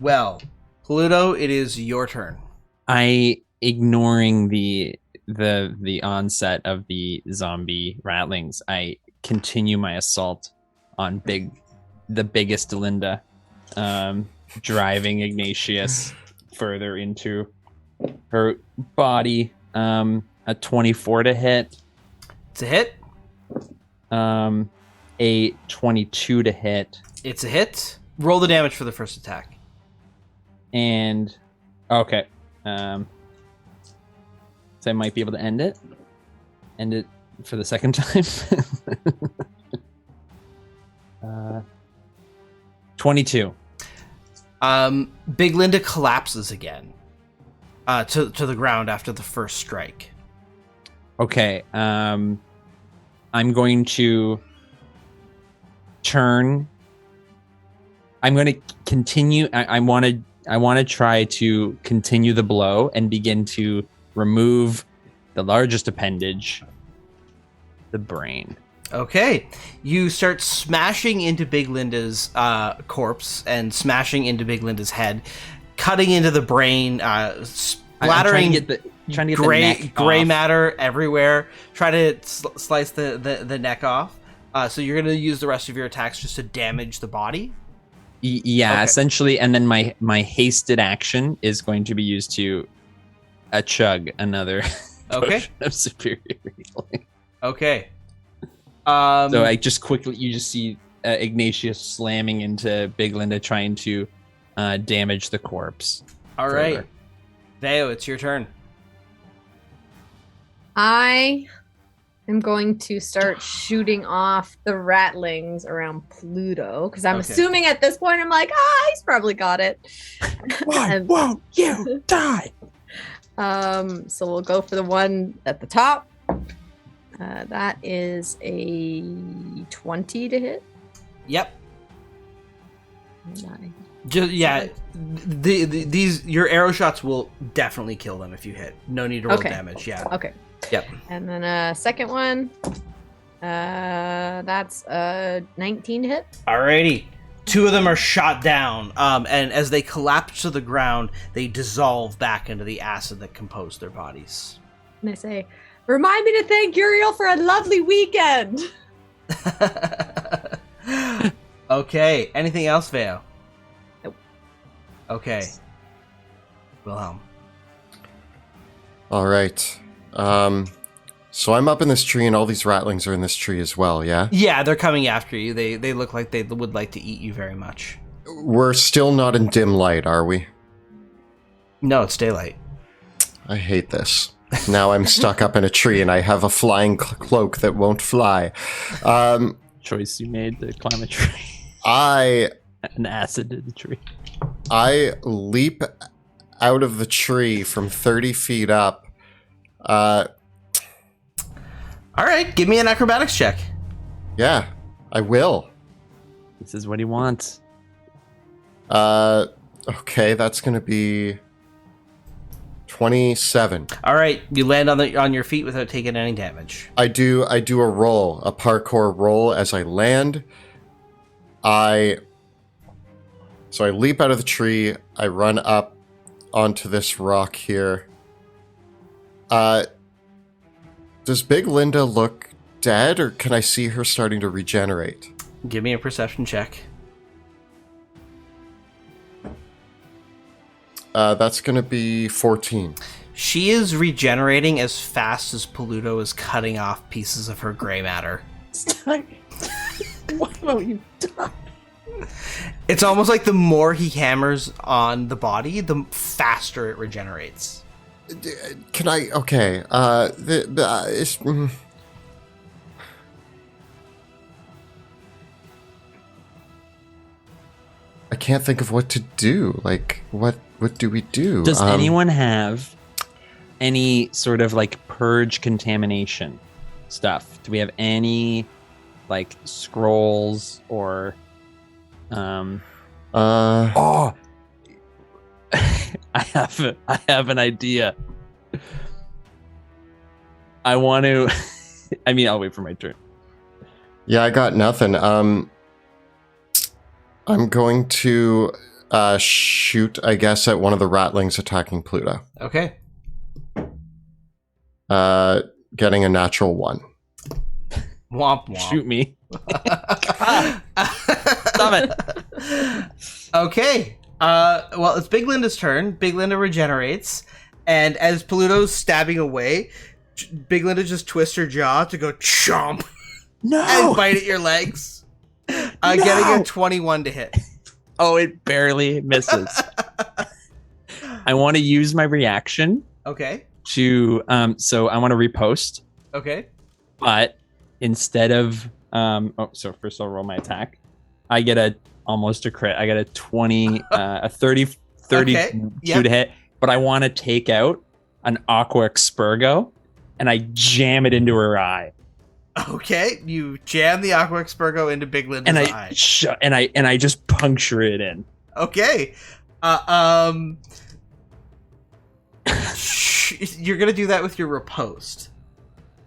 Well, Pluto, it is your turn. Ignoring the onset of the zombie rattlings, I continue my assault on the biggest Linda, driving Ignatius further into her body. A 24 to hit. It's a hit. A 22 to hit. It's a hit. Roll the damage for the first attack. And okay. So I might be able to end it for the second time. 22. Big Linda collapses again to the ground after the first strike. Okay. I'm going to turn. I'm going to continue. I want to try to continue the blow and begin to remove the largest appendage, the brain. Okay. You start smashing into Big Linda's corpse and smashing into Big Linda's head, cutting into the brain, splattering trying to get the neck gray off. matter everywhere. Try to slice the neck off. So you're going to use the rest of your attacks just to damage the body? Yeah, Okay. essentially. And then my hasted action is going to be used to chug another potion of superior healing. Okay. So I just quickly, you just see Ignatius slamming into Big Linda, trying to damage the corpse. All further. right. Veo, it's your turn. I am going to start shooting off the ratlings around Pluto because I'm Okay. assuming at this point I'm like, he's probably got it. Why won't you die? So we'll go for the one at the top. That is a 20 to hit. Yep. And Just, yeah. These your arrow shots will definitely kill them if you hit. No need to roll Okay. damage. Yeah. Okay. Yep. And then a second one. That's a 19 to hit. Alrighty. Two of them are shot down, and as they collapse to the ground, they dissolve back into the acid that composed their bodies. And I say, remind me to thank Uriel for a lovely weekend. Okay. Anything else, Veo? Nope. Okay. Wilhelm. All right. So I'm up in this tree, and all these ratlings are in this tree as well, yeah? Yeah, they're coming after you. They look like they would like to eat you very much. We're still not in dim light, are we? No, it's daylight. I hate this. Now I'm stuck up in a tree, and I have a flying cloak that won't fly. Choice you made to climb a tree. An acid to the tree. I leap out of the tree from 30 feet up. All right, give me an acrobatics check. Yeah, I will. This is what he wants. Okay, that's gonna be 27. All right, you land on your feet without taking any damage. I do a roll, a parkour roll as I land. So I leap out of the tree, I run up onto this rock here. Does Big Linda look dead, or can I see her starting to regenerate? Give me a perception check. That's gonna be 14. She is regenerating as fast as Peludo is cutting off pieces of her gray matter. Why won't you die? It's almost like the more he hammers on the body, the faster it regenerates. Can I? Okay. I can't think of what to do. Like, what do we do? Does anyone have any sort of like purge contamination stuff? Do we have any like scrolls or Oh, I have an idea. I want to. I mean, I'll wait for my turn. Yeah, I got nothing. I'm going to shoot, I guess, at one of the ratlings attacking Pluto. Okay. Getting a natural 1. Womp womp. Shoot me. Stop it. Okay. Well, it's Big Linda's turn. Big Linda regenerates, and as Peludo's stabbing away, Big Linda just twists her jaw to go chomp No. and bite at your legs. Getting a 21 to hit. Oh, it barely misses. I want to use my reaction Okay. to so I want to repost, Okay. but instead of so first I'll roll my attack. I get almost a crit. I get a 20 a 30 Okay, yep. to hit, but I want to take out an Aqua Expurgo and I jam it into her eye. Okay. You jam the Aqua Expurgo into Big Linda's And eye. and I just puncture it in. Okay. You're gonna do that with your riposte.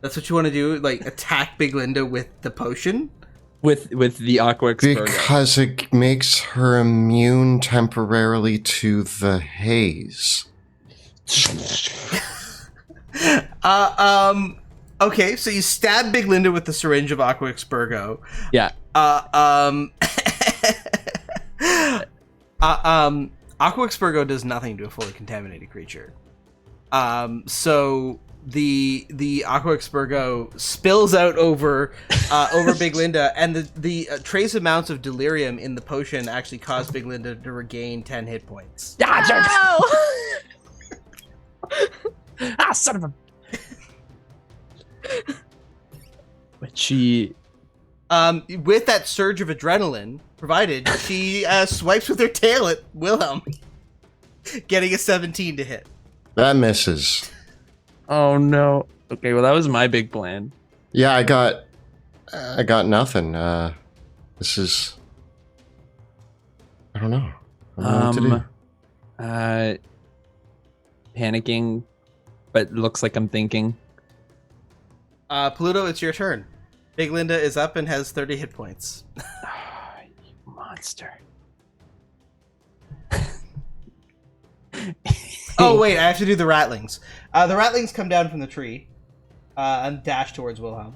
That's what you want to do, like attack Big Linda with the potion. With the Aqua Expurgo. Because it makes her immune temporarily to the haze. Okay, so you stab Big Linda with the syringe of Aqua Expurgo. Yeah. Aqua Expurgo does nothing to a fully contaminated creature. So the Aqua Expurgo spills out over Big Linda, and the trace amounts of delirium in the potion actually cause Big Linda to regain 10 hit points. Oh! Ah, son of a. But she. With that surge of adrenaline provided, she swipes with her tail at Wilhelm, getting a 17 to hit. That misses. Oh no. Okay, well that was my big plan. Yeah, I got nothing. This is. I don't know. I don't know what to do. Panicking, but looks like I'm thinking. Pluto, it's your turn. Big Linda is up and has 30 hit points. You monster. Oh, wait, I have to do the rattlings. The rattlings come down from the tree and dash towards Wilhelm.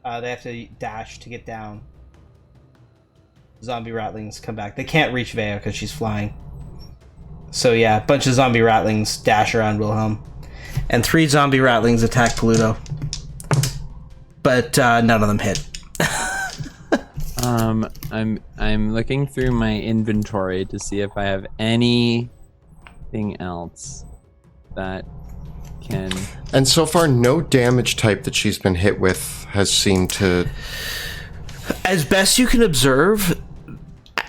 They have to dash to get down. Zombie rattlings come back. They can't reach Veo because she's flying. So yeah, a bunch of zombie rattlings dash around Wilhelm. And 3 zombie rattlings attack Pluto. But none of them hit. I'm looking through my inventory to see if I have anything else that can. And so far, no damage type that she's been hit with has seemed to. As best you can observe,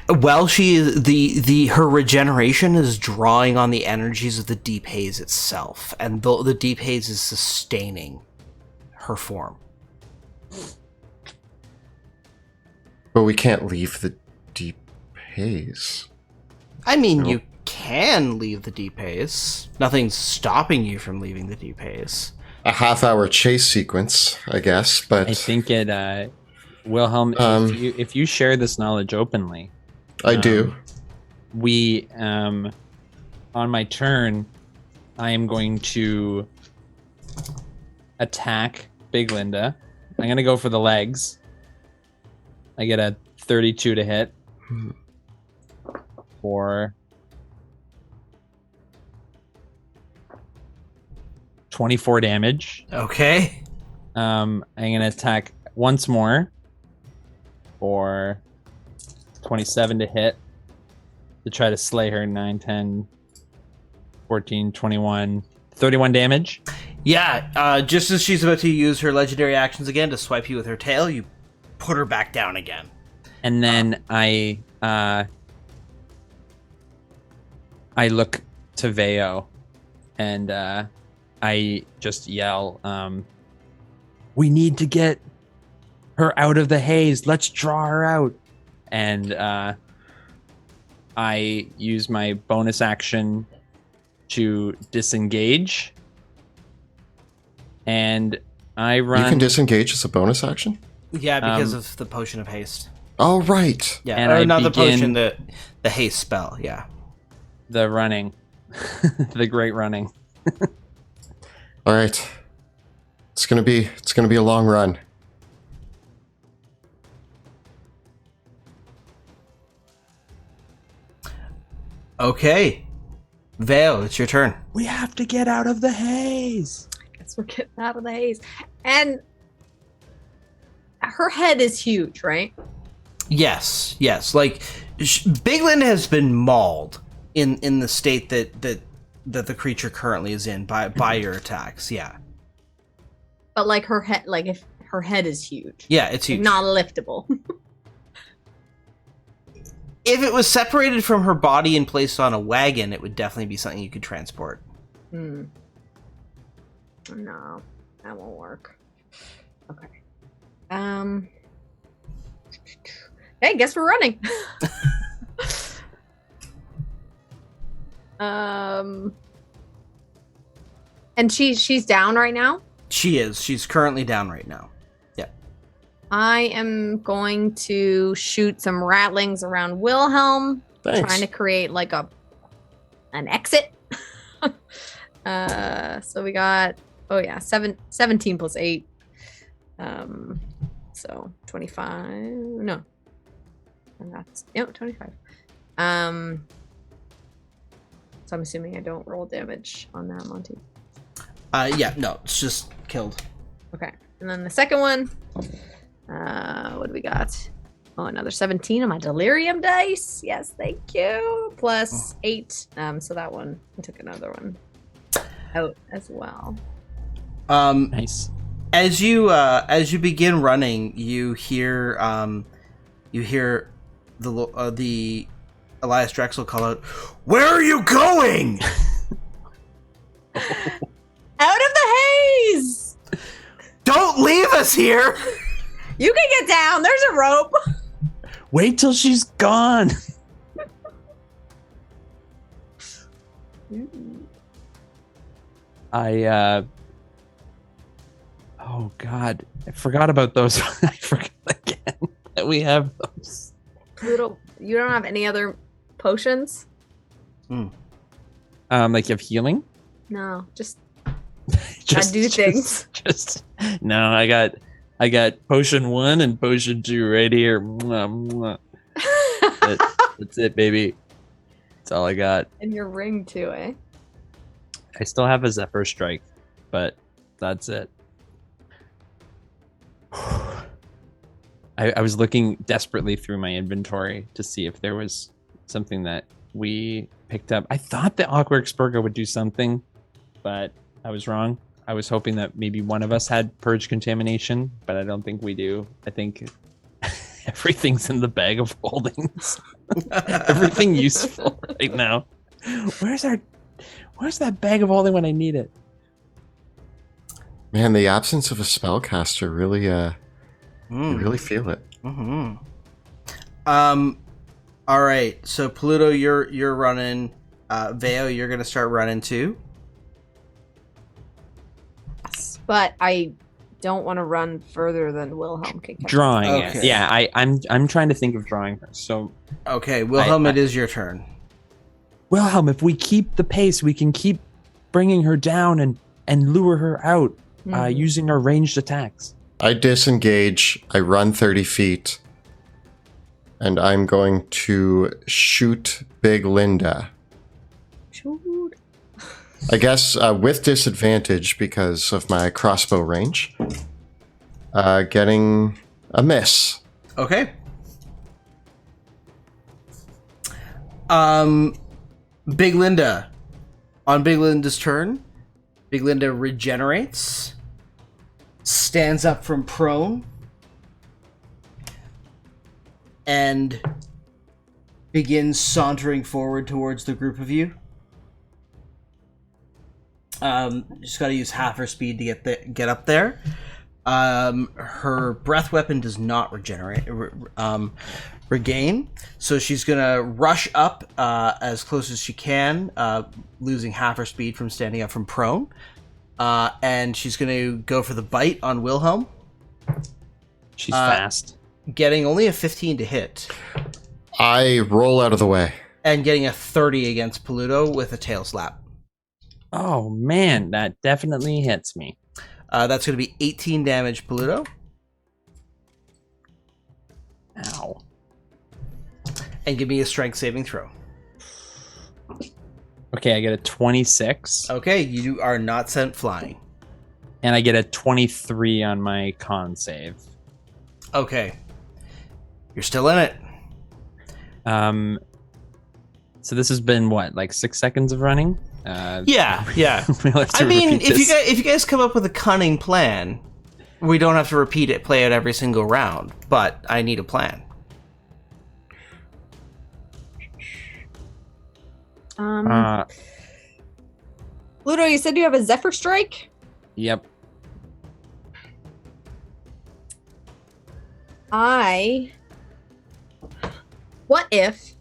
while she is her regeneration is drawing on the energies of the deep haze itself, and the deep haze is sustaining her form. But we can't leave the deep haze. I mean, you can leave the deep haze. Nothing's stopping you from leaving the deep haze. A half-hour chase sequence, I guess, but I think it, Wilhelm, if you share this knowledge openly, I do. We, on my turn, I am going to attack Big Linda. I'm going to go for the legs. I get a 32 to hit for 24 damage. Okay. I'm going to attack once more for 27 to hit to try to slay her. 9, 10, 14, 21, 31 damage. Yeah, just as she's about to use her legendary actions again to swipe you with her tail, you put her back down again. And then I look to Veo and I just yell, we need to get her out of the haze. Let's draw her out. And I use my bonus action to disengage. And I run. You can disengage as a bonus action? Yeah, because of the potion of haste. Oh, right. Yeah, and or I not the begin- potion, the haste spell, yeah. The running. The great running. All right. It's gonna be a long run. Okay. Vale, it's your turn. We have to get out of the haze. Guess we're getting out of the haze. And her head is huge, right? Yes. Like, Big Linda has been mauled in the state that the creature currently is in by your attacks, yeah. But like her head, like if her head is huge. Yeah, it's huge. Not liftable. If it was separated from her body and placed on a wagon, it would definitely be something you could transport. No, that won't work. Okay. Hey, guess we're running. And she's down right now? She is. She's currently down right now. Yeah. I am going to shoot some rattlings around Wilhelm, Thanks. trying to create like an exit. So we got 17 plus 8. So 25. No. And that's 25. So I'm assuming I don't roll damage on that, Monty. Yeah, no, it's just killed. Okay. And then the second one. What do we got? Oh, another 17 on my delirium dice. Yes, thank you. Plus 8. So that one, I took another one out as well. Nice. As you begin running, you hear the Elias Drexel call out, "Where are you going?" Out of the haze! Don't leave us here. You can get down. There's a rope. Wait till she's gone. Oh God, I forgot about those. I forgot again that we have those. Pluto, you don't have any other potions? Like you have healing? No, just gotta do things. Just no. I got potion 1 and potion 2 right here. Mwah, mwah. That's it, baby. That's all I got. And your ring too, eh? I still have a Zephyr Strike, but that's it. I was looking desperately through my inventory to see if there was something that we picked up. I thought the Awkward Spurga would do something, but I was wrong. I was hoping that maybe one of us had Purge Contamination, but I don't think we do. I think everything's in the bag of holdings. Everything useful right now. Where's that bag of holding when I need it? Man, the absence of a spellcaster really, you really feel it. Mm-hmm. All right. So Pluto, you're running. Veo, you're gonna start running too. Yes, but I don't want to run further than Wilhelm can catch. Drawing Okay. it. Yeah, I'm trying to think of drawing her. So Okay, Wilhelm, it is your turn. Wilhelm, if we keep the pace, we can keep bringing her down and lure her out using our ranged attacks. I disengage, I run 30 feet, and I'm going to shoot Big Linda. Shoot. I guess with disadvantage because of my crossbow range. Getting a miss. Okay. Big Linda. On Big Linda's turn, Big Linda regenerates, stands up from prone, and begins sauntering forward towards the group of you. Just got to use half her speed to get up there. Her breath weapon does not regain, so she's gonna rush up as close as she can, losing half her speed from standing up from prone, and she's gonna go for the bite on Wilhelm. She's fast. Getting only a 15 to hit, I roll out of the way. and getting a 30 against Peludo with a tail slap. Oh man, that definitely hits me. That's going to be 18 damage, Peludo. Ow. And give me a strength saving throw. Okay, I get a 26. Okay, you are not sent flying. And I get a 23 on my con save. Okay. You're still in it. So this has been what, like 6 seconds of running? Yeah. We'll have to I mean, repeat this. if you guys come up with a cunning plan, we don't have to repeat it, play it every single round. But I need a plan. Pluto, you said you have a Zephyr Strike? Yep. What if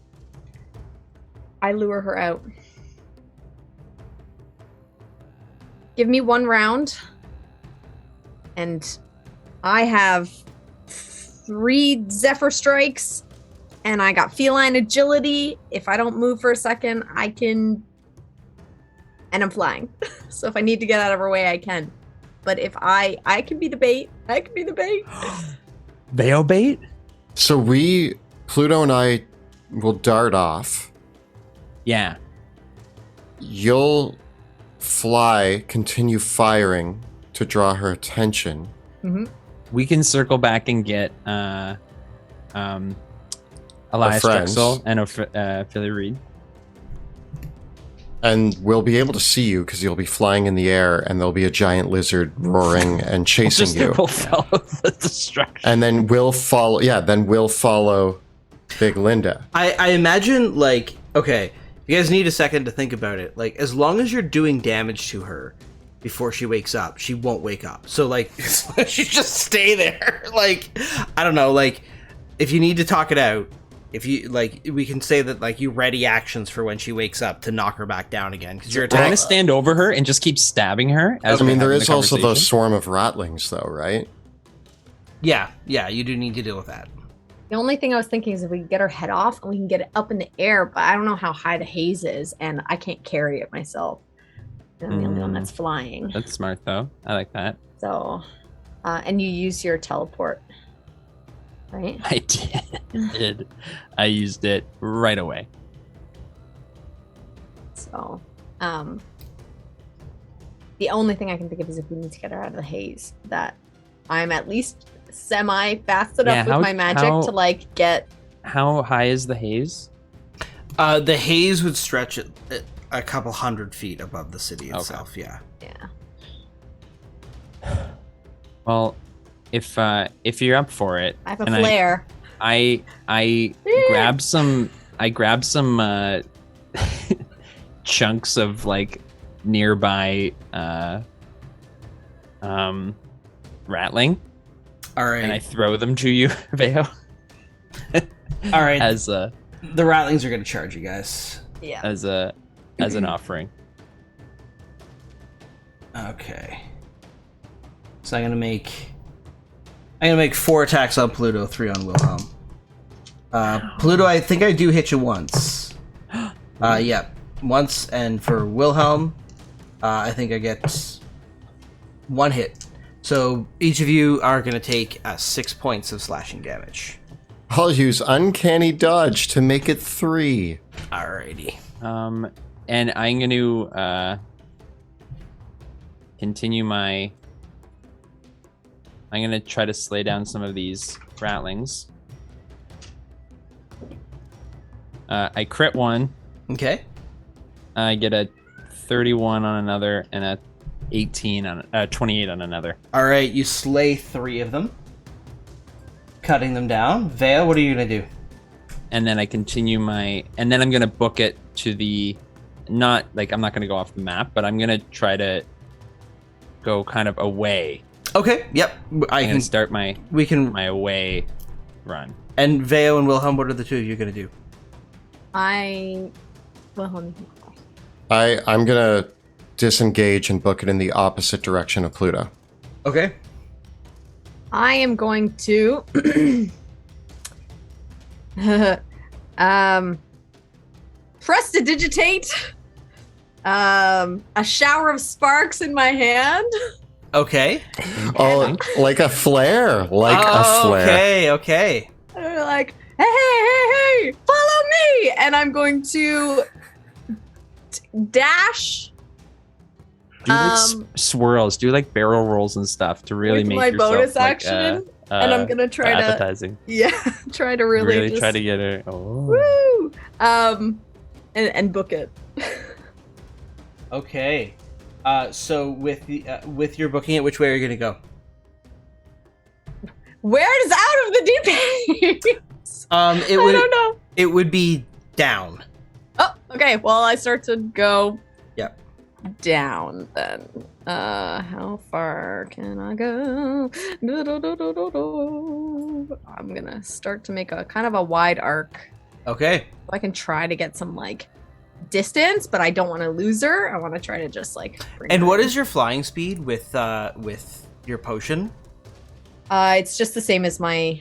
I lure her out? Give me 1 round, and I have 3 Zephyr Strikes, and I got feline agility. If I don't move for a second, I can... And I'm flying. So if I need to get out of her way, I can. But if I can be the bait. I can be the bait. Veil bait? So Pluto and I will dart off. Yeah. You'll fly, continue firing to draw her attention. Mm-hmm. We can circle back and get Elias friends. Drexel and Philly Reed. And we'll be able to see you because you'll be flying in the air, and there'll be a giant lizard roaring and chasing you. We'll follow the destruction. And then we'll follow. Yeah, then we'll follow Big Linda. I imagine, like, okay, you guys need a second to think about it. Like, as long as you're doing damage to her before she wakes up, she won't wake up. So, like, she just stay there. Like, I don't know, like, if you need to talk it out, if you, like, we can say that, like, you ready actions for when she wakes up to knock her back down again, because you're I'm gonna attacking. stand over her and just keep stabbing her. As I we're mean, there having is the also the conversation. swarm of ratlings, though, right? Yeah, you do need to deal with that. The only thing I was thinking is if we can get her head off and we can get it up in the air, but I don't know how high the haze is, and I can't carry it myself. And I'm the only one that's flying. That's smart, though. I like that. So, and you use your teleport, right? I did. I used it right away. So, the only thing I can think of is if we need to get her out of the haze, that I'm at least semi fast enough with my magic to like get. How high is the haze? The haze would stretch it a couple 100 feet above the city itself. Yeah. Well, if you're up for it, I have a and flare. I grab some chunks of like nearby rattling, All right. and I throw them to you, Veo. All right. as the rattlings are going to charge you guys. Yeah. as an offering. Okay. So I'm gonna make 4 attacks on Pluto, 3 on Wilhelm. Pluto, I think I do hit you once. Yeah, once, and for Wilhelm, I think I get 1 hit. So each of you are gonna take 6 points of slashing damage. I'll use Uncanny Dodge to make it 3. Alrighty. And I'm going to continue my. I'm going to try to slay down some of these rattlings. I crit one. Okay. I get a 31 on another and a 28 on another. All right, you slay 3 of them, cutting them down. Vale, what are you gonna do? And then I continue and then I'm gonna book it to I'm not gonna go off the map, but I'm gonna try to go kind of away. Okay. Yep. I'm gonna start my away run. And Veo and Wilhelm, what are the 2 of you gonna do? I'm gonna disengage and book it in the opposite direction of Pluto. Okay. I am going to prestidigitate a shower of sparks in my hand. Okay. Oh, like a flare. A flare. Okay. And they're like, hey, follow me! And I'm going to dash. Do like swirls, do like barrel rolls and stuff to really With make my yourself bonus like, action, and I'm gonna try to appetizing. try to really just, try to get her. Oh. woo, and book it. Okay. So with your booking it, which way are you gonna go? Where is out of the deep end? I don't know. It would be down. Oh, okay. Well, I start to go. Yep. Down then. How far can I go? I'm gonna start to make a kind of a wide arc. Okay. I can try to get some like distance, but I don't want to lose her. I want to try to just like. And what is your flying speed with your potion? It's just the same as my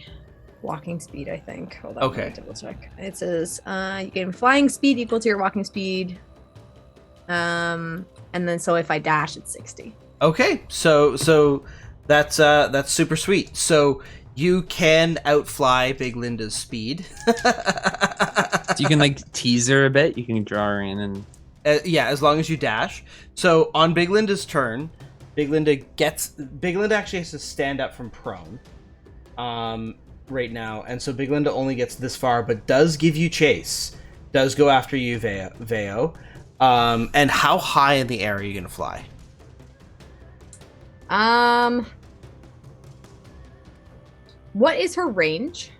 walking speed, I think. Hold on. Okay. Let me double check. It says you gain flying speed equal to your walking speed. And then so if I dash, it's 60. Okay. So that's super sweet. So you can outfly Big Linda's speed. So you can like tease her a bit. You can draw her in and as long as you dash. So on Big Linda's turn, Big Linda actually has to stand up from prone right now, and so Big Linda only gets this far, but does give you chase, does go after you, Veo. And how high in the air are you gonna fly? What is her range?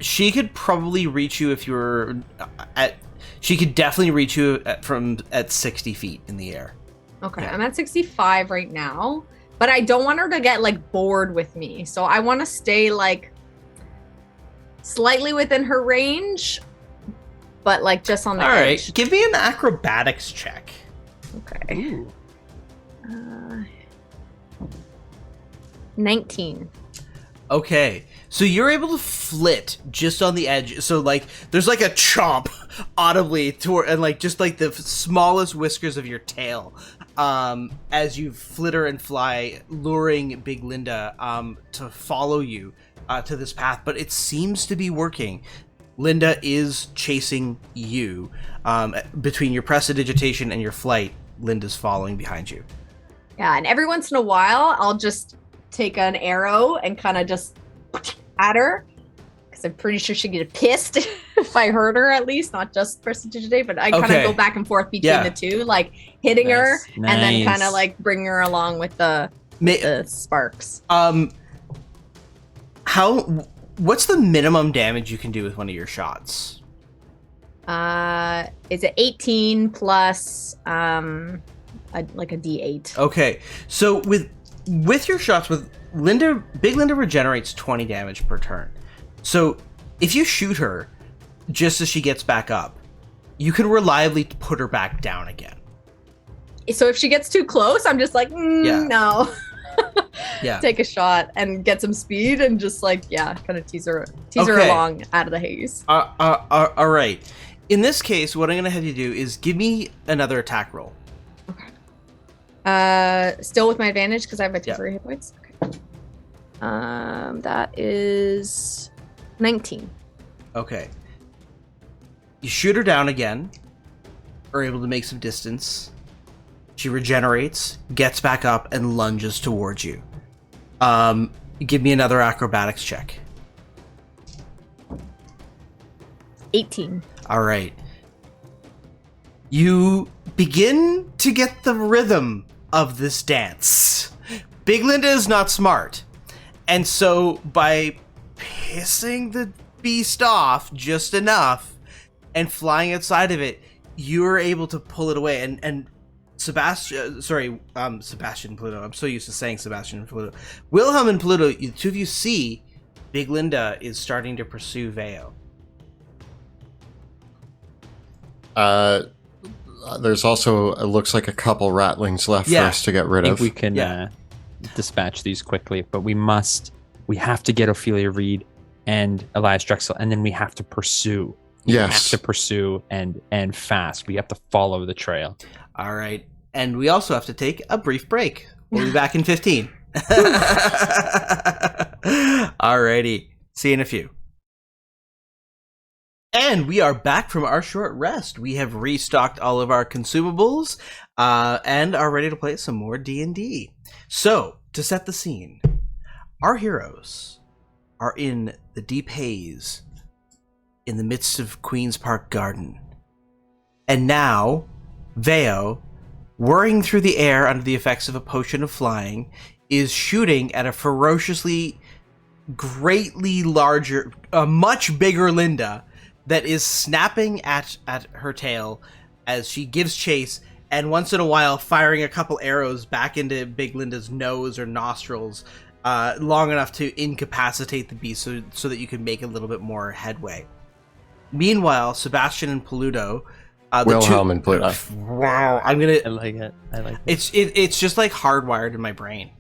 She could probably reach you if you were she could definitely reach you at 60 feet in the air. Okay, Yeah. I'm at 65 right now, but I don't want her to get like bored with me. So I want to stay like slightly within her range, but like just on the All edge. right, give me an acrobatics check. Okay. Ooh. 19. Okay, so you're able to flit just on the edge. So like, there's like a chomp audibly toward, and like just like the smallest whiskers of your tail, as you flitter and fly, luring Big Linda to follow you to this path. But it seems to be working. Linda is chasing you. Between your prestidigitation and your flight, Linda's following behind you. Yeah, and every once in a while, I'll just take an arrow and kind of just at her, because I'm pretty sure she'd get pissed if I hurt her, at least, not just prestidigitate, but I kind of Okay. go back and forth between Yeah. the two, like hitting her Nice. and then kind Nice. of like bring her along with the sparks. What's the minimum damage you can do with one of your shots? It's an 18 plus like a D8. Okay, so with your shots, with Linda, Big Linda regenerates 20 damage per turn. So if you shoot her just as she gets back up, you can reliably put her back down again. So if she gets too close, I'm just like, Yeah. no. Yeah. Take a shot and get some speed and just like, kind of tease her Okay. along out of the haze. All right. In this case, what I'm gonna have you do is give me another attack roll. Still with my advantage because I have my Yeah. temporary hit points. Okay. That is 19. Okay. You shoot her down again, are able to make some distance. She regenerates, gets back up, and lunges towards you. Give me another acrobatics check. 18. All right. You begin to get the rhythm of this dance. Big Linda is not smart. And so by pissing the beast off just enough and flying outside of it, you're able to pull it away. And Sebastian Pluto. I'm so used to saying Sebastian and Pluto. Wilhelm and Pluto, the two of you see Big Linda is starting to pursue Veo. There's also, it looks like a couple rattlings left for us to get rid I of. think we can Yeah. dispatch these quickly, but we have to get Ophelia Reed and Elias Drexel, and then we have to pursue. We have Yes. to pursue and fast. We have to follow the trail. All right. And we also have to take a brief break. We'll be back in 15. Alrighty. See you in a few. And we are back from our short rest. We have restocked all of our consumables and are ready to play some more D&D. So, to set the scene, our heroes are in the deep haze in the midst of Queen's Park Garden. And now, Veo, whirring through the air under the effects of a potion of flying, is shooting at a ferociously, greatly larger, a much bigger Linda that is snapping at her tail as she gives chase, and once in a while firing a couple arrows back into Big Linda's nose or nostrils, long enough to incapacitate the beast so that you can make a little bit more headway. Meanwhile, Sebastian and Pluto, Wilhelm and Pluto. Wow, I like it. it's just like hardwired in my brain.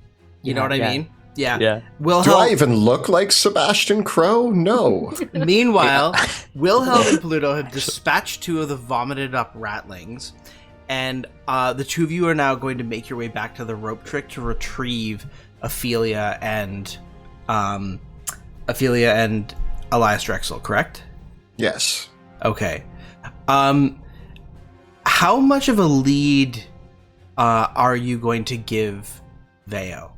You know what I mean? Yeah. Yeah. Wilhelm. Do I even look like Sebastian Crow? No. Meanwhile, Wilhelm and Pluto have dispatched two of the vomited up ratlings, and the two of you are now going to make your way back to the rope trick to retrieve Ophelia and Elias Drexel, correct? Yes. Okay. how much of a lead are you going to give Veo?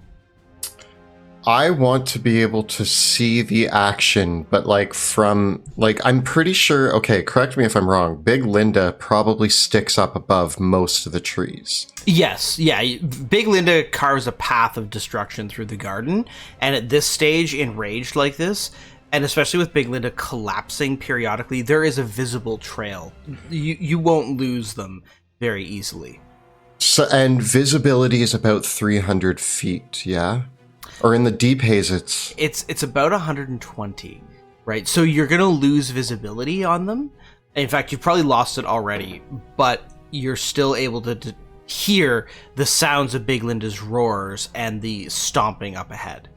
I want to be able to see the action, but I'm pretty sure, okay, correct me if I'm wrong, Big Linda probably sticks up above most of the trees. Yes, yeah. Big Linda carves a path of destruction through the garden, and at this stage, enraged like this, and especially with Big Linda collapsing periodically, there is a visible trail. You won't lose them very easily. So, and visibility is about 300 feet, yeah? Or in the deep haze, It's about 120, right? So you're going to lose visibility on them. In fact, you've probably lost it already, but you're still able to hear the sounds of Big Linda's roars and the stomping up ahead.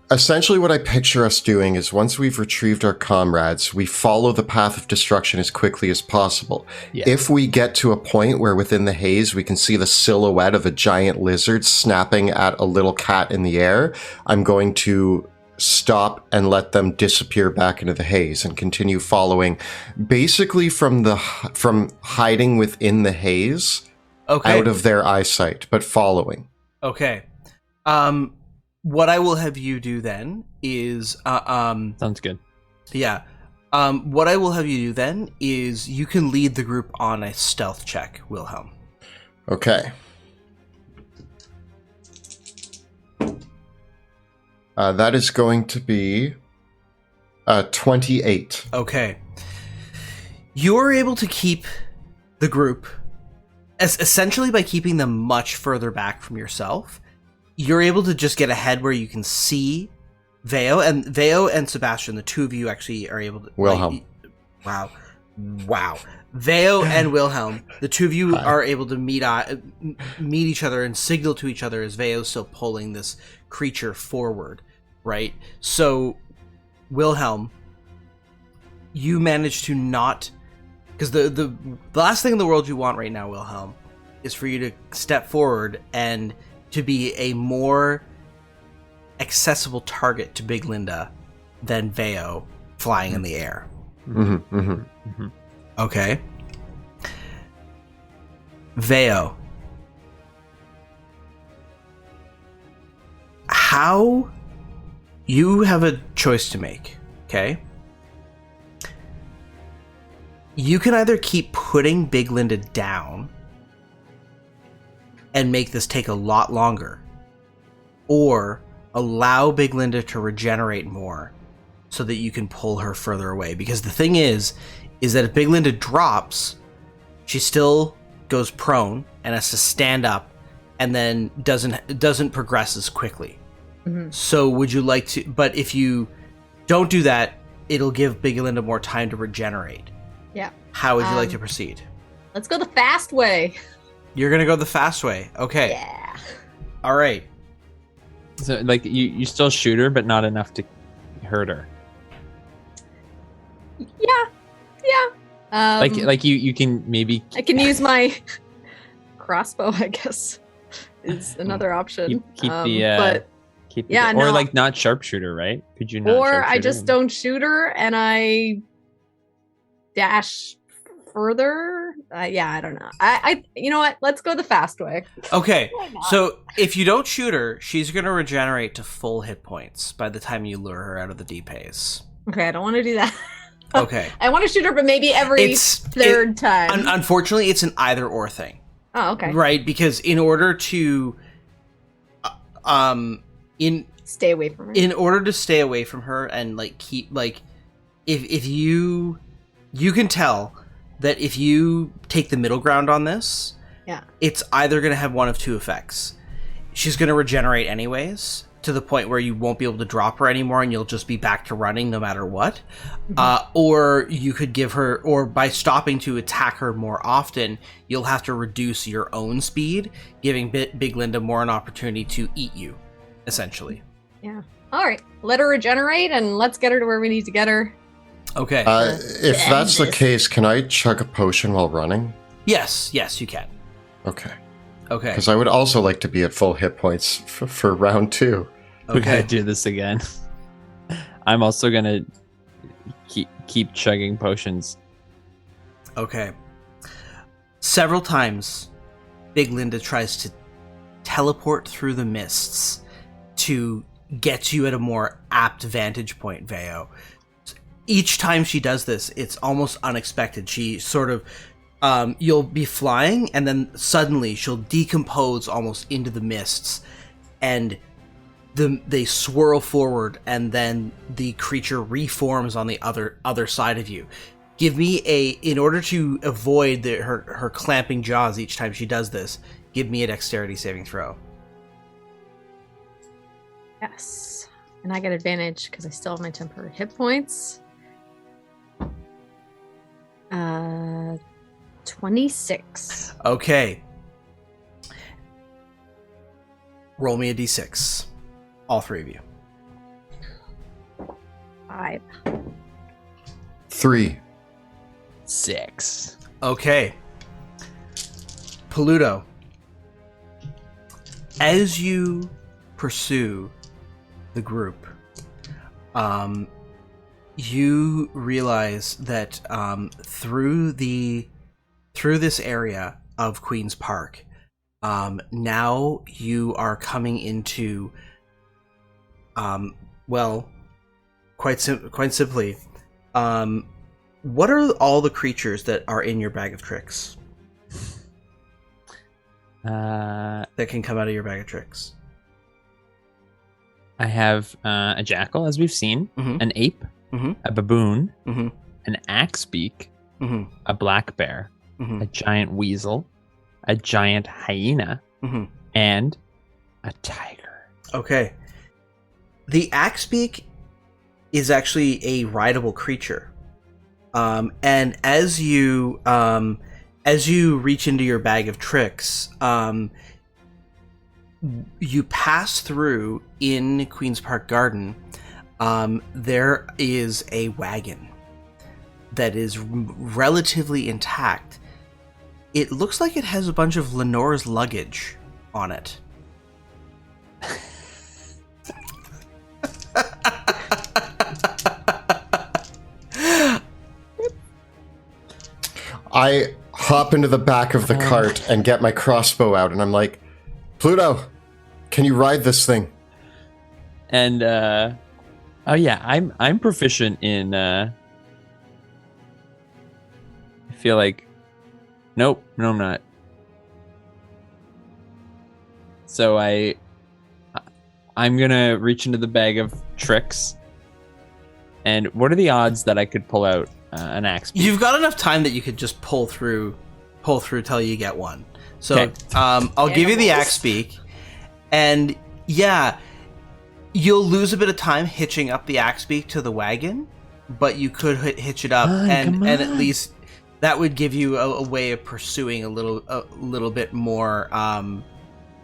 Essentially what I picture us doing is once we've retrieved our comrades, we follow the path of destruction as quickly as possible. Yeah. If we get to a point where within the haze we can see the silhouette of a giant lizard snapping at a little cat in the air, I'm going to stop and let them disappear back into the haze and continue following basically from hiding within the haze out of their eyesight, but following. Okay. What I will have you do then is Sounds good. yeah. What I will have you do then is you can lead the group on a stealth check, Wilhelm. Okay. That is going to be 28. Okay. You are able to keep the group essentially by keeping them much further back from yourself. You're able to just get ahead where you can see Veo and Sebastian, the two of you actually are able to... Wilhelm. Wow. Veo and Wilhelm, the two of you are able to meet each other and signal to each other as Veo's still pulling this creature forward, right? So, Wilhelm, you manage to not... Because the last thing in the world you want right now, Wilhelm, is for you to step forward and to be a more accessible target to Big Linda than Veo flying in the air. Mm-hmm, mm-hmm. Mm-hmm. Okay. Veo. How... You have a choice to make, okay? You can either keep putting Big Linda down and make this take a lot longer, or allow Big Linda to regenerate more so that you can pull her further away. Because the thing is that if Big Linda drops, she still goes prone and has to stand up and then doesn't progress as quickly. Mm-hmm. So would you like to... But if you don't do that, it'll give Big Linda more time to regenerate. Yeah. How would you like to proceed? Let's go the fast way. You're gonna go the fast way. Okay. Yeah. All right. So, like, you still shoot her, but not enough to hurt her. Yeah. Like you can maybe... I can use my crossbow, I guess, is another option. Keep but or no. like not sharpshooter, right? Could you not? Or I sharpshooter just and- don't shoot her and I dash further. Yeah, I don't know. I you know what? Let's go the fast way. Okay. Why not? So if you don't shoot her, she's gonna regenerate to full hit points by the time you lure her out of the deep haze. Okay, I don't want to do that. Okay. I want to shoot her, but maybe every third time. Unfortunately, it's an either or thing. Oh, okay. Right, because in order to Stay away from her. in order to stay away from her and like keep like if you can tell that if you take the middle ground on this, Yeah. it's either going to have one of two effects. She's going to regenerate anyways to the point where you won't be able to drop her anymore and you'll just be back to running no matter what. Or you could give her, or by stopping to attack her more often, you'll have to reduce your own speed, giving Big Linda more an opportunity to eat you, essentially. Yeah. All right. Let her regenerate and let's get her to where we need to get her. Okay. If that's the case, can I chug a potion while running? Yes, you can. Okay. Okay. Because I would also like to be at full hit points for round 2. We gotta Okay. do this again. I'm also gonna keep chugging potions. Okay. Several times, Big Linda tries to teleport through the mists to get you at a more apt vantage point, Veo. Each time she does this, it's almost unexpected. She sort of, you'll be flying, and then suddenly she'll decompose almost into the mists, and they swirl forward, and then the creature reforms on the other side of you. Give me in order to avoid her clamping jaws each time she does this, give me a dexterity saving throw. Yes. And I get advantage because I still have my temporary hit points. 26. Okay. Roll me a d6. All three of you. 5. 3. 6. Okay. Paludo, as you pursue the group, you realize that through this area of Queen's Park, now you are coming into, quite simply, what are all the creatures that are in your bag of tricks? That can come out of your bag of tricks. I have a jackal, as we've seen, Mhm. an ape, Mhm. a baboon, Mhm. an axebeak, Mhm. a black bear, Mhm. a giant weasel, a giant hyena, Mhm. and a tiger. Okay. The Axebeak is actually a rideable creature. And as you reach into your bag of tricks, you pass through in Queen's Park Garden. There is a wagon that is relatively intact. It looks like it has a bunch of Lenore's luggage on it. I hop into the back of the cart and get my crossbow out, and I'm like, Pluto, can you ride this thing? And oh yeah, I'm proficient in I feel like no, I'm not. So I'm gonna reach into the bag of tricks. And what are the odds that I could pull out an axe? You've got enough time that you could just pull through till you get one. So Okay. I'll give you the Animals. axe beak, and yeah, you'll lose a bit of time hitching up the axe beak to the wagon, but you could hitch it up, and at least that would give you a way of pursuing a little bit more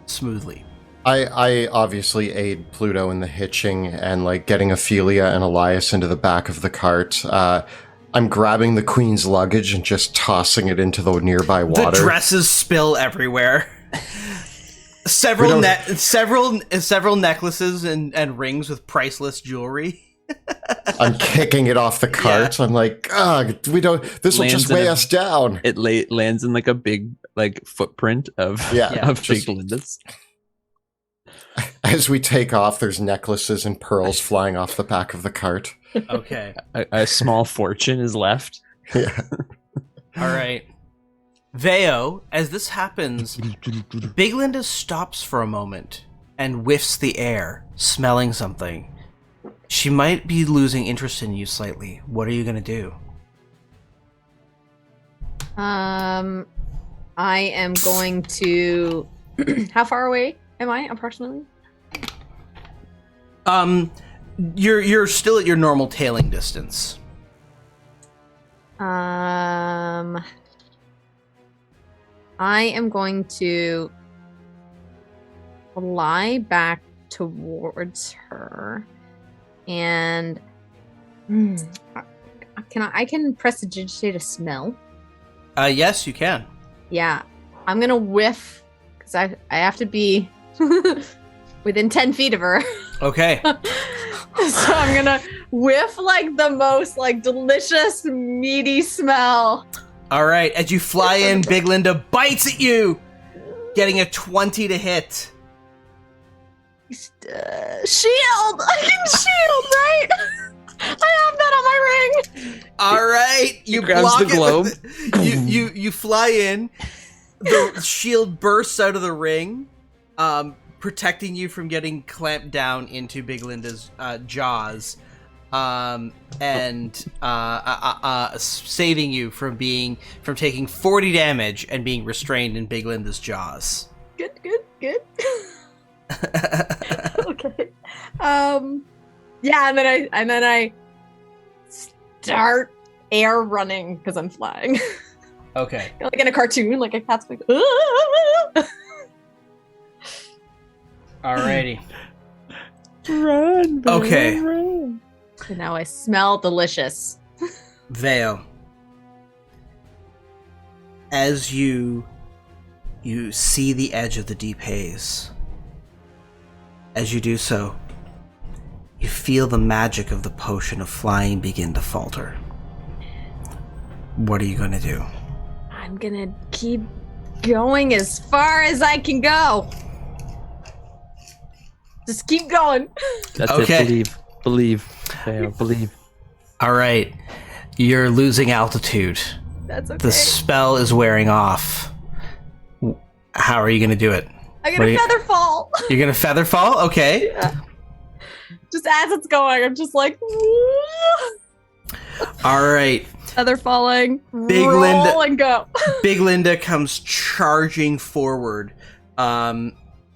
smoothly. I obviously aid Pluto in the hitching and like getting Ophelia and Elias into the back of the cart. I'm grabbing the queen's luggage and just tossing it into the nearby water. The dresses spill everywhere. Several necklaces and rings with priceless jewelry. I'm kicking it off the cart. Yeah. I'm like, we don't. This will just weigh us down. It lands in like a big footprint of Big Linda's. As we take off, there's necklaces and pearls flying off the back of the cart. Okay. A small fortune is left. Yeah. All right. Veo, as this happens, Big Linda stops for a moment and whiffs the air, smelling something. She might be losing interest in you slightly. What are you going to do? I am going to... How far away am I, approximately? You're still at your normal tailing distance. I am going to fly back towards her, and I can prestidigitate a smell. Yes, you can. Yeah, I'm gonna whiff because I have to be within 10 feet of her. Okay. So I'm gonna whiff like the most like delicious meaty smell. All right, as you fly in, Big Linda bites at you, getting a 20 to hit. Shield! I can shield, right? I have that on my ring. All right, you grabs block the it globe. with you fly in. The shield bursts out of the ring, protecting you from getting clamped down into Big Linda's jaws, and saving you from taking 40 damage and being restrained in Big Linda's jaws. Good. Okay. Yeah, and then I start air running because I'm flying. Okay. Like in a cartoon, like a cat's like. Alrighty. Run, Vale, Okay. run. And now I smell delicious. Vale. As you see the edge of the deep haze, as you do so, you feel the magic of the potion of flying begin to falter. What are you going to do? I'm gonna keep going as far as I can go. Just keep going. That's Okay. it. Believe. Vale, believe. All right. You're losing altitude. That's okay. The spell is wearing off. How are you going to do it? I get What a are you- feather fall. You're going to feather fall? Okay. Yeah. Just as it's going, I'm just like All right. feather falling, Big roll Linda- and go. Big Linda comes charging forward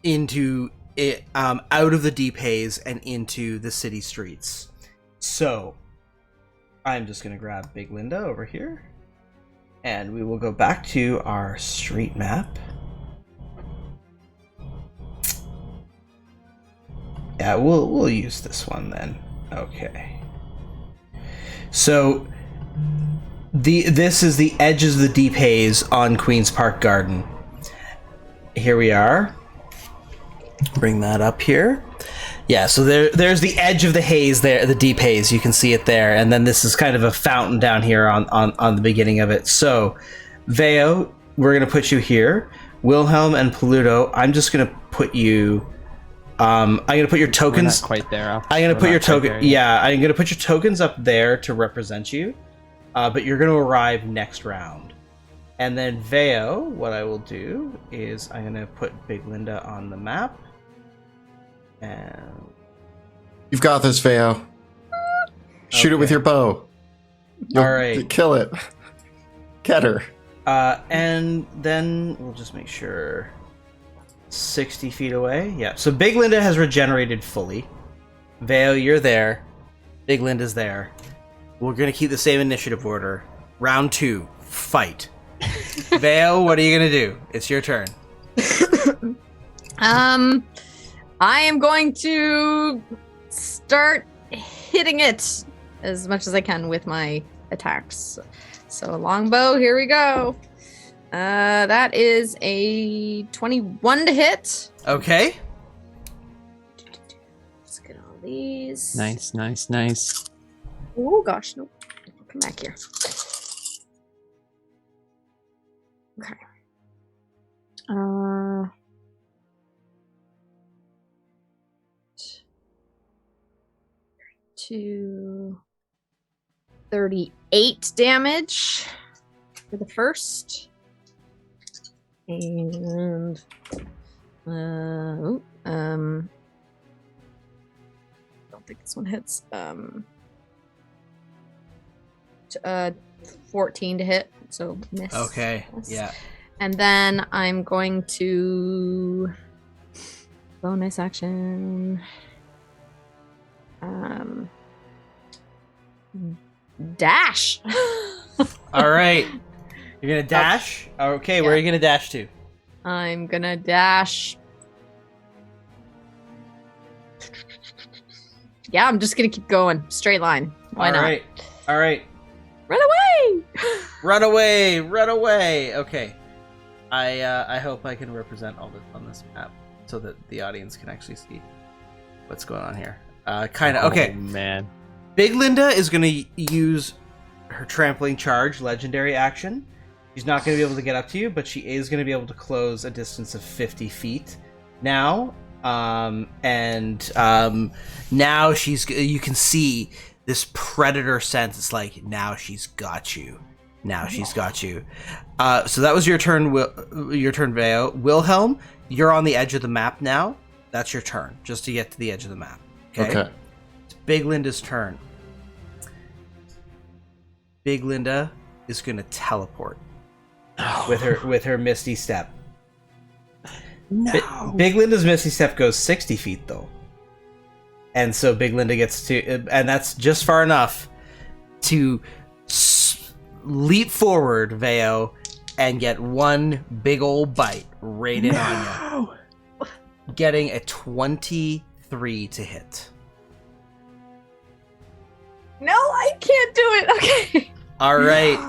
into it, out of the deep haze and into the city streets. So, I'm just going to grab Big Linda over here, and we will go back to our street map. Yeah, we'll use this one then. Okay. So, this is the edges of the deep haze on Queen's Park Garden. Here we are. Bring that up here. Yeah, so there's the edge of the haze there, the deep haze. You can see it there, and then this is kind of a fountain down here on the beginning of it. So, Veo, we're gonna put you here. Wilhelm and Paluto, I'm just gonna put you. I'm gonna put your We're tokens. not quite there. I'm gonna We're put your not quite token. there yet. Yeah, I'm gonna put your tokens up there to represent you, but you're gonna arrive next round. And then Veo, what I will do is I'm gonna put Big Linda on the map, and You've got this, Veo. Shoot it with Okay. your bow. You'll All right. Kill it. Get her. and then we'll just make sure 60 feet away. Yeah. So Big Linda has regenerated fully. Veo, you're there. Big Linda's there. We're gonna keep the same initiative order. Round 2, fight. Veo, what are you gonna do? It's your turn. I am going to start hitting it as much as I can with my attacks. So longbow, here we go. That is a 21 to hit. Okay. Let's get all these. Nice. Oh gosh, nope. Come back here. Okay. 38 damage for the first. And don't think this one hits. 14 to hit, so miss. Okay. Yes. Yeah. And then I'm going to bonus action. Dash. All right. You're gonna dash. Okay. Where are you gonna dash to? I'm gonna dash. Yeah, I'm just gonna keep going. Straight line. Why not? All right. Run away! Run away! Run away! Okay. I hope I can represent all this on this map so that the audience can actually see what's going on here. Kind of. Okay. Oh, man. Big Linda is going to use her trampling charge legendary action, She's not going to be able to get up to you, but she is going to be able to close a distance of 50 feet now. Now you can see this predator sense. It's like, now she's got you. Now she's got you. So that was your turn, Veo. Wilhelm, you're on the edge of the map now. That's your turn, just to get to the edge of the map. Okay. It's Big Linda's turn. Big Linda is going to teleport with her Misty Step. No. Big Linda's Misty Step goes 60 feet, though. And so Big Linda gets to... And that's just far enough to leap forward, Veo, and get one big old bite right in on you. Getting a 23 to hit. No, I can't do it. Okay. All right.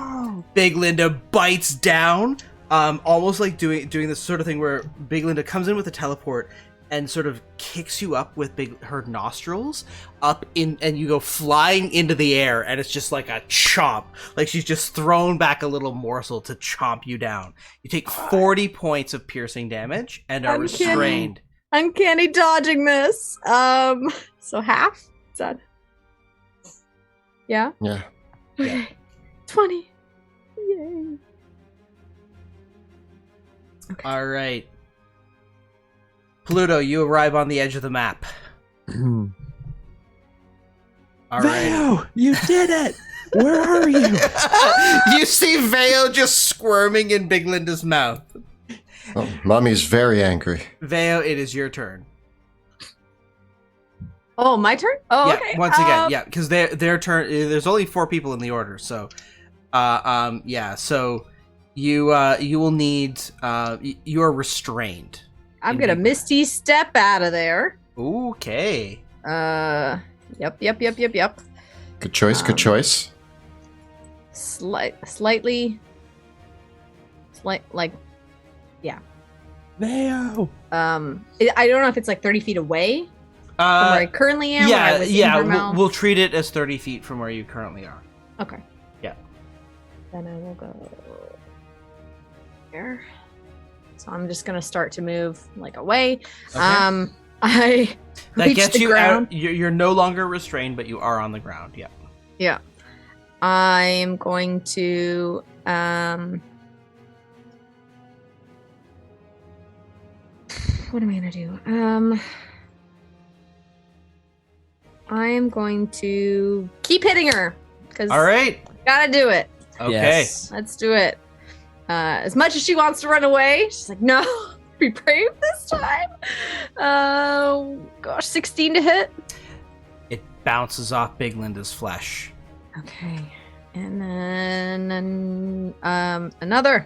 Big Linda bites down. Almost like doing this sort of thing where Big Linda comes in with a teleport and sort of kicks you up with her nostrils up in, and you go flying into the air, and it's just like a chomp. Like she's just thrown back a little morsel to chomp you down. You take 40 points of piercing damage and are restrained. Uncanny dodging this. So half? Is that? Yeah? Yeah. Okay. 20. Yay. Okay. All right. Pluto, you arrive on the edge of the map. All right. Veo, you did it! Where are you? You see Veo just squirming in Big Linda's mouth. Oh, Mommy's very angry. Veo, it is your turn. Oh, my turn? Oh, yeah, okay. once again, yeah, because their turn. There's only 4 people in the order, so, yeah. So you will need. You are restrained. I'm gonna Misty Step out of there. Okay. Yep. Good choice. Good choice. Slightly, like, yeah. Veo. I don't know if it's like 30 feet away from where I currently am. Yeah, or I was in her mouth. we'll treat it as 30 feet from where you currently are. Okay. Yeah. Then I will go there. So I'm just gonna start to move like away. Okay. I That reach gets the you ground. out. You're no longer restrained, but you are on the ground. Yeah. Yeah. I'm going to what am I gonna do? I am going to keep hitting her because All right. gotta do it. Okay. Yes. Let's do it. As much as she wants to run away, she's like, no, be brave this time. Gosh, 16 to hit. It bounces off Big Linda's flesh. Okay. And then another.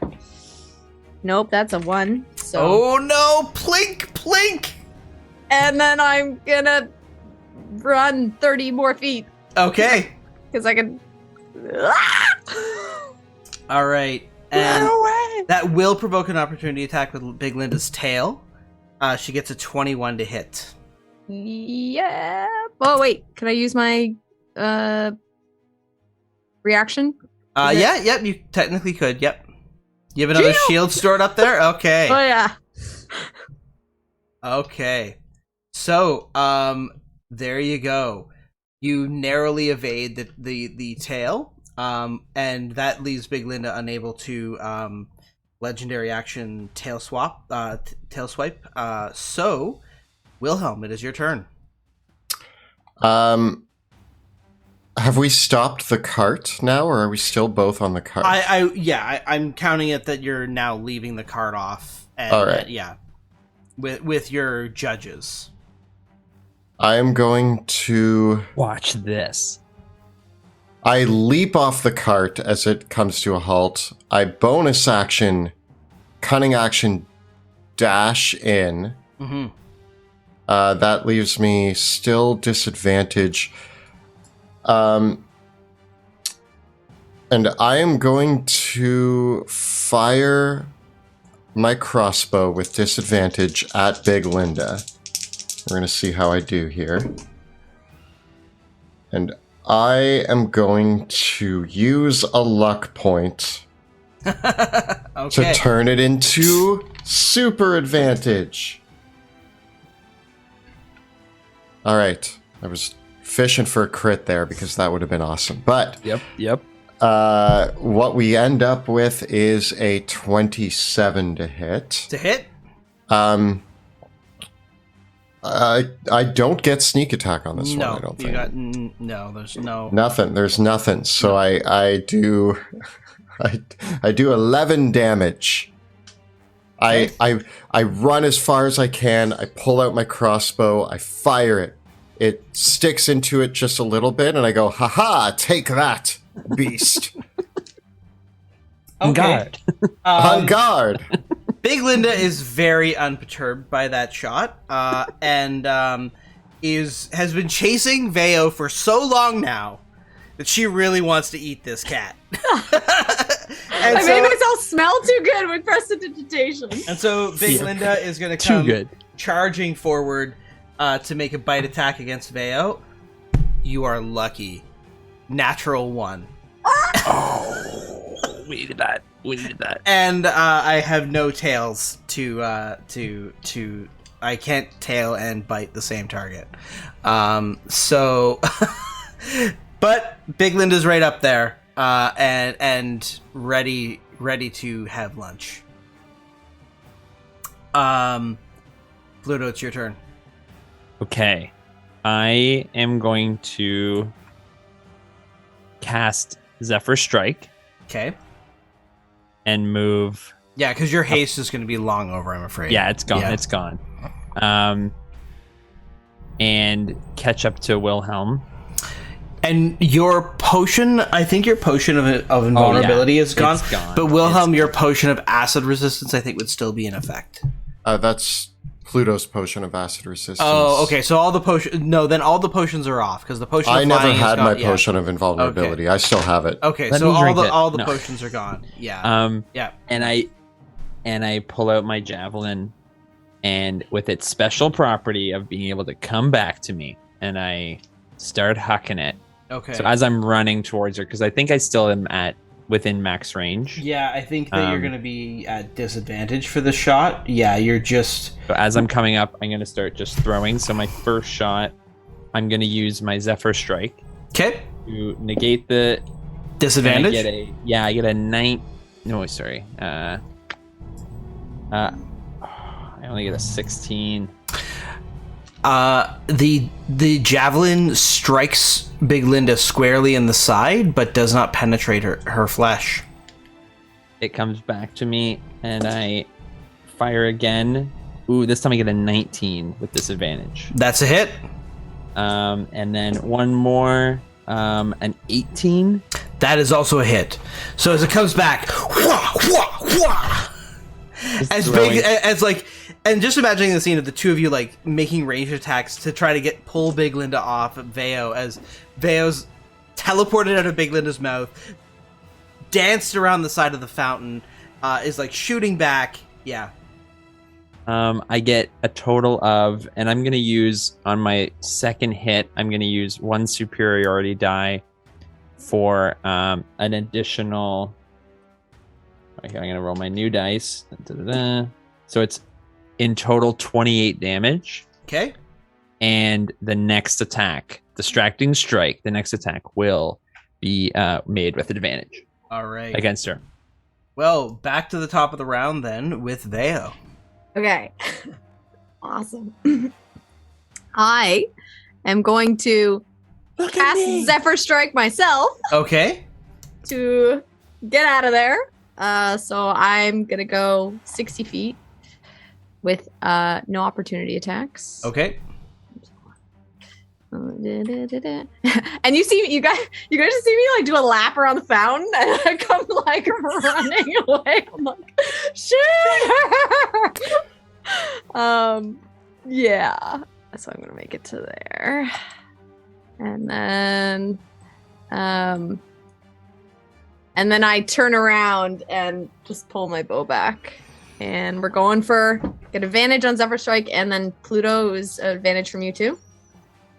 Nope, that's a 1. So Oh no! Plink, plink. and then I'm gonna run 30 more feet Okay. because I can. All right. And that will provoke an opportunity attack with Big Linda's tail. She gets a 21 to hit. Yeah. Oh wait, can I use my reaction? Is it- Yeah, you technically could. Yep. You have another shield stored up there? Okay. Oh yeah. Okay. So, there you go. You narrowly evade the tail, and that leaves Big Linda unable to legendary action tail swipe. So, Wilhelm, it is your turn. Have we stopped the cart now, or are we still both on the cart? I'm counting it that you're now leaving the cart off. And, All right. Yeah. With your judges. I am going to... Watch this. I leap off the cart as it comes to a halt. I bonus action, cunning action, dash in. Mm-hmm. That leaves me still disadvantage. And I am going to fire my crossbow with disadvantage at Big Linda. We're going to see how I do here. And I am going to use a luck point Okay. to turn it into super advantage. All right. I was fishing for a crit there because that would have been awesome. But Yep. what we end up with is a 27 to hit. To hit? I don't get sneak attack on this No, one, I don't you think. got no. There's no. Nothing. There's nothing. So I do I do 11 damage. I run as far as I can. I pull out my crossbow. I fire it. It sticks into it just a little bit, and I go, "Ha-ha! Take that, beast!" On guard. On guard. Big Linda is very unperturbed by that shot, and has been chasing Veo for so long now that she really wants to eat this cat. And I made myself smell too good with prestidigitation. And so Big Linda is going to Too come good. charging forward to make a bite attack against Veo. You are lucky. Natural 1. Oh, we needed that. And I have no tails to I can't tail and bite the same target. So but Big Linda's right up there, and ready to have lunch. Pluto, it's your turn. Okay. I am going to cast Zephyr Strike Okay. and move. Yeah, because your haste is going to be long over, I'm afraid. Yeah, it's gone. Yeah. It's gone. And catch up to Wilhelm. And your potion, I think your potion of invulnerability is gone. It's gone. But Wilhelm, It's your potion of acid resistance, I think, would still be in effect. That's Pluto's potion of acid resistance. Oh, okay. So all the potions, no, then all the potions are off because the potion. I of never flying had is gone. my Yeah. potion of invulnerability. I still have it. Okay, Let so me drink it. all the No. potions are gone. Yeah. Yeah. And I pull out my javelin, and with its special property of being able to come back to me, and I start hucking it. Okay. So as I'm running towards her, because I think I still am within max range. Yeah, I think that you're going to be at disadvantage for the shot. Yeah, you're just. So as I'm coming up, I'm going to start just throwing. So my first shot, I'm going to use my Zephyr Strike Okay. to negate the Disadvantage? I get a 9. No, sorry. I only get a 16. The javelin strikes Big Linda squarely in the side, but does not penetrate her flesh. It comes back to me, and I fire again. Ooh, this time I get a 19 with disadvantage. That's a hit. And then one more, an 18. That is also a hit. So as it comes back, whah, whah, whah, as throwing- big as like, and just imagining the scene of the two of you like making ranged attacks to try to pull Big Linda off of Veo, as Veo's teleported out of Big Linda's mouth, danced around the side of the fountain, is like shooting back. Yeah. I get a total of, and I'm going to use on my second hit, I'm going to use 1 superiority die for an additional. Okay, I'm going to roll my new dice. Da-da-da. So it's in total 28 damage. Okay. And the next attack, Distracting Strike, the next attack will be made with advantage All right. against her. Well, back to the top of the round then with Veo. Okay. Awesome. I am going to cast Zephyr Strike myself Okay. to get out of there. So I'm going to go 60 feet with no opportunity attacks. Okay. And you guys just see me like do a lap around the fountain, and I come like running away. I'm like, shoot her! Yeah. So I'm gonna make it to there, and then I turn around and just pull my bow back, and we're going for get advantage on Zephyr Strike, and then Pluto is advantage from you too.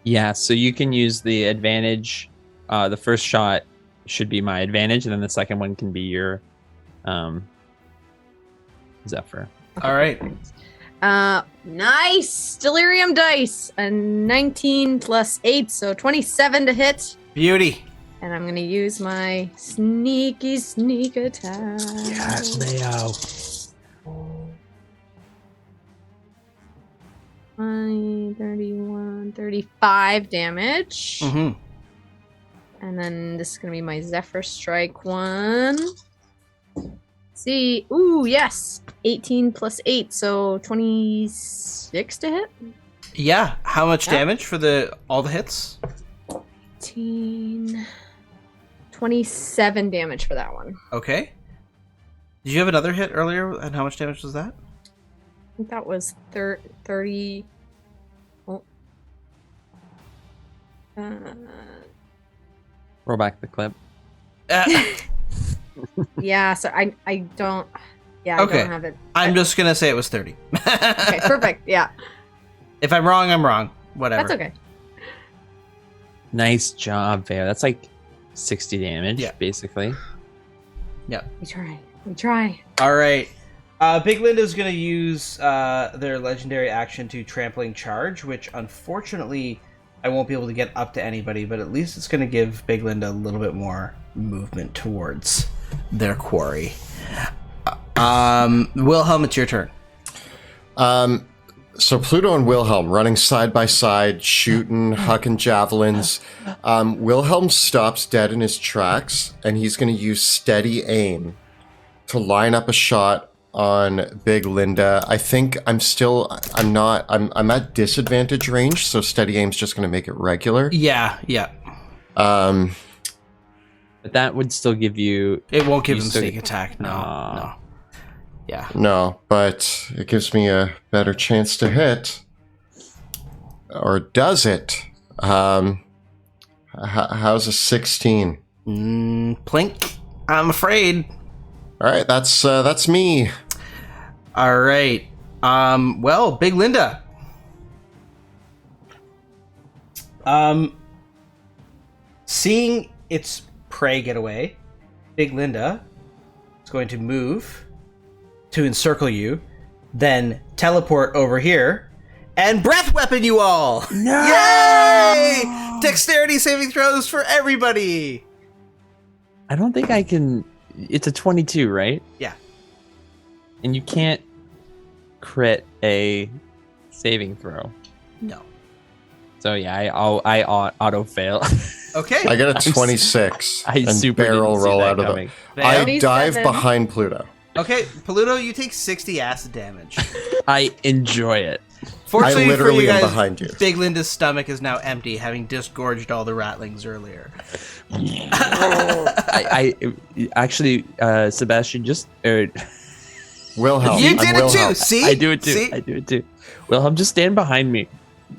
Yeah, so you can use the advantage. The first shot should be my advantage, and then the second one can be your Zephyr. All right. Nice delirium dice. A 19 plus 8, so 27 to hit. Beauty. And I'm gonna use my sneaky sneak attack. Yes, Leo. 31, 35 damage. Mm-hmm. And then this is gonna be my Zephyr Strike one. See, ooh, yes, 18 plus 8, so 26 to hit. Yeah. How much Yeah. damage for all the hits? 18, 27 damage for that one. Okay. Did you have another hit earlier? And how much damage was that? I think that was 30. Oh. Roll back the clip. Yeah, so I don't. Yeah, Okay. I don't have it. I'm just gonna say it was 30. Okay, perfect. Yeah, If I'm wrong, I'm wrong. Whatever. that's okay. Nice job, Vale. That's like 60 damage, Yeah. basically. We try. We try. All right. Big Linda's going to use their legendary action to Trampling Charge, which unfortunately I won't be able to get up to anybody, but at least it's going to give Big Linda a little bit more movement towards their quarry. Wilhelm, it's your turn. So Pluto and Wilhelm running side by side, shooting, hucking javelins. Wilhelm stops dead in his tracks, and he's going to use steady aim to line up a shot on Big Linda. I think I'm at disadvantage range, so steady aim's just going to make it regular. Yeah. Um, But that would still give you... It won't give You him still sneak get- attack. No. Yeah. no, but it gives me a better chance to hit. Or does it? How's a 16? Plink. I'm afraid. All right, that's me. All right. Well, Big Linda. Seeing its prey get away, Big Linda is going to move to encircle you, then teleport over here and breath weapon you all. No! Yay! Dexterity saving throws for everybody. I don't think I can... It's a 22, right? Yeah. And you can't crit a saving throw. No. So yeah, I auto fail. Okay. I get a 26 I and super barrel didn't see roll that out of coming. the. I 27. dive behind Pluto. Okay, Pluto, you take 60 acid damage. I enjoy it. Fortunately I literally for you am guys, behind you. Big Linda's stomach is now empty, having disgorged all the ratlings earlier. I actually, Sebastian, just Wilhelm. You I'm did it Wilhelm. too. See, I do it too. See? I do it too. Wilhelm, just stand behind me.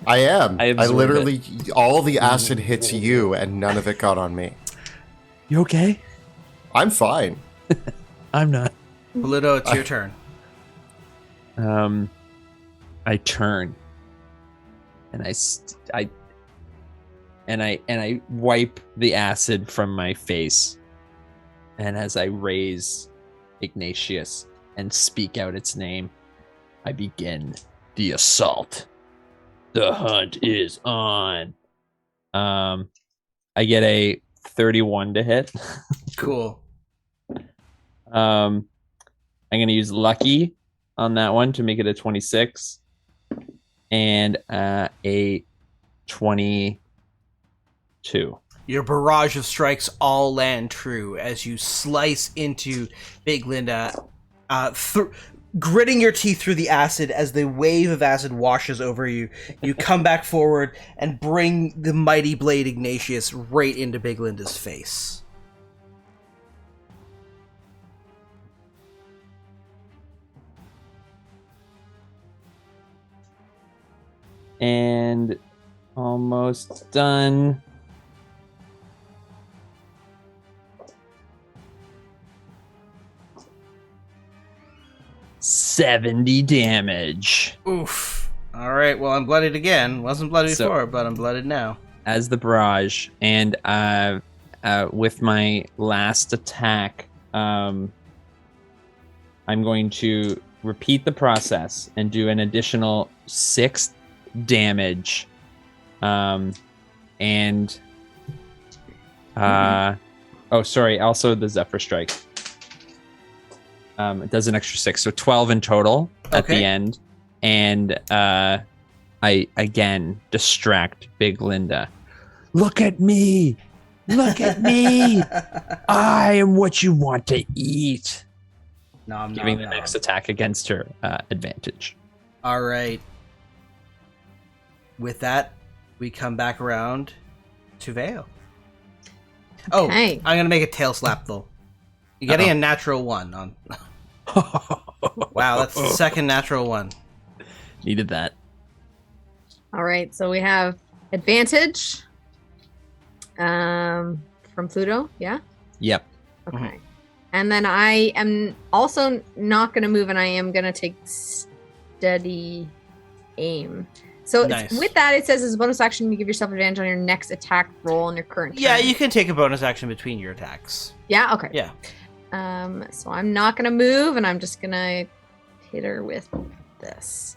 I am. I I absorb literally all the acid hits you, and none of it got on me. You okay? I'm fine. I'm not. Pluto, it's your turn. I turn, and I wipe the acid from my face, and as I raise Ignatius and speak out its name, I begin the assault. The hunt is on. I get a 31 to hit. Cool. I'm gonna use lucky on that one to make it a 26, and a 22. Your barrage of strikes all land true as you slice into Big Linda, gritting your teeth through the acid as the wave of acid washes over you. You come back forward and bring the mighty blade Ignatius right into Big Linda's face. And almost done. $70 damage. Oof. All right, well, I'm bloodied again. Wasn't bloodied So- before, but I'm bloodied now. As the barrage, and with my last attack, I'm going to repeat the process and do an additional 6 damage. Also the Zephyr Strike. It does an extra 6, so 12 in total at the end. And I again distract Big Linda. Look at me! Look at me! I am what you want to eat. Giving the next attack against her advantage. All right. With that, we come back around to Vale. Oh, Okay. I'm gonna make a tail slap though. You're getting a natural 1 on. Wow, that's the second natural 1. Needed that. All right, so we have advantage from Pluto, yeah? Yep. Okay. And then I am also not going to move, and I am going to take steady aim. So Nice. With that, it says as a bonus action, you give yourself advantage on your next attack roll in your current turn. Yeah, you can take a bonus action between your attacks. Yeah, okay. Yeah. So I'm not going to move, and I'm just going to hit her with this.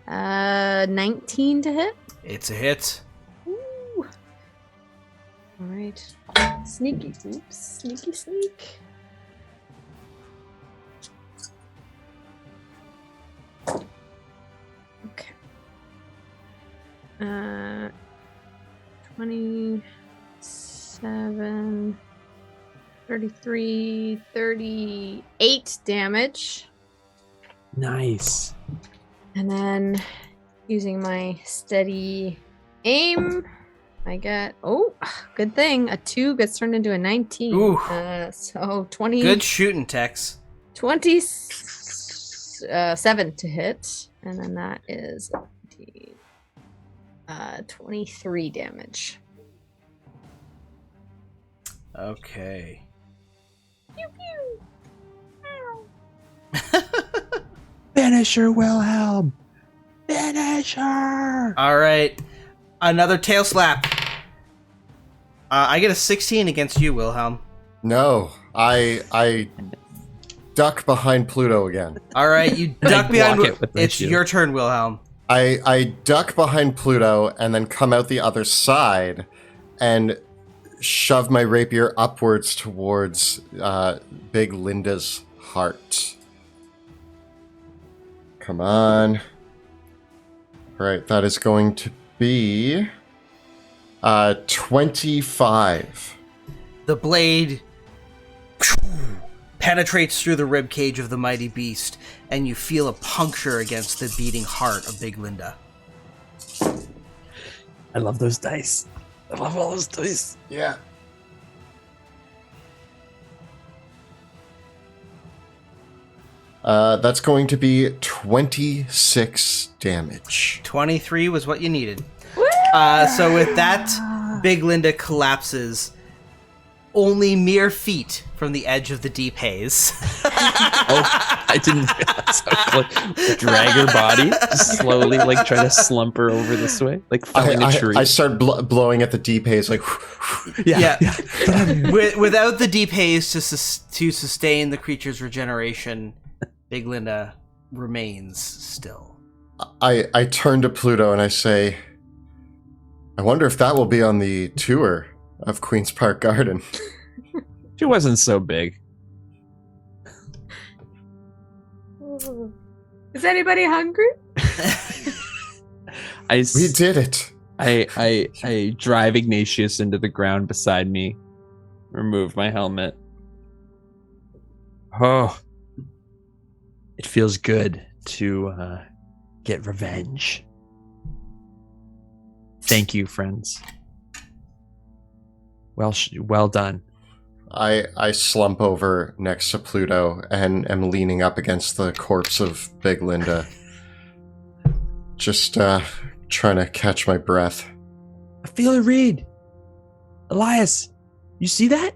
19 to hit. It's a hit. Ooh. All right. Sneaky. Oops. Sneak. Okay. 27, 33, 38 damage. Nice. And then using my steady aim, I get, good thing, a 2 gets turned into a 19. Ooh. So 20. Good shooting, Tex. 27 to hit. And then that is 23 damage. Okay. Pew pew. Finish her, Wilhelm. Finish her. All right. Another tail slap. I get a 16 against you, Wilhelm. No, I duck behind Pluto again. All right, you duck behind. block it with my It's shield. your turn, Wilhelm. I duck behind Pluto and then come out the other side and shove my rapier upwards towards Big Linda's heart. Come on. Right, that is going to be 25. The blade penetrates through the rib cage of the mighty beast, and you feel a puncture against the beating heart of Big Linda. I love those dice. I love all those dice. Yeah. That's going to be 26 damage. 23 was what you needed. So with that, Big Linda collapses only mere feet from the edge of the deep haze. I didn't realize I would drag her body, just slowly, try to slump her over this way, felling a tree. I start blowing at the deep haze, Yeah. Without the deep haze to sustain the creature's regeneration, Big Linda remains still. I turn to Pluto and I say, I wonder if that will be on the tour of Queen's Park Garden. She wasn't so big. Is anybody hungry? We did it. I drive Ignatius into the ground beside me, remove my helmet. Oh, it feels good to get revenge. Thank you, friends. Well done. I slump over next to Pluto and am leaning up against the corpse of Big Linda. Just trying to catch my breath. I feel a read. Elias, you see that?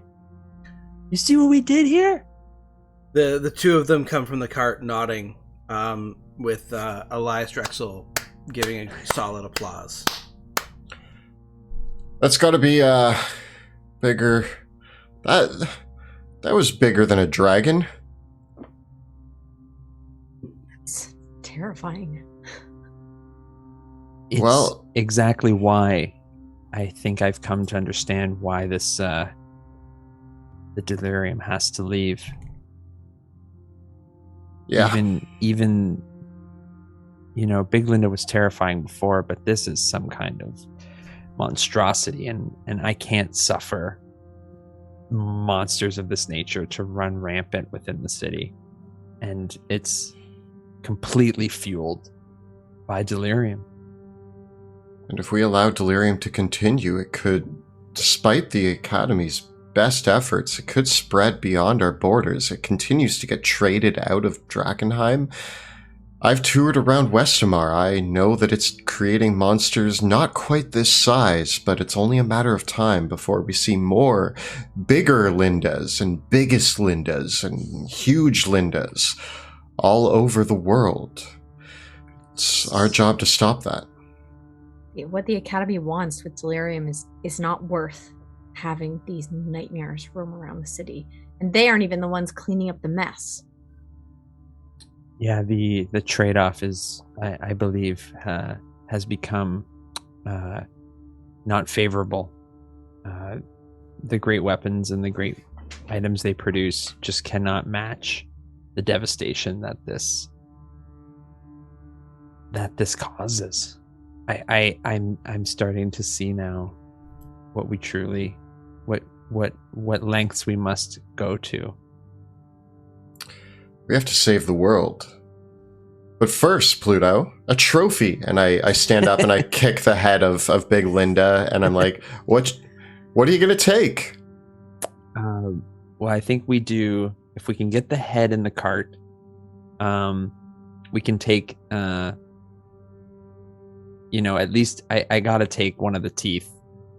You see what we did here? The two of them come from the cart nodding, with Elias Drexel giving a solid applause. That's got to be bigger. That was bigger than a dragon. terrifying. It's Well- exactly why I think I've come to understand why this the delirium has to leave. Yeah. Even Big Linda was terrifying before, but this is some kind of monstrosity, and I can't suffer monsters of this nature to run rampant within the city. And it's completely fueled by delirium. And if we allow delirium to continue, it could, despite the Academy's best efforts, it could spread beyond our borders. It continues to get traded out of Drakkenheim. I've toured around Westamar. I know that it's creating monsters not quite this size, but it's only a matter of time before we see more bigger Lindas and biggest Lindas and huge Lindas all over the world. It's our job to stop that. What the Academy wants with delirium is not worth having these nightmares roam around the city. And they aren't even the ones cleaning up the mess. Yeah, the trade-off is, I believe, has become not favorable. The great weapons and the great items they produce just cannot match the devastation that this causes. I'm starting to see now what we truly, what lengths we must go to. We have to save the world. But first, Pluto, a trophy. And I stand up and I kick the head of Big Linda, and I'm like, what are you going to take? Well, I think we do, if we can get the head in the cart, we can take, at least I got to take one of the teeth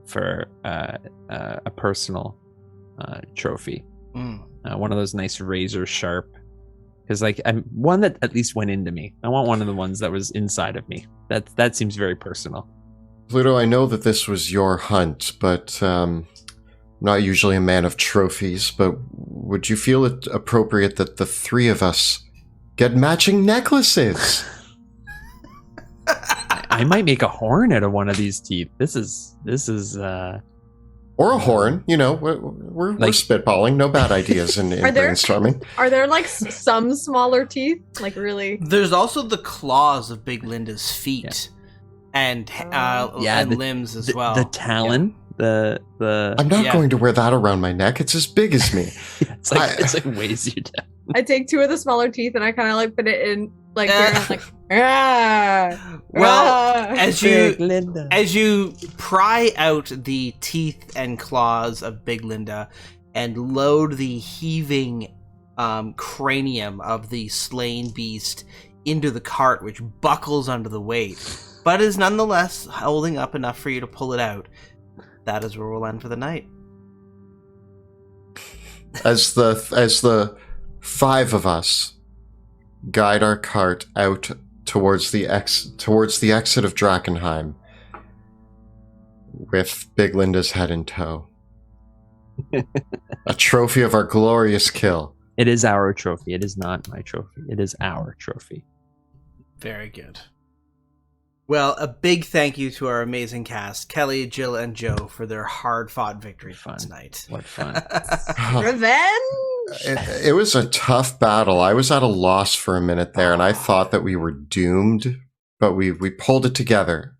for a personal trophy. One of those nice razor sharp. Because I'm one that at least went into me. I want one of the ones that was inside of me. That seems very personal. Pluto, I know that this was your hunt, but I'm not usually a man of trophies, but would you feel it appropriate that the three of us get matching necklaces? I might make a horn out of one of these teeth. This is Or a horn, we're spitballing. No bad ideas in brainstorming. Are there some smaller teeth? Really? There's also the claws of Big Linda's feet, and limbs as well. The talon, the. I'm not going to wear that around my neck. It's as big as me. It's like weighs you down. I take two of the smaller teeth and I kind of put it in here, and well, as you pry out the teeth and claws of Big Linda and load the heaving cranium of the slain beast into the cart, which buckles under the weight, but is nonetheless holding up enough for you to pull it out, that is where we'll end for the night. As the five of us guide our cart out towards the exit of Drakkenheim, with Big Linda's head in tow. A trophy of our glorious kill. It is our trophy. It is not my trophy. It is our trophy. Very good. Well, a big thank you to our amazing cast, Kelly, Jill, and Joe, for their hard-fought victory tonight. What fun. Revenge! It was a tough battle. I was at a loss for a minute there, and I thought that we were doomed, but we pulled it together.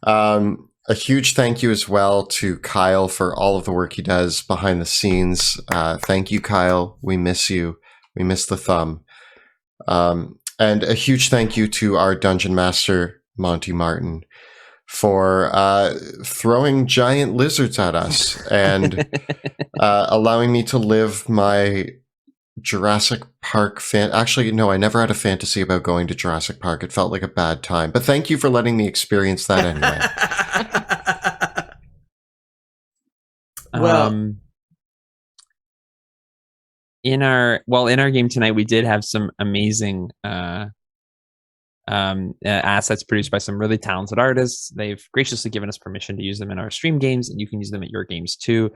A huge thank you as well to Kyle for all of the work he does behind the scenes. Thank you, Kyle. We miss you. We miss the thumb. And a huge thank you to our Dungeon Master, Monty Martin, for throwing giant lizards at us and allowing me to live my Jurassic Park Actually, no, I never had a fantasy about going to Jurassic Park. It felt like a bad time. But thank you for letting me experience that anyway. Well, in our game tonight, we did have some amazing assets produced by some really talented artists. They've graciously given us permission to use them in our stream games, and you can use them at your games too.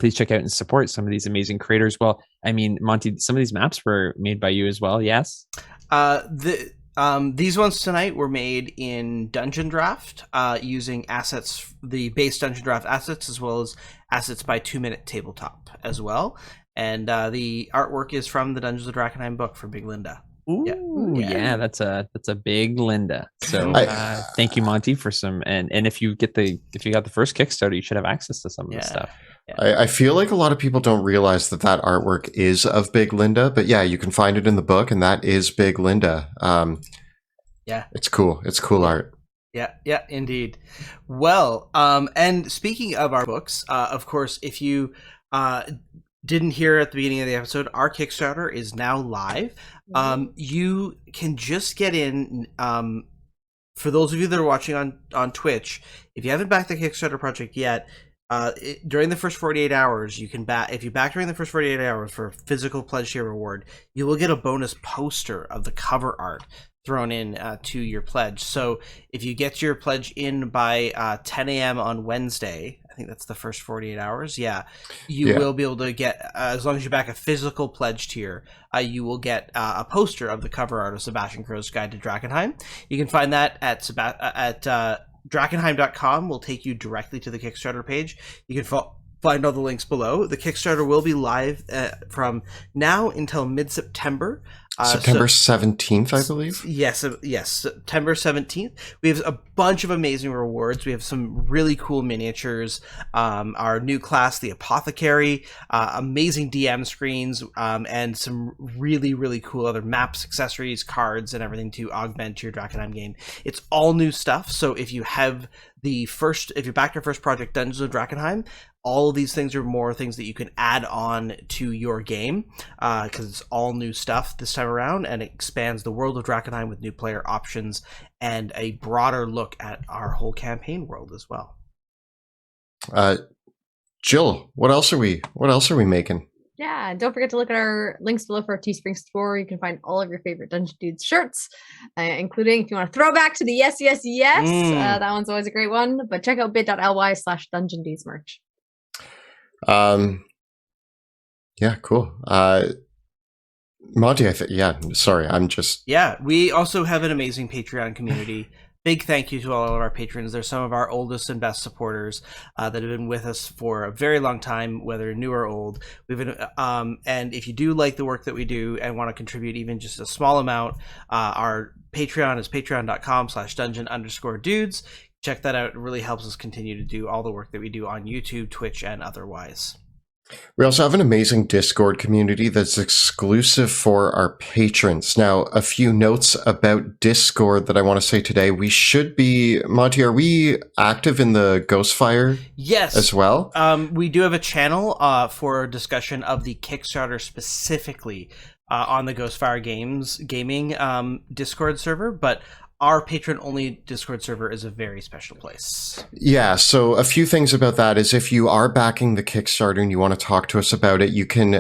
Please check out and support some of these amazing creators. Well, I mean, Monty, some of these maps were made by you as well, yes? These ones tonight were made in Dungeon Draft, using assets, the base Dungeon Draft assets, as well as assets by 2 Minute Tabletop as well. And the artwork is from the Dungeons of Drakkenheim book from Big Linda. Ooh, Yeah. yeah, that's a big Linda. So thank you, Monty, for some. And if you got the first Kickstarter, you should have access to some of this stuff. Yeah. I feel like a lot of people don't realize that artwork is of Big Linda, but yeah, you can find it in the book, and that is Big Linda. Yeah, it's cool. It's cool art. Yeah, indeed. Well, and speaking of our books, of course, if you didn't hear at the beginning of the episode, our Kickstarter is now live. You can just get in. For those of you that are watching on Twitch, if you haven't backed the Kickstarter project yet, during the first 48 hours, you can back. If you back during the first 48 hours for a physical pledge tier reward, you will get a bonus poster of the cover art thrown in to your pledge. So if you get your pledge in by 10 a.m. on Wednesday, I think that's the first 48 hours. You will be able to get, as long as you back a physical pledge tier, you will get a poster of the cover art of Sebastian Crow's Guide to Drakkenheim. You can find that at Drakkenheim.com. Will take you directly to the Kickstarter page. You can find all the links below. The Kickstarter will be live from now until mid-September. September 17th, I believe. Yes, September 17th. We have a bunch of amazing rewards. We have some really cool miniatures. Our new class, the Apothecary, amazing DM screens, and some really, really cool other maps, accessories, cards, and everything to augment your Drakkenheim game. It's all new stuff. So if you have if you backed your first project, Dungeons of Drakkenheim, all of these things are more things that you can add on to your game, because it's all new stuff this time around, and it expands the world of Drakkenheim with new player options and a broader look at our whole campaign world as well. Jill, what else are we making? Yeah, and don't forget to look at our links below for our Teespring store. You can find all of your favorite Dungeon Dudes shirts, including if you want to throw back to the yes, that one's always a great one. But check out bit.ly/Dungeon Dudes merch. Yeah, cool. Monty, sorry, I'm just... Yeah, we also have an amazing Patreon community. Big thank you to all of our patrons. They're some of our oldest and best supporters that have been with us for a very long time, whether new or old. We've been, and if you do like the work that we do and want to contribute even just a small amount, our Patreon is patreon.com/dungeon_dudes. Check that out. It really helps us continue to do all the work that we do on YouTube, Twitch, and otherwise. We also have an amazing Discord community that's exclusive for our patrons. Now, a few notes about Discord that I want to say today. We should be, Monty, are we active in the Ghostfire? Yes. As well? We do have a channel for discussion of the Kickstarter specifically on the Ghostfire Gaming Discord server, but our patron-only Discord server is a very special place. Yeah, so a few things about that is if you are backing the Kickstarter and you want to talk to us about it, you can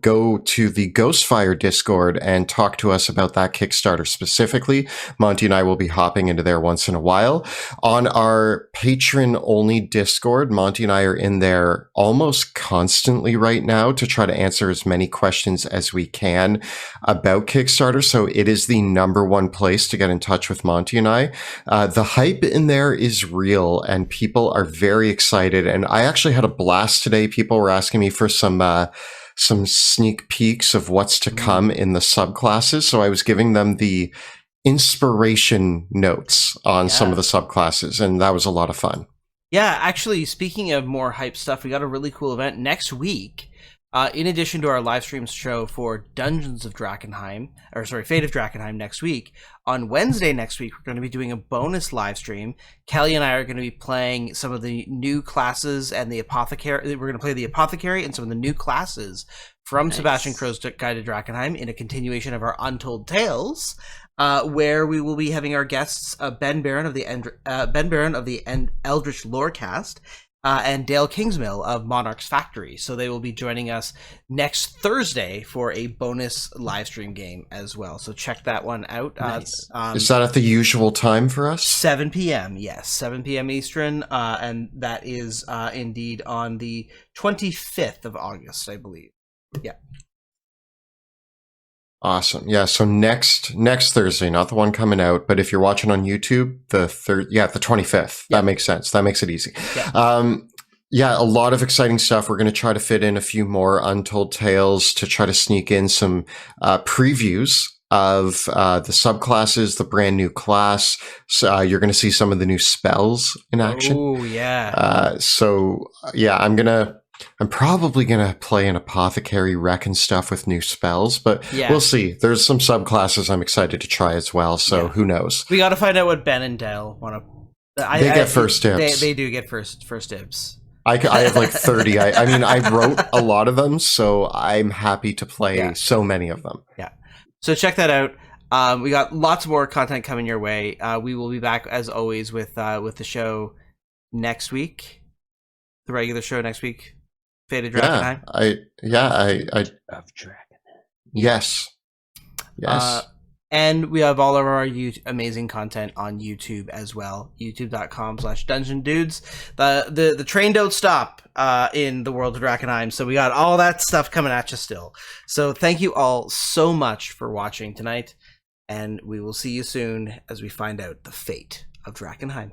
go to the Ghostfire Discord and talk to us about that Kickstarter specifically. Monty and I will be hopping into there once in a while. On our patron-only Discord, Monty and I are in there almost constantly right now to try to answer as many questions as we can about Kickstarter. So it is the #1 place to get in touch with Monty and I. The hype in there is real and people are very excited. And I actually had a blast today. People were asking me for some sneak peeks of what's to come in the subclasses. So I was giving them the inspiration notes on some of the subclasses, and that was a lot of fun. Yeah, actually, speaking of more hype stuff, we got a really cool event next week. In addition to our live stream show for Dungeons of Drakkenheim, Fate of Drakkenheim next week, on Wednesday next week, we're going to be doing a bonus live stream. Kelly and I are going to be playing some of the new classes and the Apothecary. We're going to play the Apothecary and some of the new classes from Sebastian Crow's Guide to Drakkenheim in a continuation of our Untold Tales, where we will be having our guests Ben Barron of the Eldritch Lorecast, and Dale Kingsmill of Monarch's Factory. So they will be joining us next Thursday for a bonus live stream game as well. So check that one out. Nice. Is that at the usual time for us? 7 p.m. Yes, 7 p.m. Eastern. And that is indeed on the 25th of August, I believe. Yeah. Awesome. Yeah. So next Thursday, not the one coming out, but if you're watching on YouTube, the 25th. Yeah. That makes sense. That makes it easy. Yeah. Yeah, a lot of exciting stuff. We're going to try to fit in a few more Untold Tales to try to sneak in some previews of the subclasses, the brand new class. So you're going to see some of the new spells in action. Oh, yeah. I'm probably gonna play an Apothecary Wreck and stuff with new spells, but Yeah. we'll see. There's some subclasses I'm excited to try as well, so who knows? We got to find out what Ben and Dale want to. They get first dibs. They do get first dibs. I have like 30. I mean, I wrote a lot of them, so I'm happy to play so many of them. Yeah. So check that out. We got lots more content coming your way. We will be back as always with the show next week, the regular show next week. Faded Drakkenheim. I Of Dragon. yes. And we have all of our amazing content on YouTube as well. YouTube.com/Dungeon Dudes. The train don't stop in the world of Drakkenheim. So we got all that stuff coming at you still. So thank you all so much for watching tonight. And we will see you soon as we find out the fate of Drakkenheim.